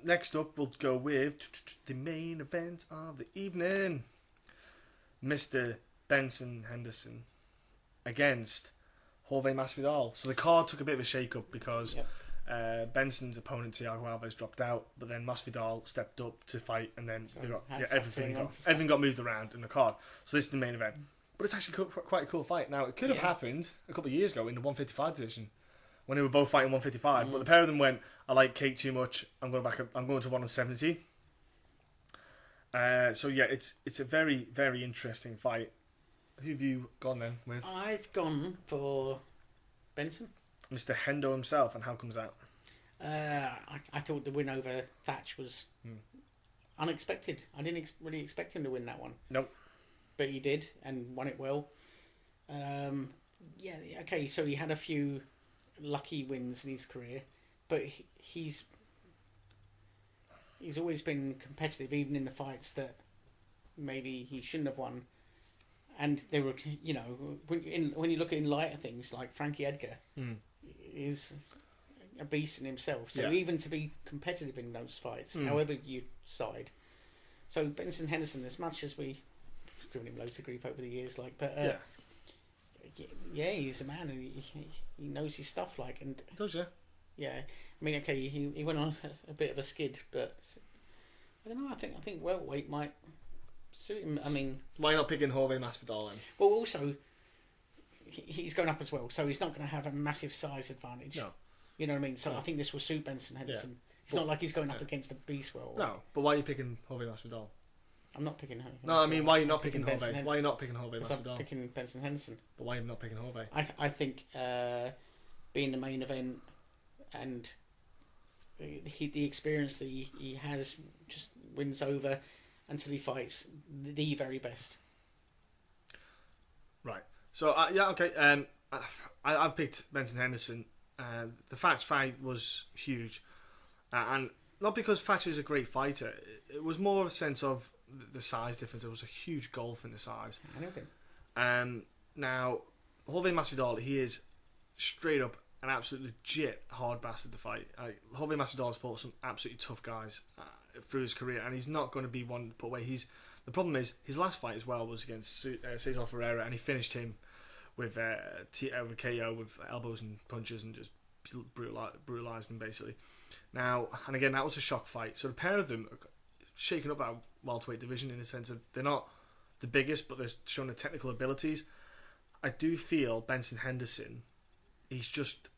B: Next up, we'll go with the main event of the evening. Mr. Benson Henderson against Jorge Masvidal. So the card took a bit of a shake-up because Benson's opponent, Thiago Alves, dropped out, but then Masvidal stepped up to fight, and then everything got moved around in the card. So this is the main event. But it's actually quite a cool fight. Now, it could have happened a couple of years ago in the 155 division when they were both fighting 155, but the pair of them went, I like Kate too much, I'm going to 170. So yeah, it's a very, very interesting fight. Who have you gone then with?
C: I've gone for Benson.
B: Mr. Hendo himself, and how comes that?
C: I thought the win over Thatch was unexpected. I didn't really expect him to win that one.
B: Nope.
C: But he did, and won it well. Okay, so he had a few lucky wins in his career, but he's always been competitive, even in the fights that maybe he shouldn't have won. And they were, when you look at in lighter things like Frankie Edgar, is a beast in himself. So even to be competitive in those fights, however you side. So Benson Henderson, as much as we've given him loads of grief over the years, he's a man, and he knows his stuff.
B: Does yeah.
C: Yeah, I mean, okay, he went on a bit of a skid, but I don't know. I think welterweight might suit him. I mean,
B: why not picking Jorge Masvidal then?
C: Well, also he's going up as well, so he's not going to have a massive size advantage.
B: No,
C: you know what I mean. So I think this will suit Benson Henderson It's not like he's going up against a beast world.
B: No, but why are you picking Jorge Masvidal?
C: I'm not picking him.
B: No, I mean, why are you not picking Jorge? Why are you not picking Jorge
C: Because I'm
B: Masvidal?
C: picking Benson Henderson.
B: But why are you not picking Jorge?
C: I think being the main event and the experience that he has just wins over until he fights the very best.
B: Right. So, yeah, okay. I've picked Benson Henderson. The Thatch fight was huge. And not because Thatcher is a great fighter. It was more of a sense of the size difference. There was a huge gulf in the size.
C: I know him.
B: Now, Jorge Masvidal, he is straight up an absolute legit hard bastard to fight. Jorge Masvidal has fought some absolutely tough guys through his career, and he's not going to be one to put away. The problem is, his last fight as well was against Cesar Ferreira, and he finished him with KO with elbows and punches and just brutalised him basically. Now, and again, that was a shock fight. So the pair of them are shaking up our welterweight division in the sense of they're not the biggest, but they're showing the technical abilities. I do feel Benson Henderson, he's just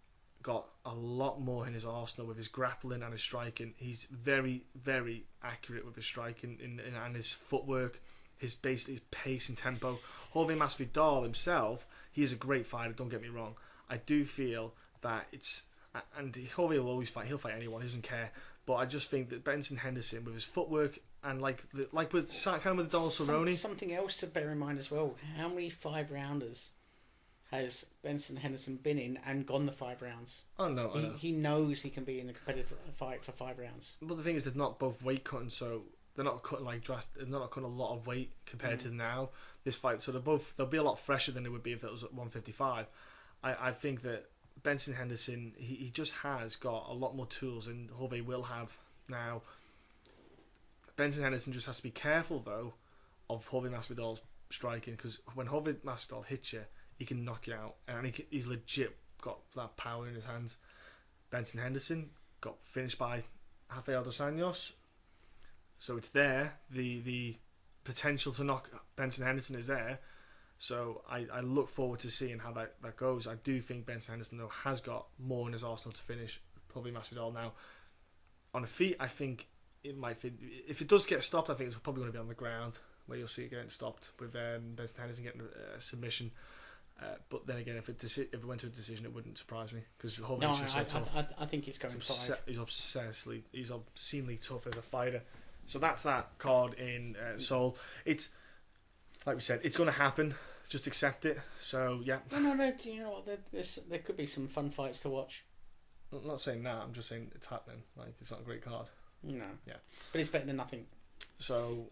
B: got a lot more in his arsenal with his grappling and his striking. He's very, very accurate with his striking and his footwork, his pace and tempo. Jorge Masvidal himself, he is a great fighter, don't get me wrong. I do feel that and Jorge will always fight, he'll fight anyone, he doesn't care. But I just think that Benson Henderson, with his footwork and like with Donald Cerrone,
C: something else to bear in mind as well. How many 5-rounders has Benson Henderson been in and gone the 5 rounds?
B: Oh no,
C: he knows he can be in a competitive fight for 5 rounds.
B: But the thing is, they're not both weight cutting, so they're not cutting they're not cutting a lot of weight compared to now this fight. So they'll be a lot fresher than it would be if it was at 155. I think that Benson Henderson, he just has got a lot more tools than Jorge will have now. Benson Henderson just has to be careful though of Jorge Masvidal's striking, because when Jorge Masvidal hits you, he can knock you out, and he's legit got that power in his hands. Benson Henderson got finished by Rafael dos Anjos, so it's there. The potential to knock Benson Henderson is there. So I look forward to seeing how that goes. I do think Benson Henderson though has got more in his arsenal to finish probably Masvidal now. On the feet, I think it might fit. If it does get stopped, I think it's probably going to be on the ground where you'll see it getting stopped with Benson Henderson getting a submission. But then again, if it went to a decision, it wouldn't surprise me, because Jorge's just so tough.
C: I think it's going 5.
B: He's obscenely tough as a fighter. So that's that card in Seoul. It's like we said, it's going to happen. Just accept it. So yeah.
C: No. You know what? There could be some fun fights to watch.
B: I'm not saying that. I'm just saying it's happening. Like, it's not a great card.
C: No.
B: Yeah.
C: But it's better than nothing.
B: So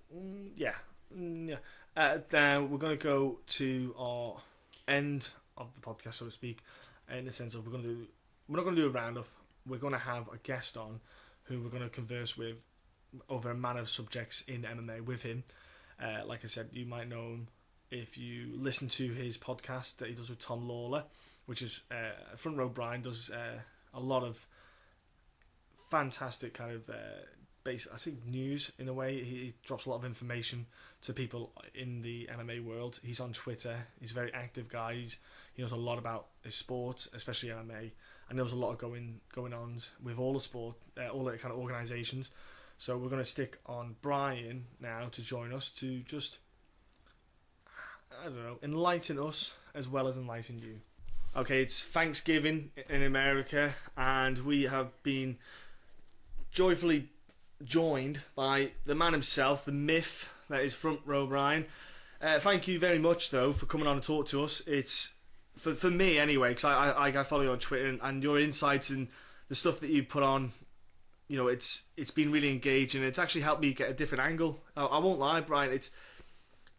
B: yeah. Now we're going to go to our end of the podcast, so to speak, in the sense of we're not going to do a roundup. We're going to have a guest on who we're going to converse with over a manner of subjects in MMA with him. Like I said, you might know him if you listen to his podcast that he does with Tom Lawler, which is Front Row Brian does a lot of fantastic kind of news in a way. He drops a lot of information to people in the MMA world. He's on Twitter. He's a very active guy. He knows a lot about his sport, especially MMA, and there's a lot of going on with all the sport, all the kind of organisations. So we're going to stick on Brian now to join us to just, I don't know, enlighten us as well as enlighten you. Okay, it's Thanksgiving in America, and we have been joyfully joined by the man himself, the myth that is Front Row Brian. Thank you very much, though, for coming on and talk to us. It's for me anyway, because I follow you on Twitter, and your insights and the stuff that you put on, you know, it's been really engaging. It's actually helped me get a different angle. I won't lie, Brian.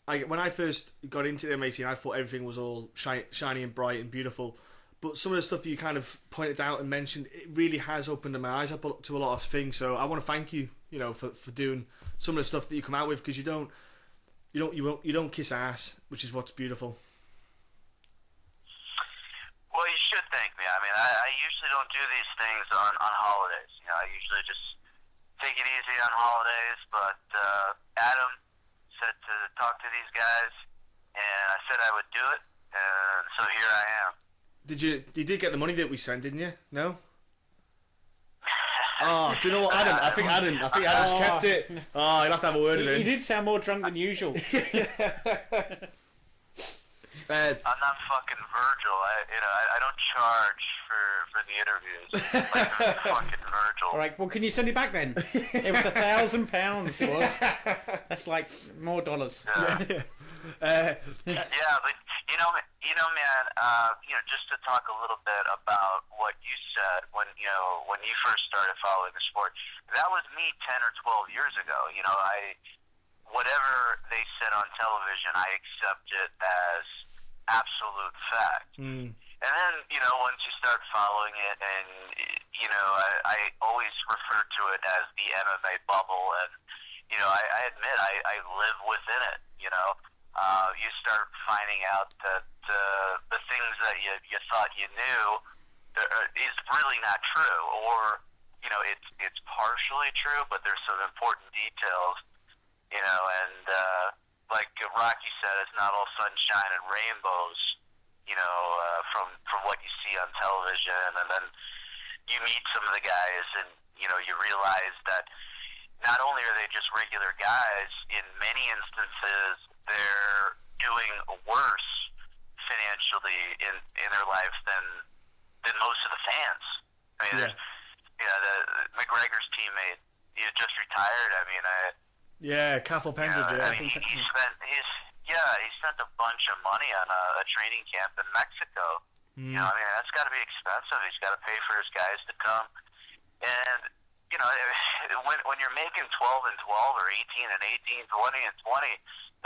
B: When I first got into the MMA scene, I thought everything was all shiny and bright and beautiful. But some of the stuff you kind of pointed out and mentioned, it really has opened my eyes up to a lot of things. So I want to thank you, you know, for doing some of the stuff that you come out with, because you don't kiss ass, which is what's beautiful.
F: Well, you should thank me. I mean, I usually don't do these things on holidays. You know, I usually just take it easy on holidays. But Adam said to talk to these guys, and I said I would do it, and so here I am.
B: You did get the money that we sent, didn't you? No? Oh, do you know what, Adam? I think Adam's kept it. Oh, you'll have to have a word with him.
C: You did sound more drunk than usual.
F: I'm not fucking Virgil. I don't charge for the interviews. Like fucking Virgil.
C: All right. Well, can you send it back then? It was £1,000. It was. That's like more dollars.
F: Yeah. Yeah, but you know, man. Just to talk a little bit about what you said when you first started following the sport. That was me 10 or 12 years ago. Whatever they said on television, I accept it as absolute fact. And then, once you start following it, and, I always refer to it as the MMA bubble, and, I admit I live within it, you start finding out that the things that you thought you knew is really not true, or, it's partially true, but there's some important details, and like Rocky said, it's not all sunshine and rainbows, from what you see on television, and then you meet some of the guys, and you realize that not only are they just regular guys, in many instances they're doing worse financially in their life than most of the fans. I mean, the McGregor's teammate, he had just retired. I mean,
B: Cathal Pendridge.
F: I mean, he spent a bunch of money on a training camp in Mexico. I mean, that's got to be expensive. He's got to pay for his guys to come. And, when you're making 12 and 12 or 18 and 18, 20 and 20,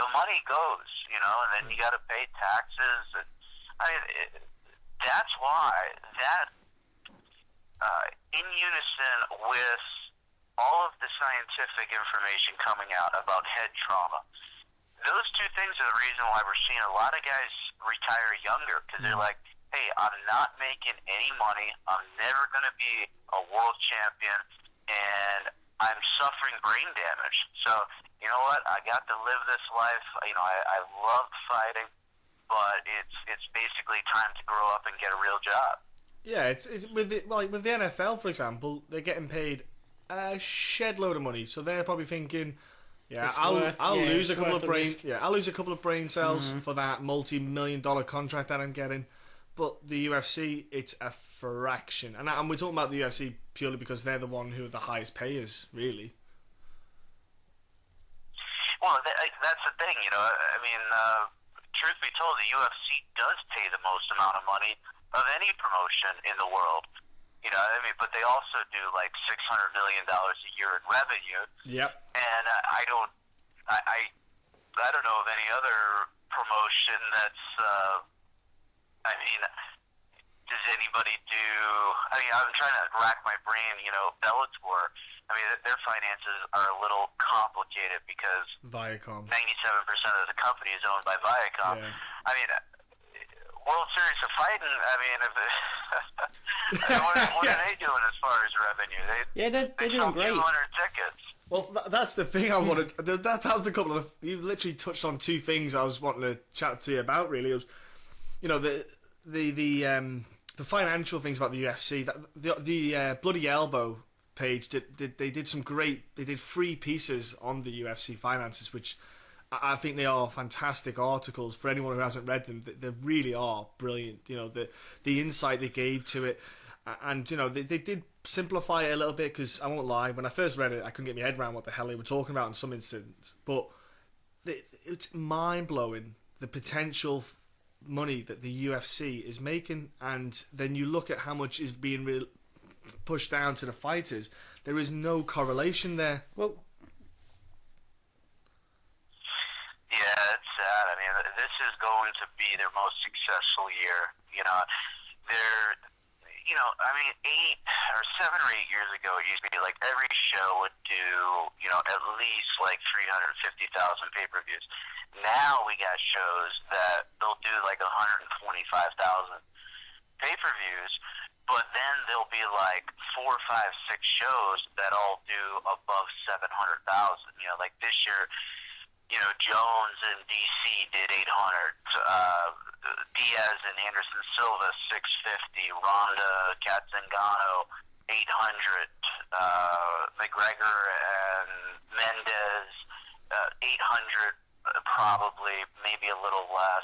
F: the money goes, and then you got to pay taxes. And, I mean, that's why that, in unison with all of the scientific information coming out about head trauma, those two things are the reason why we're seeing a lot of guys retire younger, because they're like, hey, I'm not making any money, I'm never going to be a world champion, and I'm suffering brain damage. So, you know what, I got to live this life, I love fighting, but it's basically time to grow up and get a real job.
B: Yeah, it's with the NFL, for example, they're getting paid a shed load of money, so they're probably thinking, I'll lose a couple of brain cells for that multi-million-dollar contract that I'm getting. But the UFC, it's a fraction, and we're talking about the UFC purely because they're the one who are the highest payers, really.
F: Well, that's the thing, I mean, truth be told, the UFC does pay the most amount of money of any promotion in the world. I mean, but they also do like $600 million a year in revenue.
B: Yep. And
F: I don't know of any other promotion that's. I mean, does anybody do? I mean, I'm trying to rack my brain. Bellator. I mean, their finances are a little complicated because
B: Viacom.
F: 97% of the company is owned by Viacom.
B: Yeah.
F: I mean. World Series of Fighting, I mean, what are they doing as far as revenue?
C: They're doing great.
F: 200 tickets.
B: Well, that's the thing I wanted. That was the couple of. You literally touched on two things I was wanting to chat to you about. Really, it was, the financial things about the UFC. The Bloody Elbow page did some great. They did 3 pieces on the UFC finances, which I think they are fantastic articles for anyone who hasn't read them. They really are brilliant. The insight they gave to it, and they did simplify it a little bit, because I won't lie, when I first read it, I couldn't get my head around what the hell they were talking about in some instances. But it's mind blowing, the potential money that the UFC is making, and then you look at how much is being pushed down to the fighters. There is no correlation there.
C: Well.
F: Yeah, it's sad. I mean, this is going to be their most successful year. I mean, 7 or 8 years ago, it used to be like every show would do, at least like 350,000 pay-per-views. Now we got shows that they'll do like 125,000 pay-per-views, but then there'll be like 4, 5, 6 shows that all do above 700,000. Like this year, Jones and DC did 800. Diaz and Anderson Silva 650. Ronda, Kat Zingano 800. McGregor and Mendez, 800 probably, maybe a little less.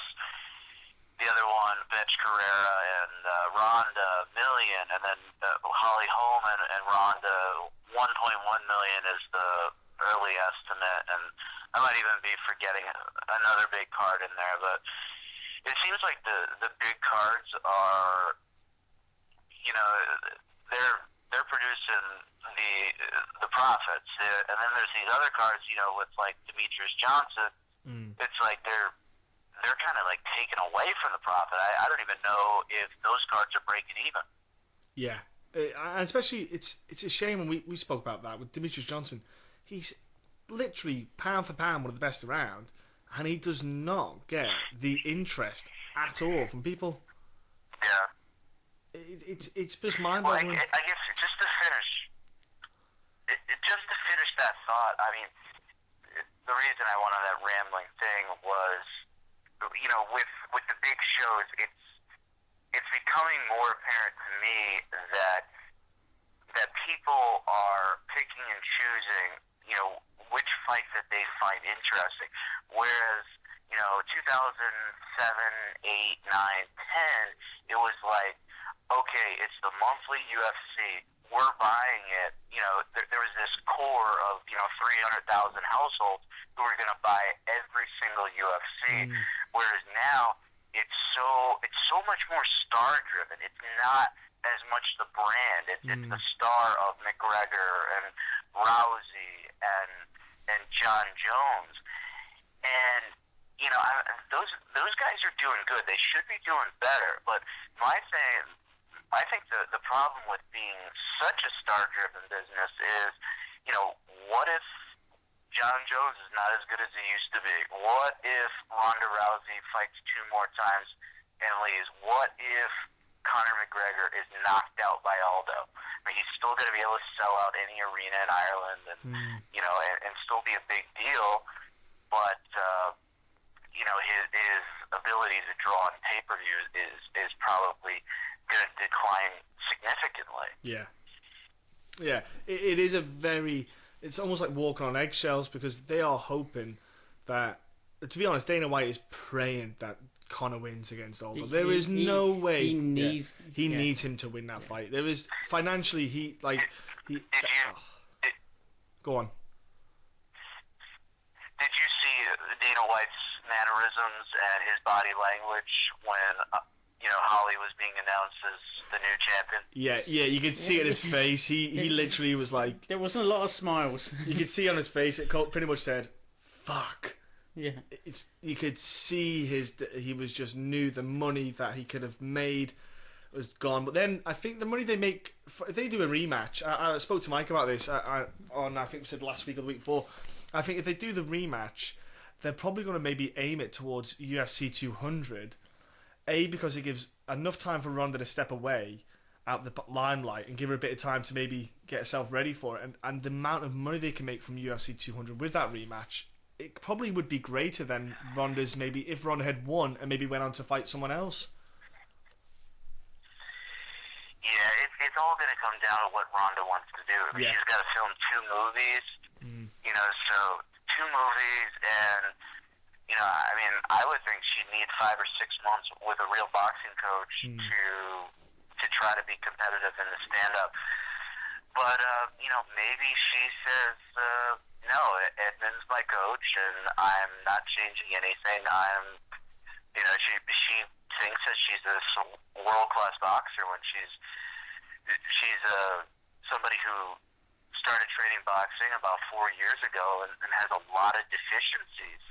F: The other one, Betch Carrera and Ronda, million, and then Holly Holm and Ronda, 1.1 million is the early estimate, and I might even be forgetting another big card in there, but it seems like the big cards are, you know, they're producing the profits, and then there's these other cards, you know, with like Demetrius Johnson. It's like they're kind of like taken away from the profit. I don't even know if those cards are breaking even.
B: Yeah, and especially it's a shame, and we spoke about that with Demetrius Johnson. He's literally pound for pound one of the best around, and he does not get the interest at all from people.
F: Yeah,
B: it's just mind-boggling.
F: Well, I guess just to finish that thought. I mean, the reason I went on that rambling thing was, you know, with the big shows, it's becoming more apparent to me that people are picking and choosing, you know, which fights that they find interesting. Whereas, you know, 2007, 8, 9, 10, it was like, okay, it's the monthly UFC. We're buying it. You know, there was this core of, you know, 300,000 households who were going to buy every single UFC. Whereas now, it's so much more star driven. It's not as much the brand. It's the star of McGregor and Rousey and John Jones. And, you know, those guys are doing good. They should be doing better. But I think the problem with being such a star-driven business is, you know, what if John Jones is not as good as he used to be? What if Ronda Rousey fights 2 more times and leaves? What if Conor McGregor is knocked out by Aldo? I mean, he's still going to be able to sell out any arena in Ireland and, you know, and still be a big deal, but, you know, his ability to draw on pay-per-view is probably going to decline significantly.
B: Yeah, it is it's almost like walking on eggshells, because they are hoping that, to be honest, Dana White is praying that Conor wins against Aldo. There is no way he needs him to win that fight. There is financially go on.
F: Did you see Dana White's mannerisms and his body language when you know, Holly was being announced as the new champion?
B: Yeah, you could see it in his face. He literally was like...
C: There wasn't a lot of smiles.
B: You could see on his face, it pretty much said, fuck.
C: Yeah.
B: You could see he was just knew the money that he could have made was gone. But then I think the money they make, if they do a rematch, I spoke to Mike about this I think we said last week or the week before, I think if they do the rematch, they're probably going to maybe aim it towards UFC 200, because it gives enough time for Ronda to step away out the limelight and give her a bit of time to maybe get herself ready for it, and the amount of money they can make from UFC 200 with that rematch, it probably would be greater than Ronda's, maybe if Ronda had won and maybe went on to fight someone else.
F: Yeah, it's all going to come down to what Ronda wants to do. I mean, she's got to film 2 movies, you know, so 2 movies, and, you know, I mean, I would think she'd need 5 or 6 months with a real boxing coach to try to be competitive in the stand-up. But, you know, maybe she says, no, Edmund's my coach, and I'm not changing anything. You know, she thinks that she's a world-class boxer when she's somebody who started training boxing about 4 years ago and has a lot of deficiencies.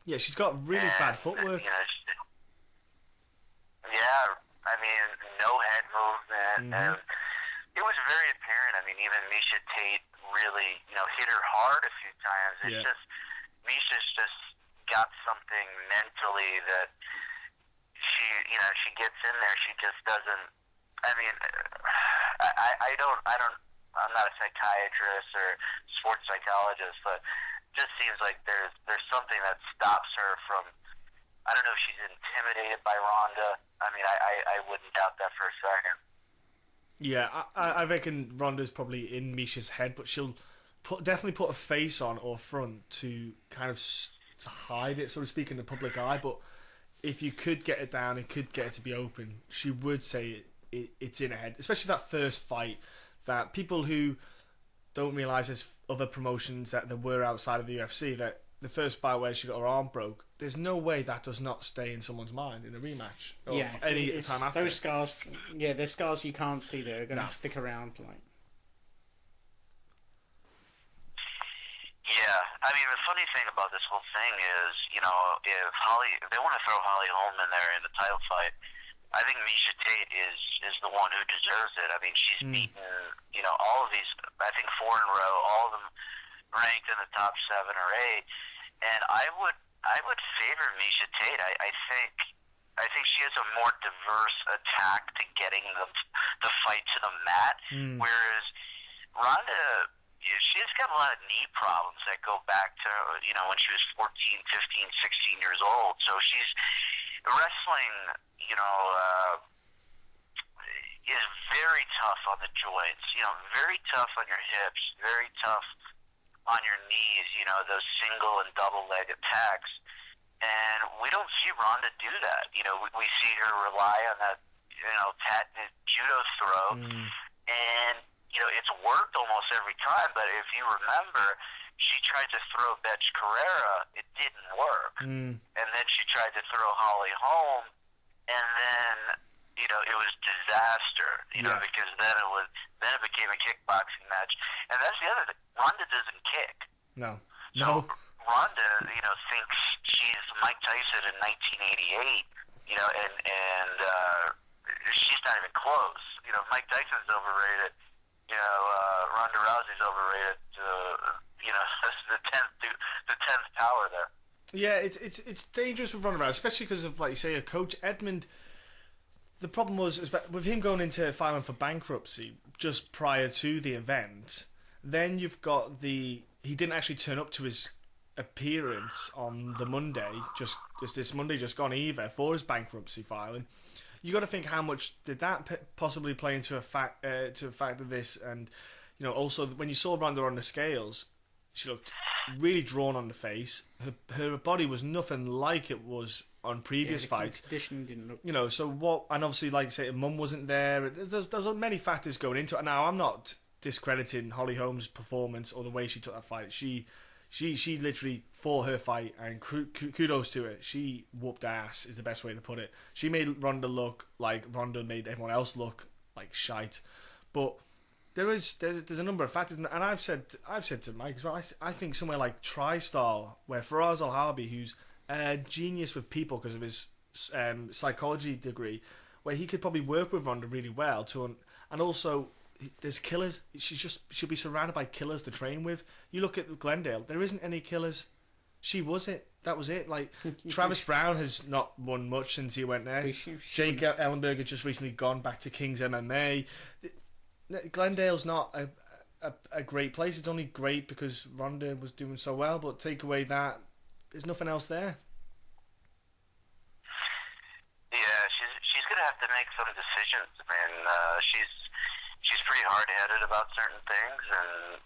B: Yeah, she's got really bad footwork.
F: You know, I mean, no head movement, and it was very apparent. I mean, even Miesha Tate really, you know, hit her hard a few times. It's just Miesha's just got something mentally that she gets in there. She just doesn't. I mean, I'm not a psychiatrist or sports psychologist, but it just seems like there's something that stops her from. I don't know if she's intimidated by Ronda. I mean, I wouldn't doubt that for a second.
B: Yeah, I reckon Ronda's probably in Miesha's head, but she'll definitely put a face on or front to kind of to hide it, so to speak, in the public eye. But if you could get it down and could get it to be open, she would say it's in her head. Especially that first fight, that people who don't realise there's other promotions that there were outside of the UFC, that the first fight where she got her arm broke, there's no way that does not stay in someone's mind in a rematch. Or any time after.
C: Those scars, there's scars you can't see that are going to stick around. Like.
F: Yeah, I mean, the funny thing about this whole thing is, if they want to throw Holly Holm in there in the title fight, I think Miesha Tate is the one who deserves it. I mean, she's beaten, all of these, I think 4 in a row, all of them ranked in the top 7 or 8, and I would favor Miesha Tate. I think she has a more diverse attack to getting the fight to the mat, whereas Ronda, she's got a lot of knee problems that go back to, when she was 14, 15, 16 years old. So she's wrestling, is very tough on the joints, very tough on your hips, very tough on your knees, those single and double leg attacks. And we don't see Ronda do that. We see her rely on that, patented judo throw. And it's worked almost every time, but if you remember, she tried to throw Betch Carrera, it didn't work. And then she tried to throw Holly Holm, and then, it was disaster, because then it became a kickboxing match. And that's the other thing. Ronda doesn't kick.
B: No.
F: Ronda, thinks she's Mike Tyson in 1988, and she's not even close. Mike Tyson's overrated. Ronda Rousey's overrated. The 10th power there.
B: Yeah, it's dangerous with Ronda Rousey, especially because of, like you say, a coach Edmund. The problem was with him going into filing for bankruptcy just prior to the event. Then you've got he didn't actually turn up to his appearance on the Monday, just this Monday just gone either, for his bankruptcy filing. You got to think, how much did that possibly play into a fact of this? And also when you saw Ronda on the scales, she looked really drawn on the face. Her body was nothing like it was on previous fights.
C: Conditioning didn't look.
B: So what? And obviously, like you say, her mum wasn't there. There's many factors going into it. Now, I'm not discrediting Holly Holm's performance or the way she took that fight. She literally fought her fight, and kudos to it. She whooped ass is the best way to put it. She made Ronda look like Ronda made everyone else look like shite. But there's a number of factors, and I've said to Mike as well. I think somewhere like TriStar, where Faraz Al-Harbi, who's a genius with people because of his psychology degree, where he could probably work with Ronda really well and also. There's killers. She'll be surrounded by killers to train with. You look at Glendale. There isn't any killers. She was it. That was it. Like Travis Brown has not won much since he went there. Jake Ellenberger just recently gone back to King's MMA. Glendale's not a great place. It's only great because Ronda was doing so well. But take away that, there's nothing else there.
F: Yeah, she's gonna have to make some decisions. I mean, she's pretty hard-headed about certain things, and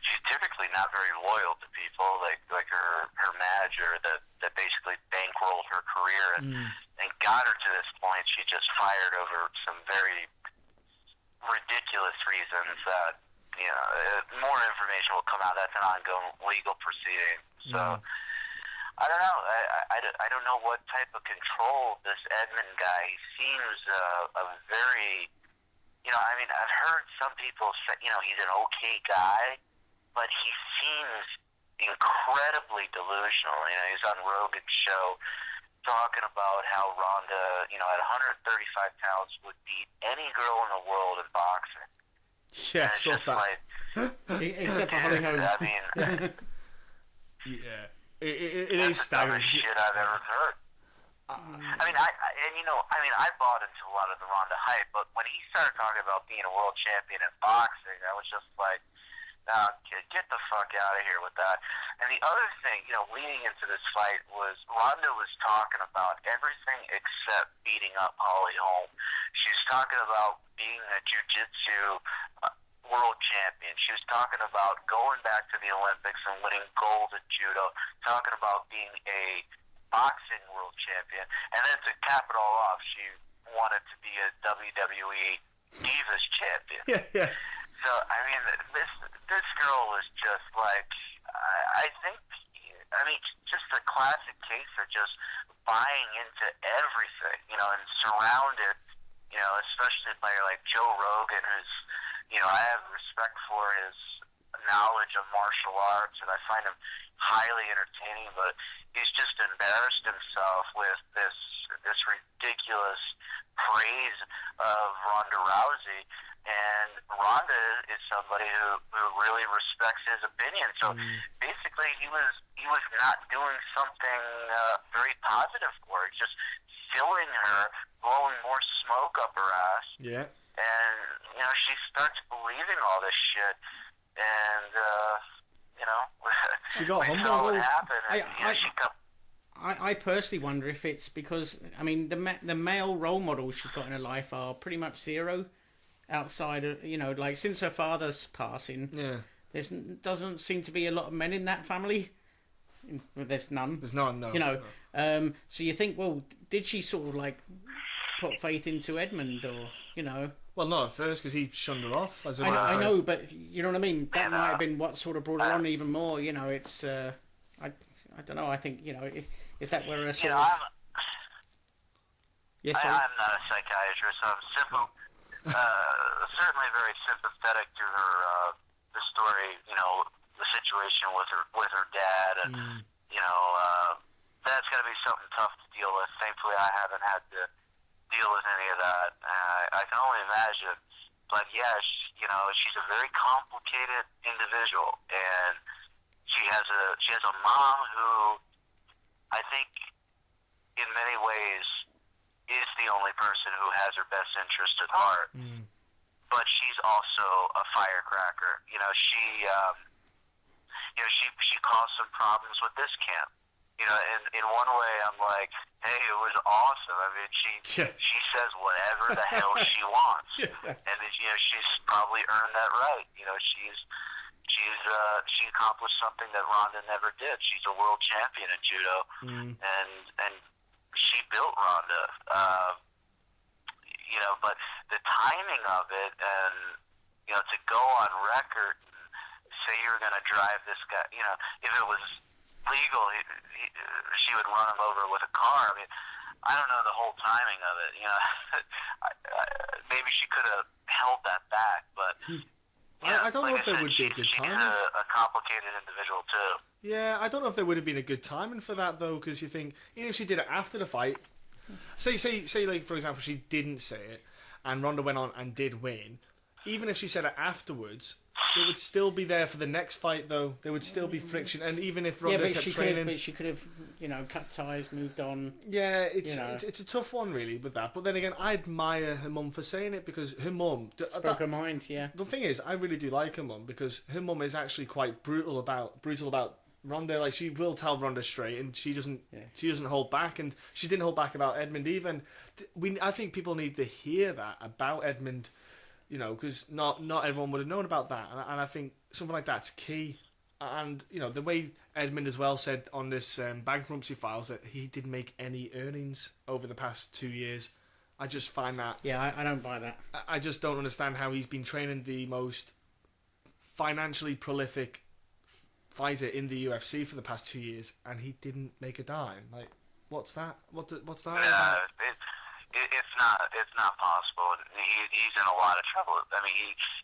F: she's typically not very loyal to people, like her manager that basically bankrolled her career and got her to this point. She just fired over some very ridiculous reasons that more information will come out. That's an ongoing legal proceeding. So. I don't know. I don't know what type of control this Edmund guy. He seems a very, I've heard some people say, he's an okay guy, but he seems incredibly delusional. He's on Rogan's show talking about how Ronda, at 135 pounds, would beat any girl in the world in boxing.
B: Yeah, so that.
C: Except for Holly Holm.
F: I mean,
B: yeah. It is staggering.
F: That's the dumbest shit I've ever heard. I bought into a lot of the Ronda hype, but when he started talking about being a world champion in boxing, I was just like, nah, get the fuck out of here with that. And the other thing, leading into this fight was Ronda was talking about everything except beating up Holly Holm. She's talking about being a jiu-jitsu world champion. She was talking about going back to the Olympics and winning gold in judo, talking about being a boxing world champion, and then to cap it all off, she wanted to be a WWE Divas champion.
B: Yeah.
F: So, I mean, this girl was just like, I think, I mean, just a classic case of just buying into everything, you know, and surrounded, you know, especially by like Joe Rogan, who's, you know, I have respect for his knowledge of martial arts, and I find him highly entertaining, but he's just embarrassed himself with this ridiculous praise of Ronda Rousey. And Ronda is somebody who really respects his opinion. So basically, he was not doing something very positive for her, just filling her, blowing more smoke up her ass.
B: Yeah.
F: And you know, she starts believing all this shit, and you know,
B: she got
F: we saw what
B: humbled.
F: happened.
C: I personally wonder if it's because, I mean, the male role models she's got in her life are pretty much zero. Outside of, you know, like since her father's passing, doesn't seem to be a lot of men in that family. There's none.
B: There's none. No.
C: You know, so you think, well, did she sort of like put faith into Edmund, or you know?
B: Well, not at first, because he shunned her off. As
C: I know, but you know what I mean. That might have been what sort of brought her on even more. You know, it's I don't know. I think, you know, is that where a sort of? Yes,
F: I'm not a psychiatrist. So I'm simple. Certainly very sympathetic to her, the story, you know, the situation with her dad, and you know, that's got to be something tough to deal with. Thankfully, I haven't had to deal with any of that. I can only imagine, but yeah, you know, she's a very complicated individual, and she has a mom who I think, in many ways, is the only person who has her best interest at heart. But she's also a firecracker. You know, she caused some problems with this camp. You know, in one way, I'm like, hey, it was awesome. I mean, she says whatever the hell she wants, and you know, she's probably earned that right. You know, she accomplished something that Ronda never did. She's a world champion in judo, and she built Ronda. You know, but the timing of it, and you know, to go on record and say you're going to drive this guy, you know, if it was legal, she would run him over with a car. I mean, I don't know the whole timing of it. You know, maybe she could have held that back, but
B: I don't know if there would be a good timing.
F: She's a complicated individual too.
B: Yeah, I don't know if there would have been a good timing for that though, because you think, even if she did it after the fight, say like for example she didn't say it, and Ronda went on and did win, even if she said it afterwards, it would still be there for the next fight though. There would still be friction, and even if Ronda kept training,
C: she could have, you know, cut ties, moved on.
B: Yeah, it's a tough one really with that. But then again, I admire her mum for saying it, because her mum
C: spoke her mind. Yeah.
B: The thing is, I really do like her mum, because her mum is actually quite brutal about Ronda. Like, she will tell Ronda straight, and she doesn't hold back, and she didn't hold back about Edmund even. I think people need to hear that about Edmund, you know, because not everyone would have known about that, and I think something like that's key. And you know, the way Edmund as well said on this bankruptcy files that he didn't make any earnings over the past 2 years. I just find that,
C: I don't buy that.
B: I just don't understand how he's been training the most financially prolific fighter in the UFC for the past 2 years, and he didn't make a dime. Like, what's that? What's that about?
F: It's not possible. He's in a lot of trouble. I mean,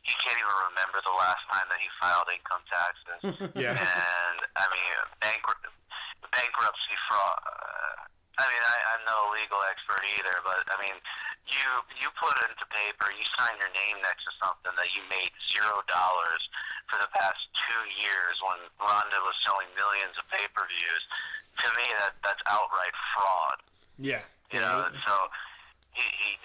F: he can't even remember the last time that he filed income taxes.
B: Yeah.
F: And I mean, bankruptcy fraud. I mean, I'm no legal expert either, but I mean, you put it into paper, you sign your name next to something that you made $0 for the past 2 years when Ronda was selling millions of pay-per-views. To me, that's outright fraud.
B: Yeah.
F: You know, so he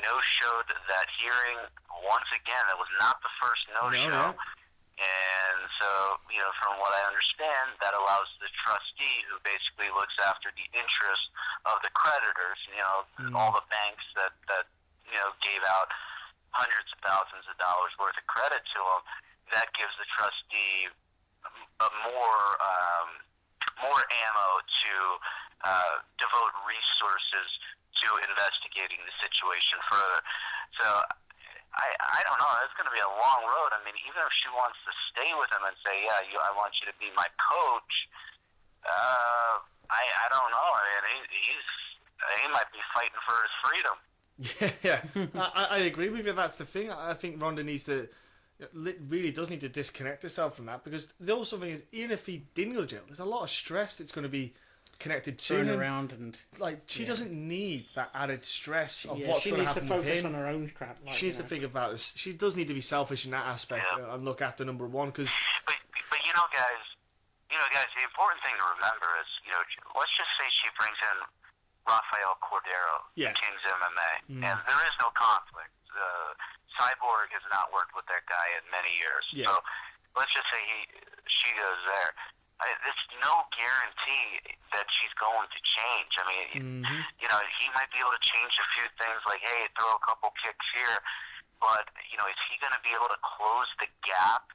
F: no-showed that hearing once again. That was not the first no-show.
B: Yeah.
F: And so, you know, from what I understand, that allows the trustee, who basically looks after the interest of the creditors, you know, all the banks that you know, gave out hundreds of thousands of dollars worth of credit to them, that gives the trustee a more ammo to devote resources to investigating the situation further. So I don't know. It's going to be a long road. I mean, even if she wants to stay with him and say, "Yeah, I want you to be my coach," I don't know. I mean, he might be fighting for his freedom.
B: Yeah. I agree with you. That's the thing. I think Ronda needs to. Really does need to disconnect herself from that, because the also thing is, even if he didn't go to jail, there's a lot of stress that's going to be connected to
C: Thrown
B: him.
C: around and
B: she doesn't need that added stress of what's going to happen with him.
C: She needs to focus on her own crap.
B: She needs to think about this. She does need to be selfish in that aspect and look after number one. But
F: guys, the important thing to remember is, let's just say she brings in Rafael Cordero, King's MMA, and there is no conflict. Cyborg has not worked with that guy in many years. Yeah. So let's just say she goes there. There's no guarantee that she's going to change. I mean, he might be able to change a few things, like, hey, throw a couple kicks here. But, is he going to be able to close the gap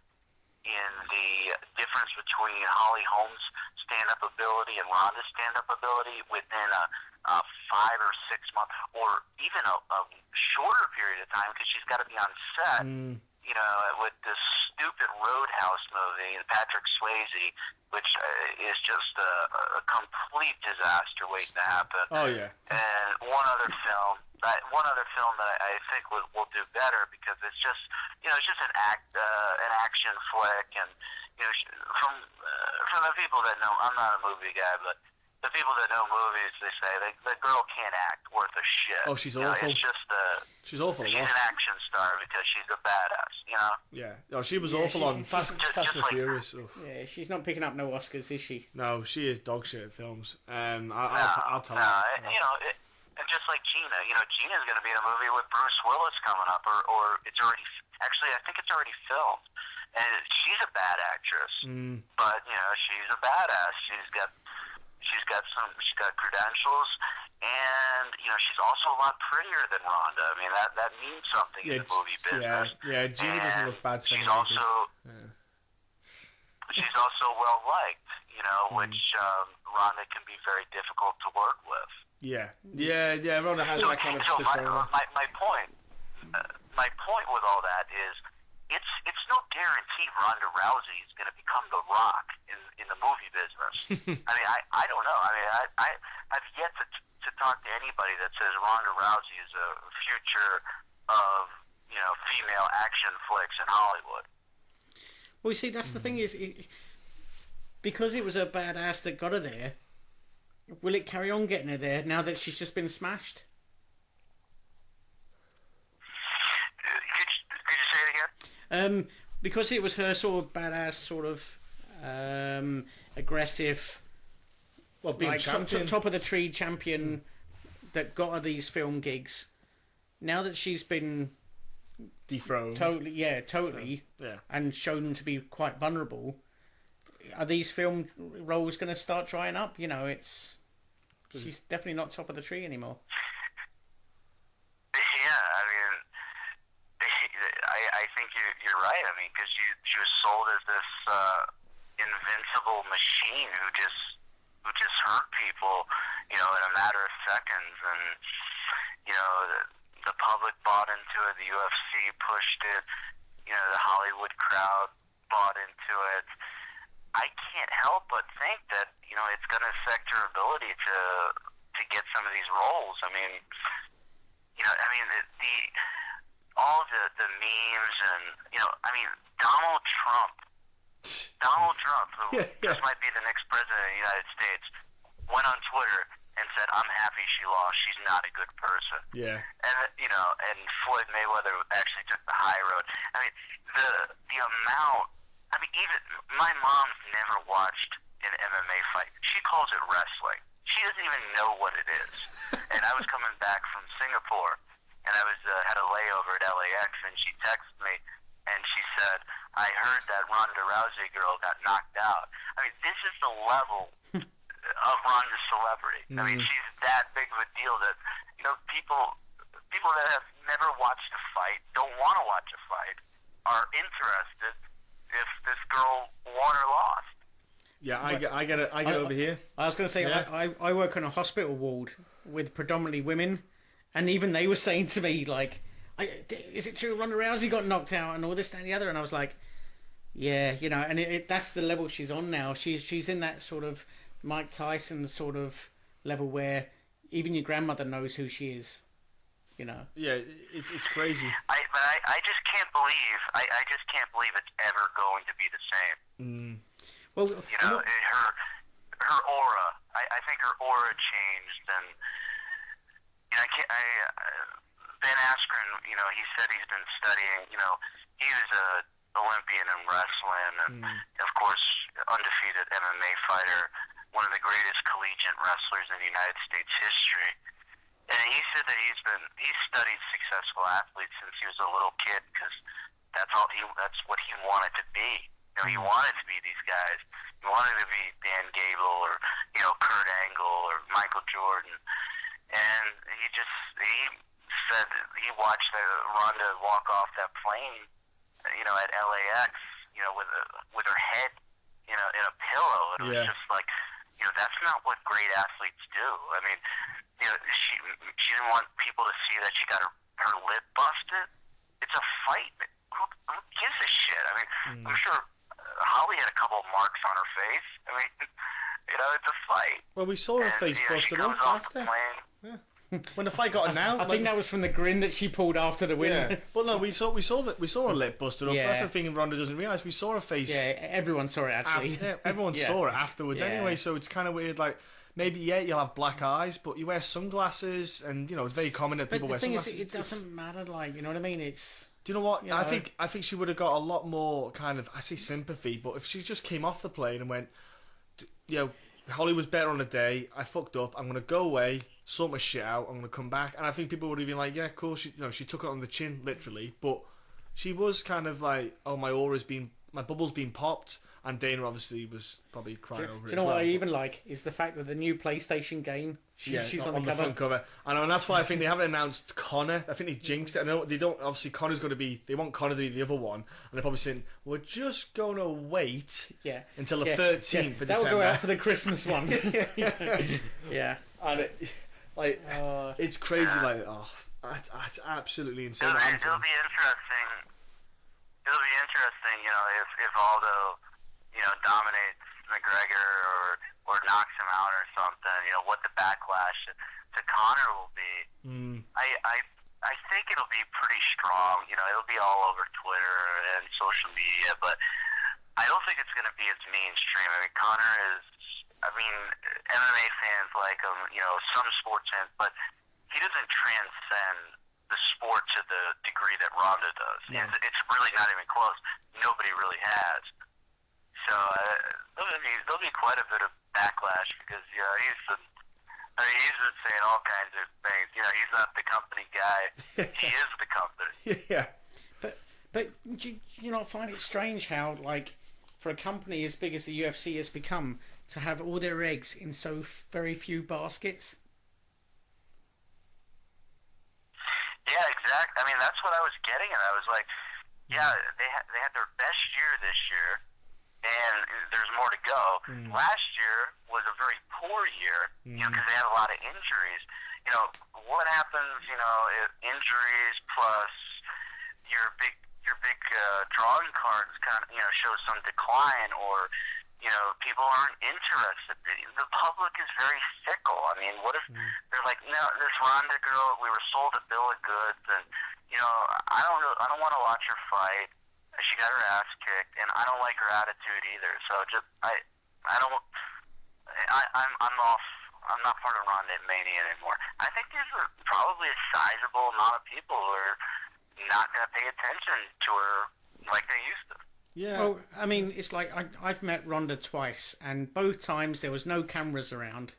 F: in the difference between Holly Holm's stand-up ability and Ronda's stand-up ability within a 5 or 6 month, or even a shorter period of time, because she's got to be on set, with this stupid Roadhouse movie, Patrick Swayze, which is just a complete disaster waiting to happen.
B: Oh, yeah.
F: And one other film that I think will do better, because it's just, it's just an action flick, and from the people that know, I'm not a movie guy, but the people that know movies, they say the girl can't act worth a shit.
B: Oh, she's awful.
F: It's just
B: she's awful.
F: She's an action star because she's a badass,
B: Yeah. Oh, she was awful on Fast and Furious.
C: Yeah, she's not picking up no Oscars, is she?
B: No, she is dog shit at films. I'll tell her.
F: And just like Gina, Gina's going to be in a movie with Bruce Willis coming up, or it's already. Actually, I think it's already filmed. And she's a bad actress, but she's a badass. She's got credentials, and she's also a lot prettier than Ronda. I mean, that means something in the movie business.
B: Yeah, Gina doesn't look bad.
F: She's also well liked, which Ronda can be very difficult to work with.
B: Yeah. Ronda has that kind of persona.
F: My point with all that is, it's no guarantee Ronda Rousey is going to become The Rock in the movie business. I mean, I don't know. I mean, I've yet to talk to anybody that says Ronda Rousey is a future of female action flicks in Hollywood.
C: Well, you see, that's the thing is, because it was a badass that got her there. Will it carry on getting her there now that she's just been smashed?
F: Could you say it again?
C: Because it was her sort of badass, sort of aggressive,
B: being champion,
C: top of the tree champion that got her these film gigs. Now that she's been
B: dethroned,
C: totally, and shown to be quite vulnerable, are these film roles going to start drying up? She's definitely not top of the tree anymore.
F: Yeah, I mean, I think you're right. I mean, because she was sold as this invincible machine who just hurt people, in a matter of seconds, and the public bought into it. The UFC pushed it. The Hollywood crowd bought into it. I can't help but think that it's going to affect her ability to get some of these roles. I mean, all the memes, and Donald Trump, who just might be the next president of the United States, went on Twitter and said, "I'm happy she lost. She's not a good person."
B: Yeah.
F: And and Floyd Mayweather actually took the high road. I mean, the amount. I mean, even my mom's never watched an MMA fight. She calls it wrestling. She doesn't even know what it is. And I was coming back from Singapore, and I was had a layover at LAX, and she texted me, and she said, "I heard that Ronda Rousey girl got knocked out." I mean, this is the level of Ronda's celebrity. I mean, she's that big of a deal that people people that have never watched a fight, don't want to watch a fight, are interested if this girl won or lost.
B: Yeah, I get it over here.
C: I was going to say, I work on a hospital ward with predominantly women, and even they were saying to me, like, is it true Ronda Rousey got knocked out and all this and the other? And I was like, yeah, you know, and that's the level she's on now. She's in that sort of Mike Tyson sort of level where even your grandmother knows who she is, you know.
B: Yeah, it's crazy.
F: But I just can't believe, I just can't believe it's ever going to be the same.
C: Well,
F: you know, her aura, I think her aura changed, and you know, Ben Askren, you know, he said he's been studying, you know, he was a Olympian in wrestling, and of course, undefeated MMA fighter, one of the greatest collegiate wrestlers in the United States history. And he said that he's studied successful athletes since he was a little kid, because that's what he wanted to be. You know, he wanted to be these guys. He wanted to be Dan Gable or, you know, Kurt Angle or Michael Jordan. And he said he watched Ronda walk off that plane, you know, at LAX, you know, with her head, you know, in a pillow. It was just like, you know, that's not what great athletes do. I mean, you know, she didn't want people to see that she got her lip busted. It's a fight. Who gives a shit? I mean, I'm sure Holly had a couple of marks on her face. I mean, you know, it's a fight.
B: Well, we saw her face busted up after. When the fight got announced,
C: I think that was from the grin that she pulled after the win.
B: Yeah. Well, no, we saw her lip busted up.
C: Yeah.
B: That's the thing Ronda doesn't realise. We saw her face.
C: Yeah, everyone saw it actually.
B: Everyone saw it afterwards anyway. So it's kind of weird. Like maybe you'll have black eyes, but you wear sunglasses, and you know it's very common that people wear sunglasses.
C: But the thing is, it doesn't matter. Like, you know what I mean? It's.
B: Do you know what? I think she would have got a lot more kind of, I say sympathy, but if she just came off the plane and went, you know, Holly was better on the day. I fucked up. I'm gonna go away, sort my shit out. I'm gonna come back, and I think people would have been like, yeah, cool. She took it on the chin, literally, but she was kind of like, oh, my bubble's been popped, and Dana obviously was probably crying over it.
C: Do you know what I even like is the fact that the new PlayStation game, she's on the
B: front cover. I know, and that's why I think they haven't announced Connor. I think they jinxed it. I know they don't. Obviously, Connor's going to be. They want Connor to be the other one, and they're probably saying we're just going to wait. Until the 13th for December.
C: That will go out for the Christmas one. Yeah.
B: And it's crazy. Like, it's absolutely insane.
F: It'll be interesting. It'll be interesting, you know, if Aldo, you know, dominates McGregor or knocks him out or something, you know, what the backlash to Conor will be. I think it'll be pretty strong. You know, it'll be all over Twitter and social media, but I don't think it's going to be as mainstream. I mean, Conor is, MMA fans like him, you know, some sports fans, but he doesn't transcend the sport to the degree that Ronda does. No. It's really not even close. Nobody really has. So there'll be quite a bit of backlash because he's been saying all kinds of things. You know, he's not the company guy. He is the company.
B: Yeah.
C: But do you not find it strange how, like, for a company as big as the UFC has become, to have all their eggs in so very few baskets?
F: Yeah, exactly. I mean, that's what I was getting at. I was like, yeah, they had their best year this year, and there's more to go. Last year was a very poor year, you know, because they had a lot of injuries. You know, what happens, you know, if injuries plus your big drawing cards kind of, you know, show some decline, or, you know, people aren't interested. The public is very fickle. I mean, what if they're like, no, this Ronda girl, we were sold a bill of goods, and, you know, I don't want to watch her fight. She got her ass kicked, and I don't like her attitude either. So I'm not part of Ronda Mania anymore. I think there's probably a sizable amount of people who are not going to pay attention to her like they used to.
C: Yeah. Well, I mean, it's like I've met Ronda twice, and both times there was no cameras around,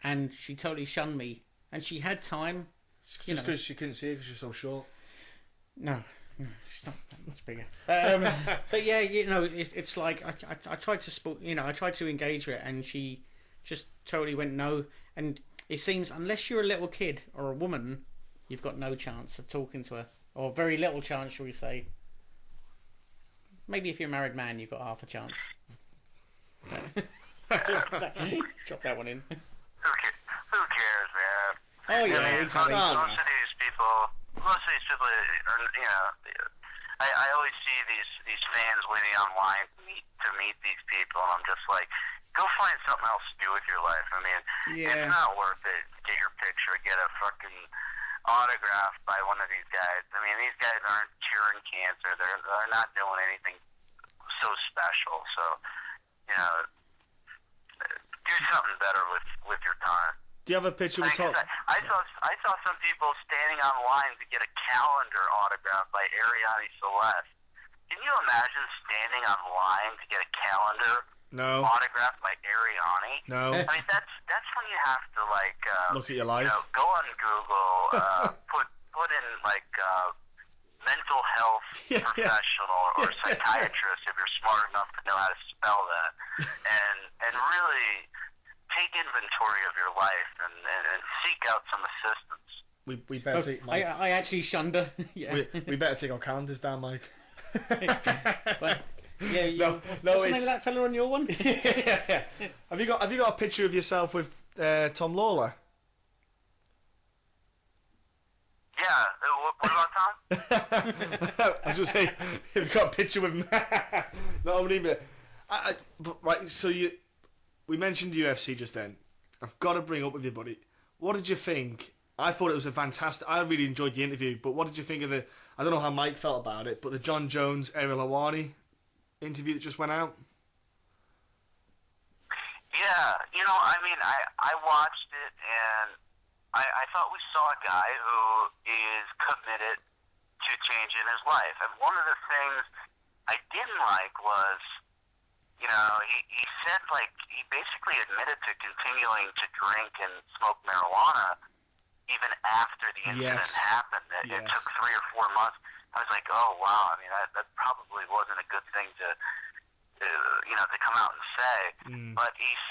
C: and she totally shunned me. And she had time.
B: Just because she couldn't see it because she's so short.
C: No, she's not that much bigger. But yeah, you know, it's like I tried to I tried to engage her, and she just totally went no. And it seems unless you're a little kid or a woman, you've got no chance of talking to her, or very little chance, shall we say. Maybe if you're a married man, you've got half a chance. Drop that one in.
F: Who cares, man?
C: Oh yeah,
F: I mean,
C: exactly.
F: most of these people are, you know, I always see these fans waiting online to meet these people, and I'm just like, go find something else to do with your life. I mean, it's not worth it to get your picture, get a fucking autograph by one of these guys. I mean, these guys aren't curing cancer. They're not doing anything so special. So, you know, do something better with your time.
B: Do you have a picture with Tom?
F: I saw some people standing on line to get a calendar autographed by Ariane Celeste. Can you imagine standing on line to get a calendar autographed by Ariane?
B: No.
F: I mean, that's when you have to like
B: look at your life.
F: You know, go on Google, put in like mental health professional or psychiatrist if you're smart enough to know how to spell that, and really take inventory of your life and seek out some assistance.
B: We better take Mike.
C: I actually shunned her. Yeah.
B: We better take our calendars down, Mike.
C: But, yeah,
B: no,
C: what's the name
B: it's
C: of that fella on your one?
B: yeah. Have you got a picture of yourself with Tom Lawler?
F: Yeah. What about Tom?
B: I was going to say, have you got a picture with him? No, I'm leaving it. Right, so we mentioned UFC just then. I've got to bring up with you, buddy. What did you think? I thought it was I really enjoyed the interview, but what did you think of I don't know how Mike felt about it, but the John Jones, Ariel Helwani interview that just went out?
F: Yeah, you know, I mean, I watched it, and I thought we saw a guy who is committed to changing his life. And one of the things I didn't like was, you know, he said, like, he basically admitted to continuing to drink and smoke marijuana even after the incident happened. It took 3 or 4 months. I was like, oh, wow, I mean, that probably wasn't a good thing to you know, to come out and say. But he's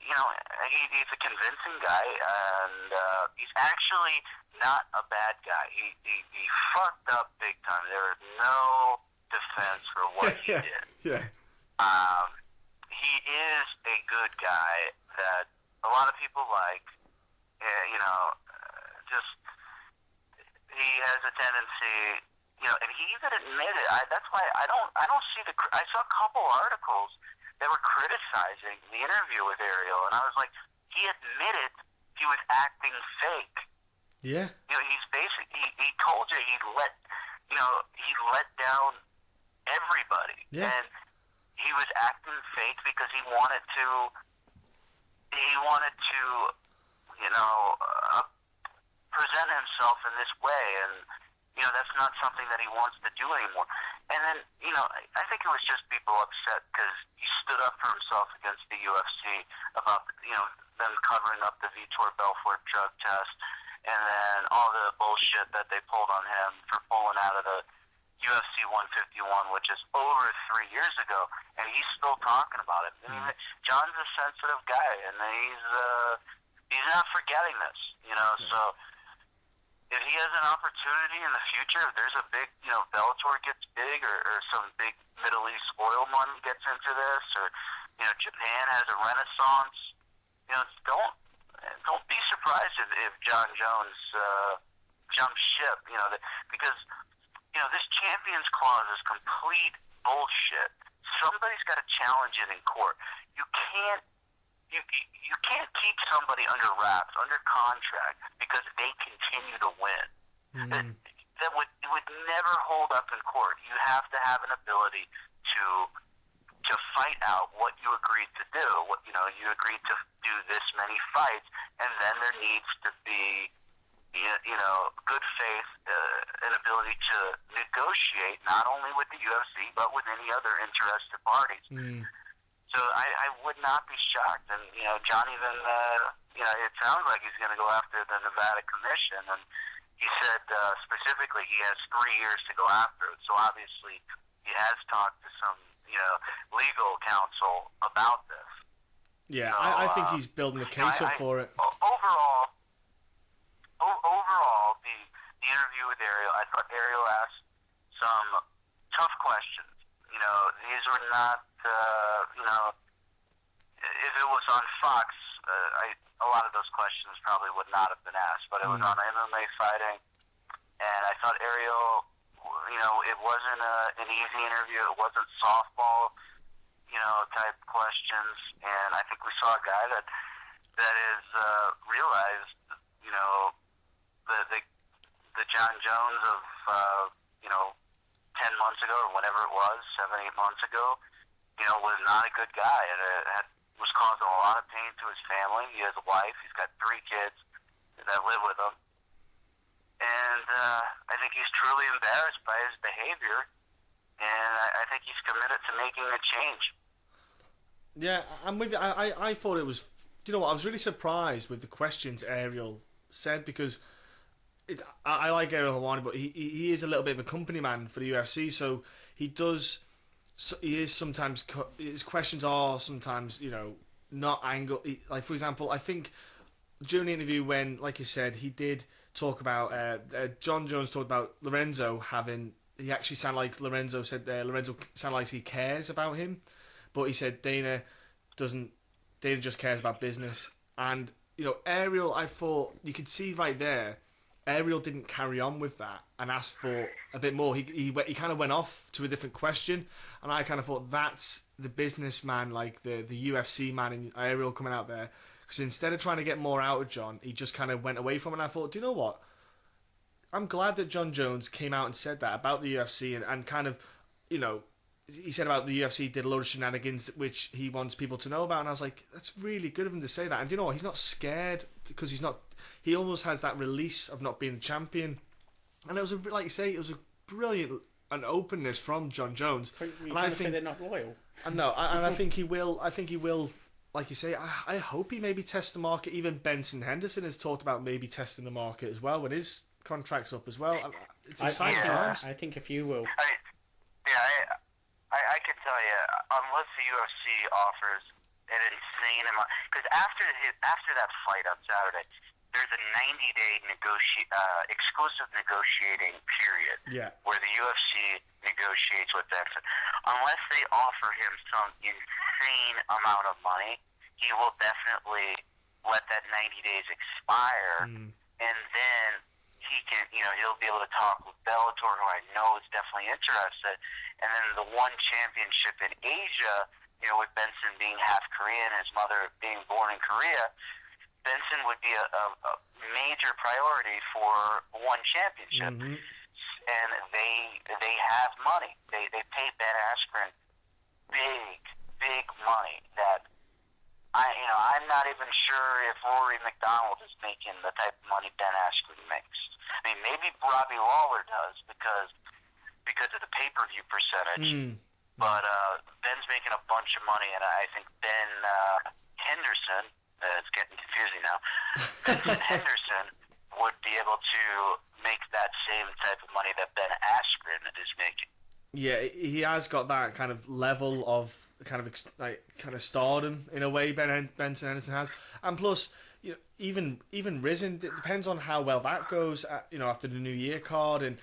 F: you know, he's a convincing guy, and he's actually not a bad guy. He fucked up big time. There is no defense for what he did.
B: Yeah.
F: He is a good guy that a lot of people like. You know, just he has a tendency, you know, and he even admitted. That's why I don't see I saw a couple articles that were criticizing the interview with Ariel, and I was like, he admitted he was acting fake.
B: Yeah.
F: You know, he's basically he told you he let down everybody, and he was acting fake because he wanted to, you know, present himself in this way, and you know, that's not something that he wants to do anymore. And then, you know, I think it was just people upset because he stood up for himself against the UFC about, you know, them covering up the Vitor Belfort drug test, and then all the bullshit that they pulled on him for pulling out of the UFC 151, which is over 3 years ago, and he's still talking about it. I mean, John's a sensitive guy, and he's not forgetting this, you know, so if he has an opportunity in the future, if there's a big, you know, Bellator gets big, or some big Middle East oil money gets into this, or, you know, Japan has a renaissance, you know, don't be surprised if John Jones jumps ship, you know, because, you know, this Champions Clause is complete bullshit. Somebody's got to challenge it in court. You can't keep somebody under wraps, under contract, because they continue to win. That would never hold up in court. You have to have an ability to fight out what you agreed to do. What, you know, you agreed to do this many fights, and then there needs to be, you know, good faith, an ability to negotiate not only with the UFC but with any other interested parties. So I would not be shocked. And, you know, John even, you know, it sounds like he's going to go after the Nevada Commission. And he said specifically he has 3 years to go after it. So obviously he has talked to some, you know, legal counsel about this.
B: Yeah,
F: so,
B: I think he's building a case up for it.
F: Overall, the interview with Ariel, I thought Ariel asked some tough questions. You know, these were not, if it was on Fox, a lot of those questions probably would not have been asked, but it was on MMA fighting, and I thought Ariel, you know, it wasn't an easy interview. It wasn't softball, you know, type questions, and I think we saw a guy that is realized, you know, the John Jones of, 10 months ago or whenever it was, 7-8 months ago, you know, was not a good guy, and it was causing a lot of pain to his family. He has a wife. He's got 3 kids that live with him. And I think he's truly embarrassed by his behavior, and I think he's committed to making a change.
B: Yeah, I'm with you. I thought it was... You know what? I was really surprised with the questions Ariel said, because I like Ariel Helwani, but he is a little bit of a company man for the UFC, so he does... So he is sometimes... His questions are sometimes, you know, not angled... Like, for example, I think during the interview when, like you said, he did talk about... John Jones talked about Lorenzo having... He actually sounded like Lorenzo said Lorenzo sounded like he cares about him, but he said Dana doesn't... Dana just cares about business. And, you know, Ariel, I thought... You could see right there... Ariel didn't carry on with that and asked for a bit more. He kind of went off to a different question, and I kind of thought that's the businessman, like the UFC man, in Ariel coming out there. Because instead of trying to get more out of John, he just kind of went away from it. And I thought, do you know what? I'm glad that John Jones came out and said that about the UFC and kind of, you know, he said about the UFC did a load of shenanigans which he wants people to know about, and I was like, that's really good of him to say that. And do you know what? He's not scared because he almost has that release of not being a champion. And it was, like you say, it was a brilliant an openness from John Jones.
C: And I think they're not loyal.
B: I know, and I think he will. I think he will. Like you say, I hope he maybe tests the market. Even Benson Henderson has talked about maybe testing the market as well when his contract's up as well. It's exciting times.
C: I think a few will.
F: I can tell you, unless the UFC offers an insane amount, because after that fight on Saturday, there's a 90-day exclusive negotiating period where the UFC negotiates with Benson. Unless they offer him some insane amount of money, he will definitely let that 90 days expire, and then he can, he'll be able to talk with Bellator, who I know is definitely interested, and then the one championship in Asia, with Benson being half Korean, his mother being born in Korea, Benson would be a major priority for one championship. And they have money. They pay Ben Askren big money that I'm not even sure if Rory McDonald is making the type of money Ben Askren makes. I mean, maybe Robbie Lawler does because of the pay-per-view percentage. But Ben's making a bunch of money, and I think Ben Henderson, it's getting confusing now, Benson Henderson would be able to make that same type of money that Ben Askren is making.
B: Yeah, he has got that kind of level of kind of stardom in a way. Benson Henderson has, and plus, even Rizin, it depends on how well that goes. After the New Year card, and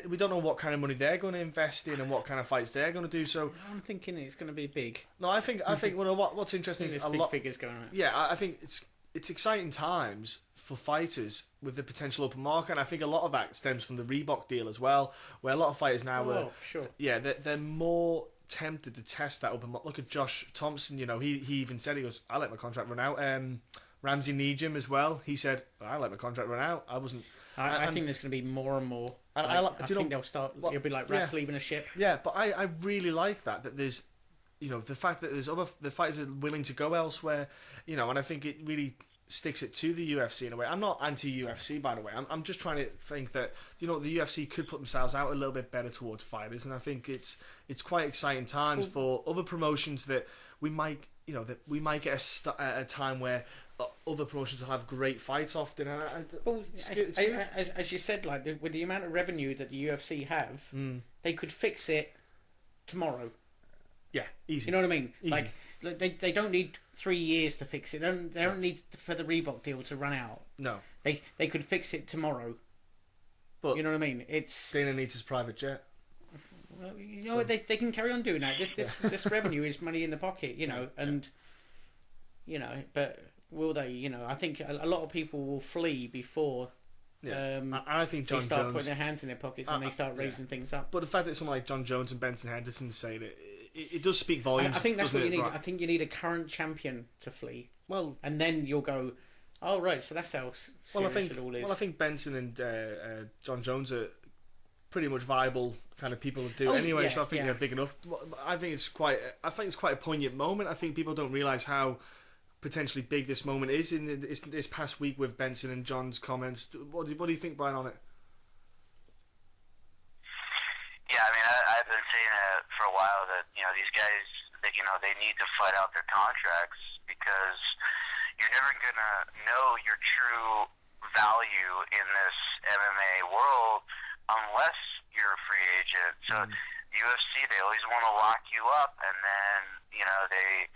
B: we don't know what kind of money they're going to invest in and what kind of fights they're going to do. So
C: I'm thinking it's going to be big.
B: No, I think what's interesting is a
C: big
B: lot
C: figures going on.
B: Yeah, I think it's exciting times for fighters with the potential open market, and I think a lot of that stems from the Reebok deal as well, where a lot of fighters now they're more tempted to test that open market. Look at Josh Thompson, he even said, he goes, I let my contract run out. Ramsey Nijem as well, he said, I let my contract run out. I wasn't.
C: I think there's going to be more and more.
B: And
C: I think they'll start. It'll be like rats leaving a ship.
B: Yeah, but I really like that there's, the fact that the fighters are willing to go elsewhere, and I think it really sticks it to the UFC in a way. I'm not anti-UFC, by the way. I'm just trying to think that the UFC could put themselves out a little bit better towards fighters, and I think it's quite exciting times for other promotions that we might get a time where other promotions will have great fights often. As
C: you said, like with the amount of revenue that the UFC have, they could fix it tomorrow.
B: Yeah, easy.
C: You know what I mean?
B: Easy.
C: Like they don't need 3 years to fix it. They don't need for the Reebok deal to run out.
B: No,
C: they could fix it tomorrow.
B: But
C: you know what I mean? It's
B: Dana needs his private jet.
C: well, you know, they can carry on doing that. This revenue is money in the pocket, you know, and you know, but will they? You know, I think a lot of people will flee before.
B: Yeah, I think John
C: they start
B: Jones
C: putting their hands in their pockets and they start raising things up.
B: But the fact that someone like John Jones and Benson Henderson saying it does speak volumes.
C: I think that's what you need.
B: Right?
C: I think you need a current champion to flee.
B: Well,
C: and then you'll go, oh right, so that's how serious it all is.
B: Well, I think Benson and John Jones are pretty much viable kind of people to do anyway. So I think they're big enough. I think it's quite a poignant moment. I think people don't realise how potentially big this moment is in this past week with Benson and John's comments. What do you think, Brian, on it?
F: Yeah, I mean, I've been saying it for a while that, you know, these guys, that, you know, they need to fight out their contracts because you're never going to know your true value in this MMA world unless you're a free agent. So UFC, they always want to lock you up, and then, you know, they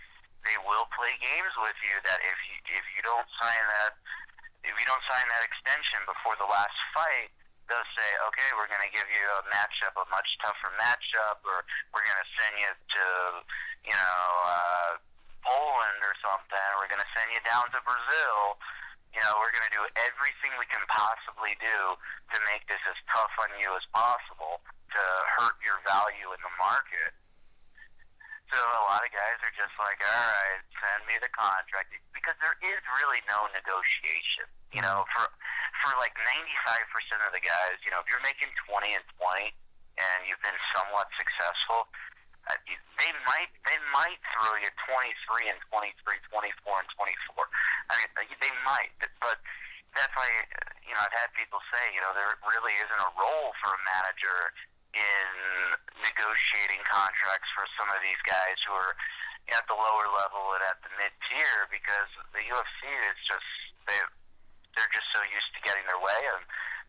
F: will play games with you that if you don't sign that extension before the last fight, they'll say, okay, we're going to give you a much tougher matchup, or we're going to send you to, you know, Poland or something. We're going to send you down to Brazil. You know, we're going to do everything we can possibly do to make this as tough on you as possible to hurt your value in the market. So a lot of guys are just like, all right, send me the contract, because there is really no negotiation. You know, for like 95% of the guys, you know, if you're making 20 and 20 and you've been somewhat successful, they might throw you 23 and 23, 24 and 24. I mean, they might, but that's why, you know, I've had people say, you know, there really isn't a role for a manager in negotiating contracts for some of these guys who are at the lower level and at the mid-tier, because the UFC is just, they're just so used to getting their way, and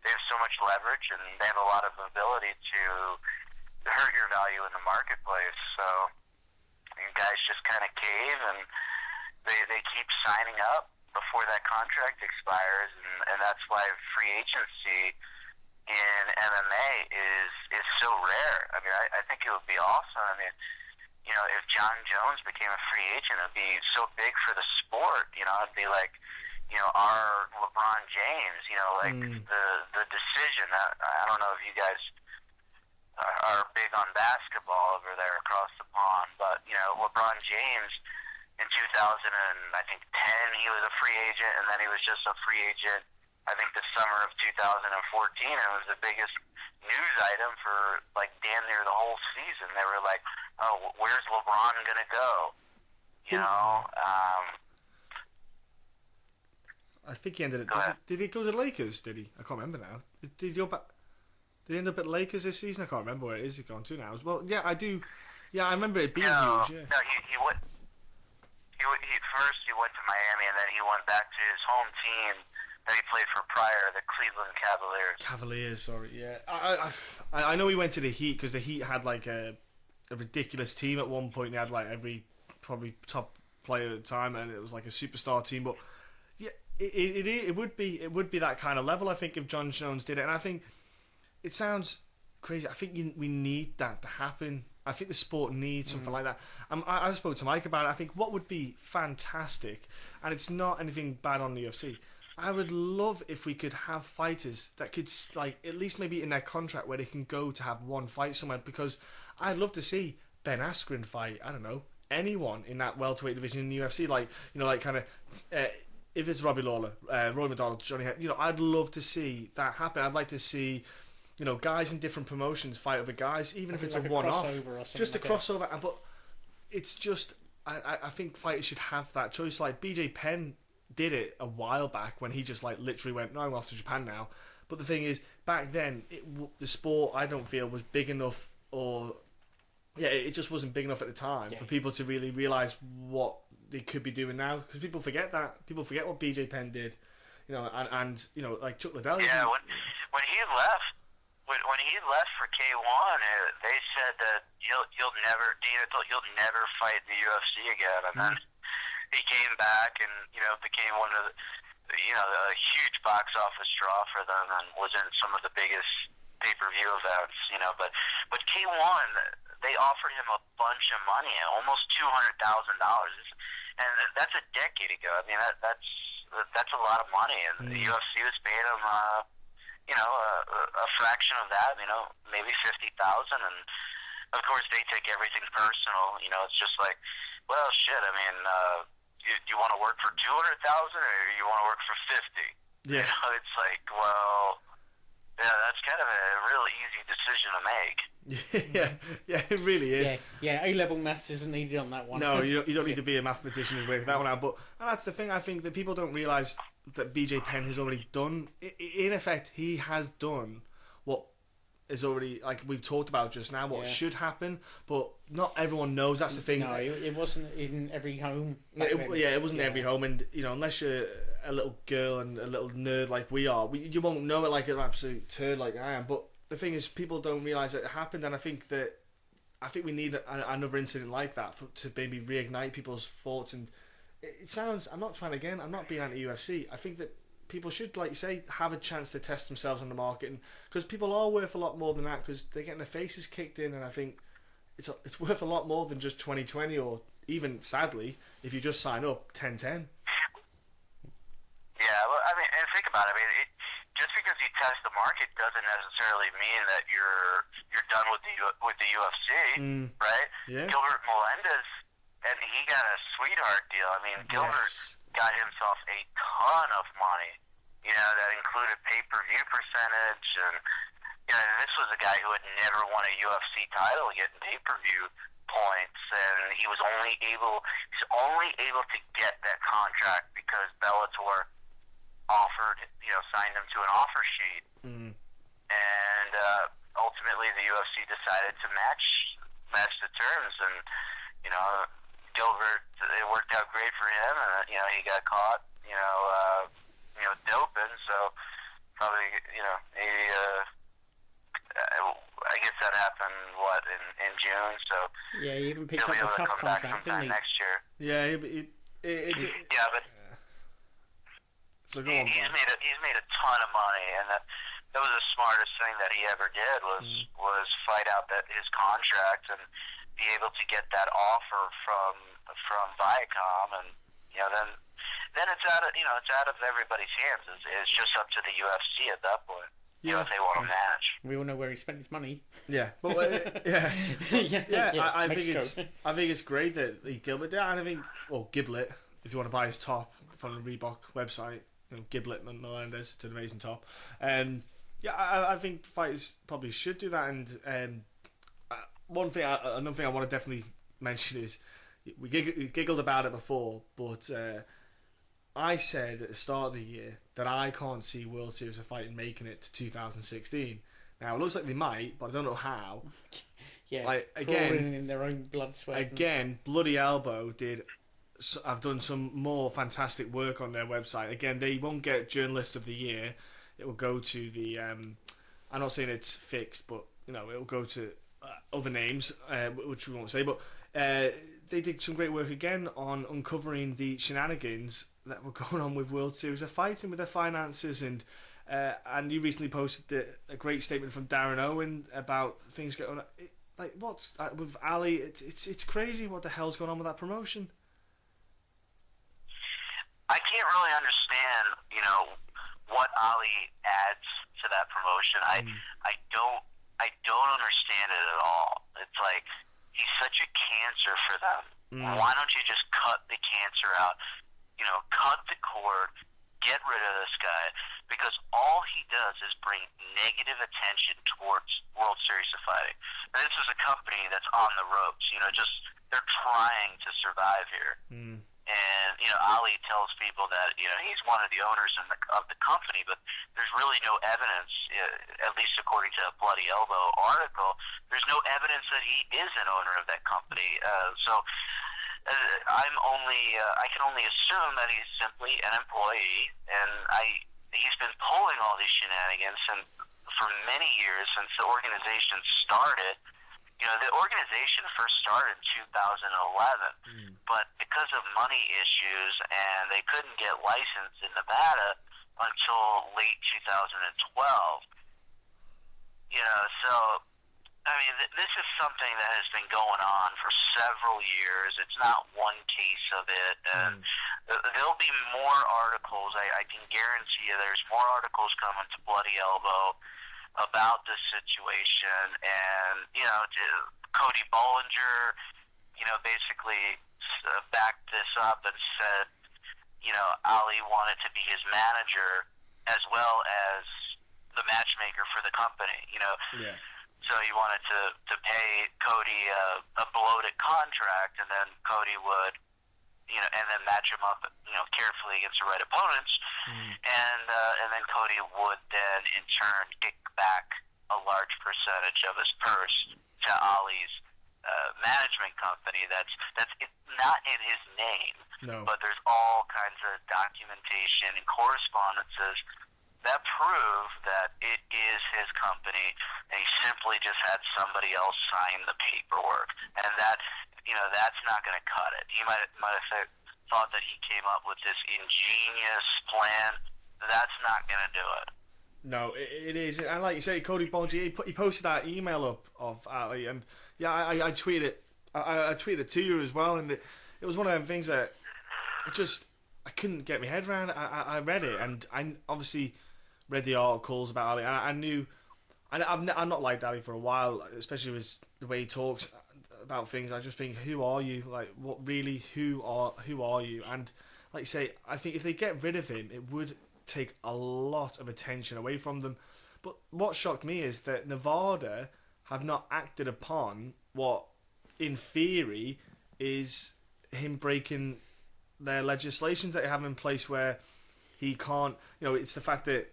F: they have so much leverage, and they have a lot of ability to hurt your value in the marketplace. So guys just kind of cave, and they keep signing up before that contract expires, and that's why free agency in MMA is so rare. I mean, I think it would be awesome. I mean, you know, if John Jones became a free agent, it would be so big for the sport. You know, it'd be like, you know, our LeBron James. You know, like the decision. I don't know if you guys are big on basketball over there across the pond, but you know, LeBron James in 2010 he was a free agent, and then he was just a free agent, I think, the summer of 2014. It was the biggest news item for like damn near the whole season. They were like, oh, where's LeBron gonna go? You know,
B: I think he ended up. Did he go to the Lakers? Did he? I can't remember now. Did he go back? Did he end up at Lakers this season? I can't remember where it is. He's gone to now. Well, yeah, I do. Yeah, I remember it being huge. Yeah.
F: No, he went. He went to Miami, and then he went back to his home team that he played for prior, the Cleveland Cavaliers.
B: Cavaliers, sorry, yeah. I know he went to the Heat because the Heat had like a ridiculous team at one point. They had like every probably top player at the time, and it was like a superstar team. But yeah, it would be that kind of level. I think if John Jones did it, and I think it sounds crazy. I think we need that to happen. I think the sport needs something like that. I spoke to Mike about it. I think what would be fantastic, and it's not anything bad on the UFC, I would love if we could have fighters that could, like, at least maybe in their contract where they can go to have one fight somewhere, because I'd love to see Ben Askren fight, I don't know, anyone in that welterweight division in the UFC, like, you know, like kind of, if it's Robbie Lawler, Roy McDonald, Johnny Head, you know, I'd love to see that happen. I'd like to see, you know, guys in different promotions fight other guys, even if it's like a one-off, just a crossover. But it's just, I think fighters should have that choice. Like BJ Penn did it a while back when he just like literally went, no, I'm off to Japan now. But the thing is, back then the sport, I don't feel, was big enough, or it just wasn't big enough at the time for people to really realise what they could be doing now, because people forget what BJ Penn did, you know, and you know, like Chuck Liddell.
F: Yeah, when he left. When he left for K1, they said that you'll never fight in the UFC again, and then he came back and, you know, became one of a huge box office draw for them and was in some of the biggest pay-per-view events, but K1, they offered him a bunch of money, almost $200,000, and that's a decade ago. I mean, that's a lot of money, and the UFC was paying him, a fraction of that, maybe $50,000, and of course they take everything personal. It's just like, well, shit. I mean, you want to work for 200,000 or you want to work for 50?
B: Yeah.
F: It's like, well, yeah, that's kind of a really easy decision to make.
B: Yeah, it really is.
C: Yeah, A-level maths isn't needed on that one.
B: No, you don't need to be a mathematician to work that one out. But that's the thing. I think that people don't realise that BJ Penn has already done. In effect, he has done what is already, like we've talked about just now, what should happen. But not everyone knows. That's the thing.
C: No, it wasn't in every home.
B: It wasn't every home, and unless you're a little girl and a little nerd like we are, you won't know it like an absolute turd like I am. But the thing is, people don't realise that it happened, and I think we need another incident like that to maybe reignite people's thoughts. And it sounds, I'm not being anti-UFC. I think that people should, like you say, have a chance to test themselves on the market, because people are worth a lot more than that, because they're getting their faces kicked in, and I think it's worth a lot more than just 2020, or even, sadly, if you just sign up 10-10.
F: Yeah, well, I mean, and think about it. I mean, just because you test the market doesn't necessarily mean that you're done with the UFC, right?
B: Yeah.
F: Gilbert Melendez, and he got a sweetheart deal. I mean, Gilbert got himself a ton of money, that included pay-per-view percentage, and this was a guy who had never won a UFC title getting pay-per-view points, and he's only able to get that contract because Bellator signed him to an offer sheet, and ultimately the UFC decided to match the terms, and Gilbert, it worked out great for him, and he got caught doping, so probably maybe I guess that happened in June, so
C: he even picked up
F: he'll be
C: a
F: able to
C: tough
F: come back
C: contract,
F: sometime
C: didn't he?
F: next year.
B: Yeah,
F: but
B: so go on,
F: he's made a ton of money, and that was the smartest thing that he ever did was fight out his contract and be able to get that offer from Viacom, and then it's out of everybody's hands. It's just up to the UFC at that point. If they want to match.
C: We all know where he spent his money.
B: Yeah, but I think it's great that Gilbert did, and I think, Giblet, if you want to buy his top from the Reebok website, Giblet and Melendez, it's an amazing top. I think fighters probably should do that. And another thing I want to definitely mention is we giggled about it before, but I said at the start of the year that I can't see World Series of Fighting making it to 2016. Now it looks like they might, but I don't know how.
C: Crawling in their own blood, sweat.
B: Again, Bloody Elbow I've done some more fantastic work on their website. Again, they won't get Journalist of the Year. It will go to the. I'm not saying it's fixed, but it will go to other names, which we won't say. But they did some great work again on uncovering the shenanigans that were going on with World Series of Fighting, with their finances, and you recently posted a great statement from Darren Owen about things going on. Like what's with Ali? It's crazy what the hell's going on with that promotion.
F: I can't really understand, what Ali adds to that promotion. I don't understand it at all. It's like he's such a cancer for them. Why don't you just cut the cancer out? Cut the cord, get rid of this guy, because all he does is bring negative attention towards World Series of Fighting. And this is a company that's on the ropes. They're trying to survive here. And Ali tells people that he's one of the owners of the company, but there's really no evidence, at least according to a Bloody Elbow article, there's no evidence that he is an owner of that company. I can only assume that he's simply an employee, and he's been pulling all these shenanigans for many years since the organization started. The organization first started in 2011, but because of money issues and they couldn't get licensed in Nevada until late 2012. So I mean, this is something that has been going on for several years. It's not one case of it, and there'll be more articles. I can guarantee you there's more articles coming to Bloody Elbow about this situation. And, Cody Bollinger, basically backed this up and said, Ali wanted to be his manager as well as the matchmaker for the company,
B: Yeah.
F: So he wanted to pay Cody a bloated contract, and then Cody would, and then match him up, carefully against the right opponents, and then Cody would then in turn kick back a large percentage of his purse to Ali's management company. That's not in his name, but there's all kinds of documentation and correspondences that prove that it is his company, and he simply just had somebody else sign the paperwork, and that's not going to cut it. He might have thought that he came up with this ingenious plan. That's not going to do it.
B: No, it is, and like you say, Cody Bollinger, he posted that email up of Ali, and I tweeted it. I tweeted it to you as well, and it was one of them things that I couldn't get my head around. I read it, and I obviously read the articles about Ali, and I knew. I've not liked Ali for a while, especially with the way he talks about things. I just think, who are you? Like, what really? Who are you? And like you say, I think if they get rid of him, it would take a lot of attention away from them. But what shocked me is that Nevada have not acted upon what, in theory, is him breaking their legislations that they have in place, where he can't. It's the fact that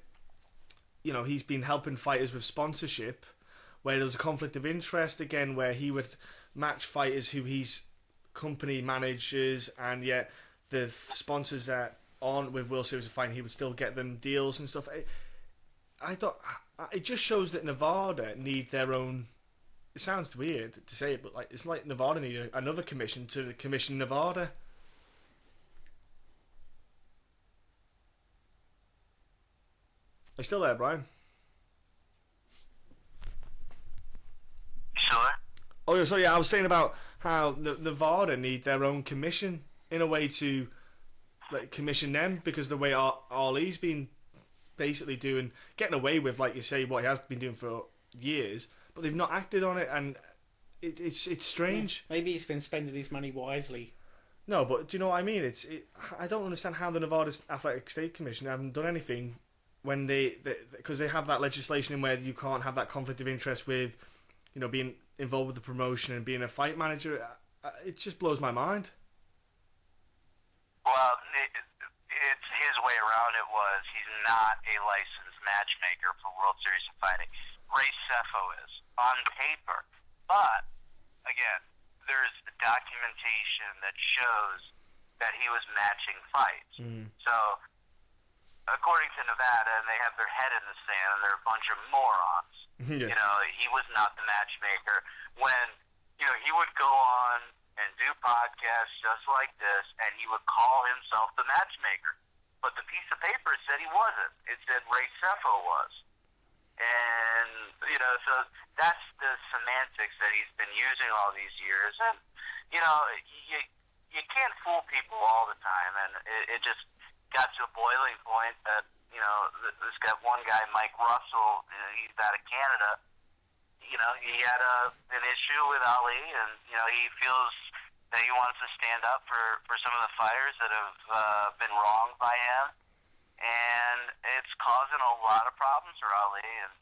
B: he's been helping fighters with sponsorship, where there was a conflict of interest again, where he would match fighters who his company manages, and yet the sponsors that aren't with World Series of Fighting, he would still get them deals and stuff. I thought it just shows that Nevada need their own. It sounds weird to say it, but it's like Nevada need another commission to commission Nevada. Are you still there, Brian?
F: Sure.
B: Oh, so yeah, I was saying about how the Nevada need their own commission in a way to commission them, because the way Ali's been basically getting away with, like you say, what he has been doing for years, but they've not acted on it, and it's strange.
C: Yeah, maybe he's been spending his money wisely.
B: No, but do you know what I mean? I don't understand how the Nevada Athletic State Commission haven't done anything when because they have that legislation in where you can't have that conflict of interest with, being involved with the promotion and being a fight manager. It just blows my mind.
F: Well, it's his way around it was he's not a licensed matchmaker for World Series of Fighting. Ray Sefo is, on paper. But, again, there's documentation that shows that he was matching fights. So, according to Nevada, and they have their head in the sand, and they're a bunch of morons. Yeah. He was not the matchmaker. When, he would go on and do podcasts just like this, and he would call himself the matchmaker. But the piece of paper said he wasn't. It said Ray Sefo was. And, so that's the semantics that he's been using all these years. And, you can't fool people all the time. And it just got to a boiling point that, this guy, one guy, Mike Russell, he's out of Canada, he had an issue with Ali, and, he feels that he wants to stand up for some of the fighters that have been wronged by him. And it's causing a lot of problems for Ali, and,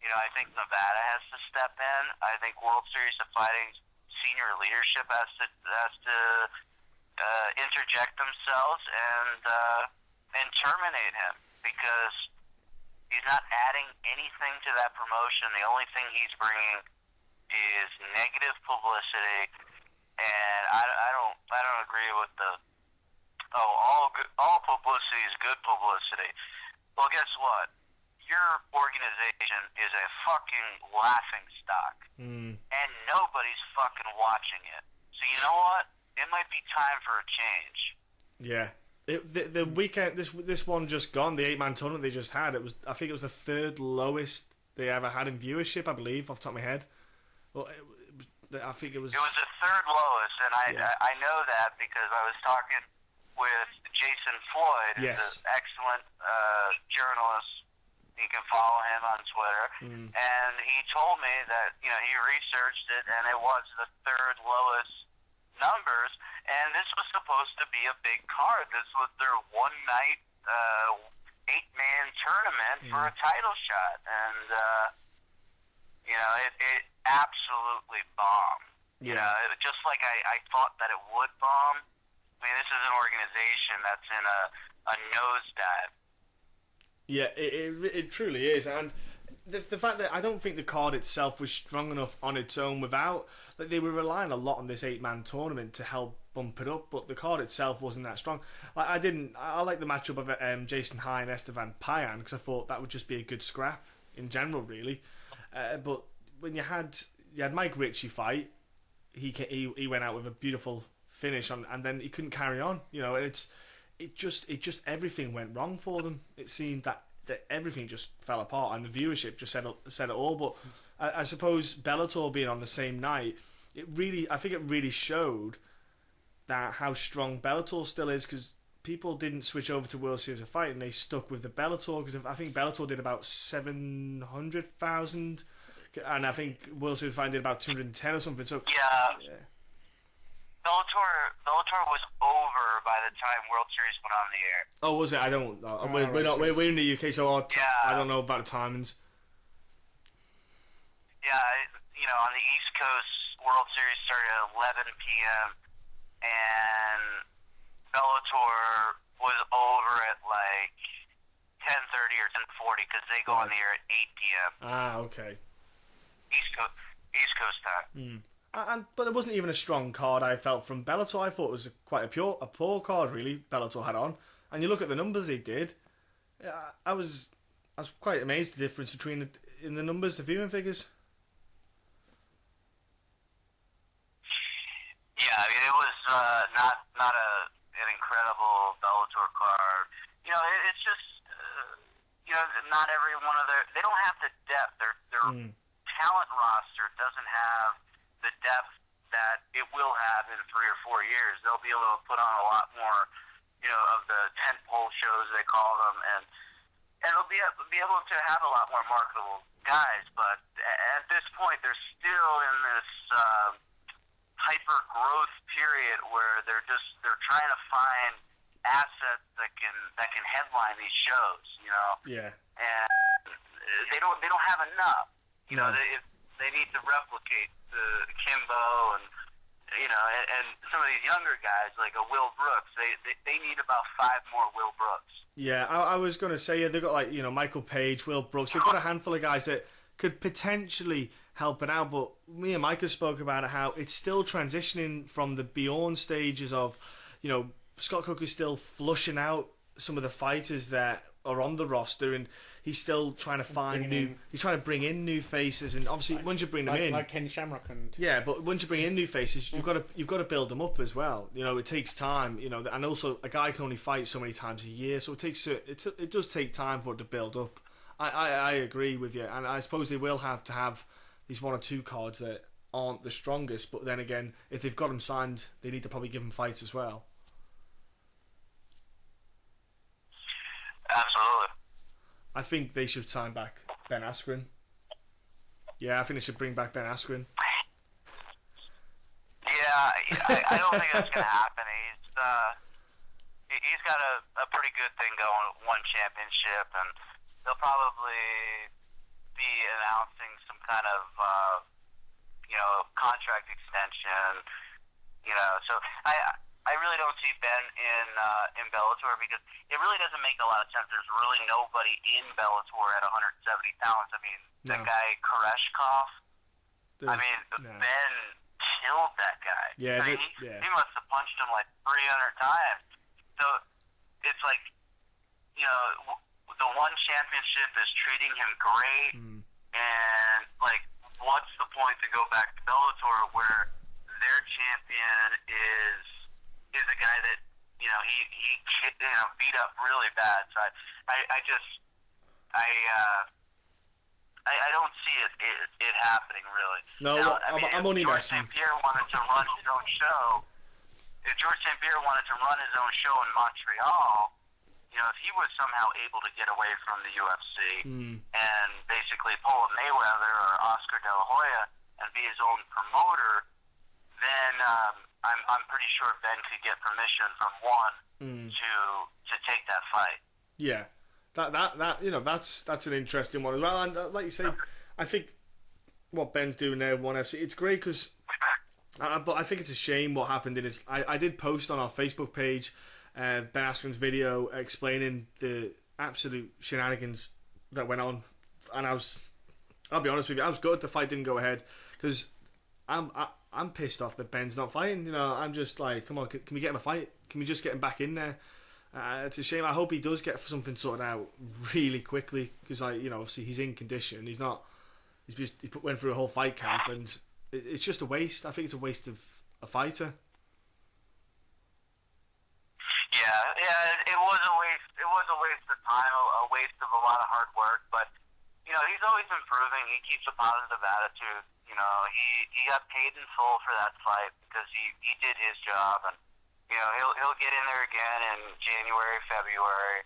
F: I think Nevada has to step in. I think World Series of Fighting's senior leadership has to interject themselves and terminate him, because he's not adding anything to that promotion. The only thing he's bringing is negative publicity, and I don't agree with all publicity is good publicity. Well, guess what? your organization is a fucking laughing stock, and nobody's fucking watching it. So you know what? It might be time for a change.
B: Yeah. The weekend, this one just gone, the 8-man tournament they just had, I think it was the third lowest they ever had in viewership, I believe, off the top of my head. Well, I think it was...
F: It was the third lowest, and I know that because I was talking with Jason Floyd, who's an excellent journalist. You can follow him on Twitter. And he told me that, he researched it, and it was the third lowest numbers, and this was supposed to be a big card. This was their one-night, 8-man tournament for a title shot, and, it absolutely bombed. Just like I thought that it would bomb. I mean, this is an organization that's in a nosedive.
B: Yeah, it truly is, and the fact that I don't think the card itself was strong enough on its own without, like, they were relying a lot on this 8-man tournament to help bump it up, but the card itself wasn't that strong. Like, I like the matchup of Jason High and Estevan Payan because I thought that would just be a good scrap in general, really. But when you had Mike Ritchie fight, he went out with a beautiful finish on, and then he couldn't carry on. It just everything went wrong for them. It seemed that everything just fell apart, and the viewership just said it all. But I suppose Bellator being on the same night, I think it really showed that how strong Bellator still is, because people didn't switch over to World Series of Fight and they stuck with the Bellator, because I think Bellator did about 700,000, and I think World Series of Fight did about 210 or something. So
F: yeah. Bellator was over by the time World Series went on the air.
B: Oh, was it? I don't know. We're in the UK, so I don't know about the timings.
F: Yeah, on the East Coast, World Series started at 11 p.m. and Bellator was over at like 10:30 or 10:40 because they go on the air at 8 p.m.
B: Ah, okay.
F: East Coast time.
B: But it wasn't even a strong card, I felt, from Bellator. I thought it was quite a poor card, really, Bellator had on. And you look at the numbers they did, I was quite amazed at the difference between in the numbers, the viewing figures.
F: Yeah, I mean, it was not an incredible Bellator card. It's just, not every one of they don't have the depth. Their talent roster doesn't have the depth that it will have in 3 or 4 years. They'll be able to put on a lot more, of the tentpole shows they call them, and they'll be able to have a lot more marketable guys. But at this point, they're still in this hyper growth period where they're trying to find assets that can headline these shows.
B: Yeah.
F: And they don't have enough. They need to replicate the Kimbo and and some of these younger guys like a Will Brooks. They need about 5 more Will Brooks. Yeah,
B: I was going to say they've got Michael Page, Will Brooks. They've got a handful of guys that could potentially help it out. But me and Micah spoke about how it's still transitioning from the Bjorn stages of, Scott Cook is still flushing out some of the fighters that are on the roster, and he's still trying to find he's trying to bring in new faces, and obviously once you bring them in,
C: like Ken Shamrock, and
B: but once you bring in new faces, you've got to build them up as well. It takes time. And also a guy can only fight so many times a year, so it does take time for it to build up. I agree with you, and I suppose they will have to have these 1 or 2 cards that aren't the strongest, but then again, if they've got them signed, they need to probably give them fights as well.
F: Absolutely.
B: I think they should sign back Ben Askren. Yeah, I think they should bring back Ben Askren.
F: Yeah, I don't think that's going to happen. He's got a pretty good thing going, 1 championship, and they'll probably be announcing some kind of contract extension. So I really don't see Ben in Bellator because it really doesn't make a lot of sense. There's really nobody in Bellator at 170 pounds. I mean, that guy Koreshkov. Ben killed that guy.
B: Yeah,
F: he must have punched him like 300 times. So it's like, the one championship is treating him great, and like, what's the point to go back to Bellator where their champion is a guy that he beat up really bad? So I don't see it happening really.
B: No,
F: now,
B: I'm only
F: George
B: messing.
F: St. Pierre wanted to run his own show. If George St. Pierre wanted to run his own show in Montreal, if he was somehow able to get away from the UFC and basically pull a Mayweather or Oscar De La Hoya and be his own promoter, then I'm pretty sure Ben could get permission from one to take that fight.
B: Yeah. That's an interesting one as well. And like you say, I think what Ben's doing there, ONE FC, it's great because, but I think it's a shame what happened in his. I did post on our Facebook page Ben Askren's video explaining the absolute shenanigans that went on, and I'll be honest with you, I was good the fight didn't go ahead because I'm pissed off that Ben's not fighting. I'm just like, come on, can we get him a fight? Can we just get him back in there? It's a shame. I hope he does get something sorted out really quickly because, obviously he's in condition. He went through a whole fight camp, and it's just a waste. I think it's a waste of a fighter.
F: Yeah, it was a waste. It was a waste of time, a waste of a lot of hard work. But he's always improving. He keeps a positive attitude. He got paid in full for that fight because he did his job, and he'll get in there again in January, February,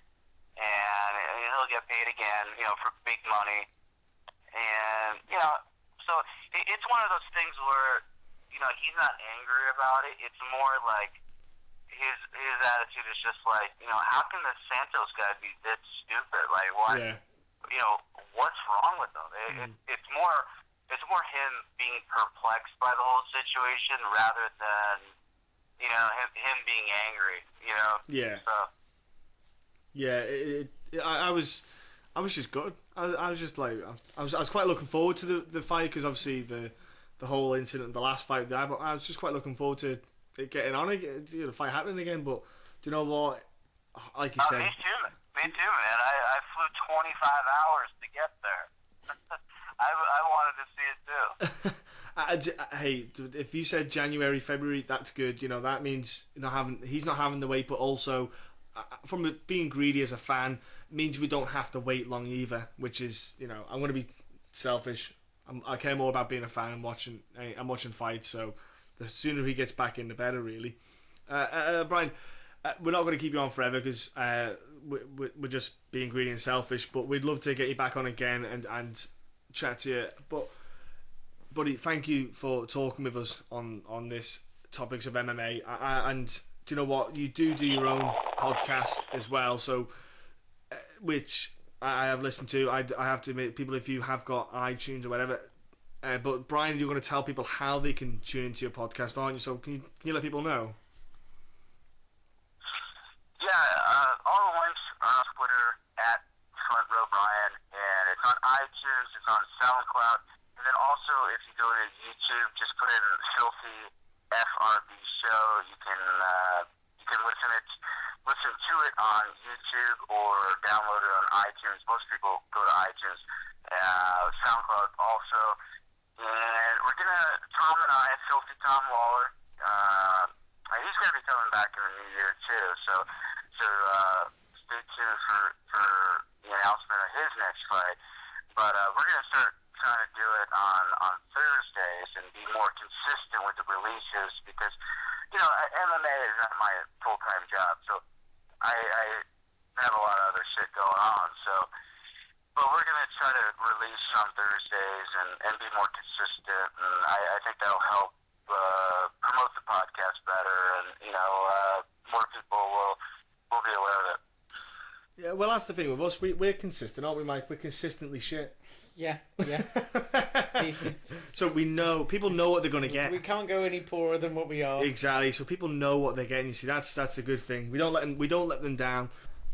F: and he'll get paid again, for big money. And, so it's one of those things where, he's not angry about it. It's more like his attitude is just like, how can the Santos guy be this stupid? Like, what? Yeah. What's wrong with him? It's more him being perplexed by the whole situation rather than him being angry,
B: Yeah.
F: So.
B: Yeah, I was just good. I was just like, I was quite looking forward to the fight because obviously the whole incident, the last fight there, but I was just quite looking forward to it getting on again, the fight happening again. But do you know what? Like you said,
F: me too, man. I flew 25 hours to get there. I wanted to see it too.
B: Hey, if you said January, February, that's good. That means he's not having to wait, but also from being greedy as a fan means we don't have to wait long either. Which is, I'm going to be selfish. I care more about being a fan and watching. I'm watching fights, so the sooner he gets back in, the better. Really, Brian. We're not going to keep you on forever because we're just being greedy and selfish. But we'd love to get you back on again and chat to you. But buddy, thank you for talking with us on this topics of MMA. And do you know what? You do your own podcast as well, so which I have listened to. I have to admit, people, if you have got iTunes or whatever. But Brian, you're going to tell people how they can tune into your podcast, aren't you? So can you let people know?
F: Yeah, all the links are on Twitter at Front Row Brian, and it's on iTunes, it's on SoundCloud. And then also, if you go to YouTube, just put in Filthy FRB Show. You can listen to it on YouTube or download it on iTunes. Most people go to iTunes, SoundCloud also. And Tom and I, Filthy Tom Lawler, he's going to be coming back in the new year too. So stay tuned for the announcement of his next fight. But we're going to start trying to do it on Thursdays and be more consistent with the releases because, MMA is not my full-time job, so I have a lot of other shit going on, but we're going to try to release on Thursdays and be more consistent, and I think that'll help promote the podcast better, and, more people will be aware of it.
B: Yeah, well, that's the thing with us. We're consistent, aren't we, Mike? We're consistently shit.
C: Yeah.
B: So we know, people know what they're going to get.
C: We can't go any poorer than what we are.
B: Exactly. So people know what they're getting. You see, that's a good thing. We don't let them down.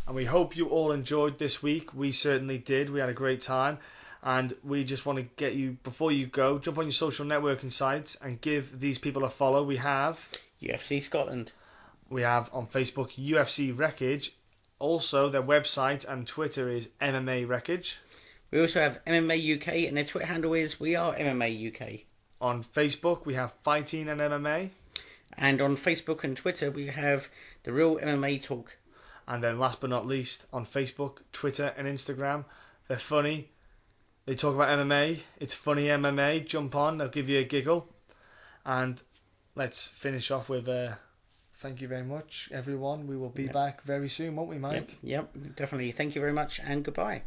B: And we hope you all enjoyed this week. We certainly did. We had a great time. And we just want to get you, before you go, jump on your social networking sites and give these people a follow. We have
C: UFC Scotland.
B: We have on Facebook UFC Wreckage. Also, their website and Twitter is MMA Wreckage.
C: We also have MMA UK, and their Twitter handle is We Are MMA UK.
B: On Facebook, we have Fighting and MMA.
C: And on Facebook and Twitter, we have The Real MMA Talk.
B: And then last but not least, on Facebook, Twitter and Instagram, they're funny. They talk about MMA. It's funny MMA. Jump on. They'll give you a giggle. And let's finish off with thank you very much, everyone. We will be back very soon, won't we, Mike?
C: Yep, definitely. Thank you very much, and goodbye.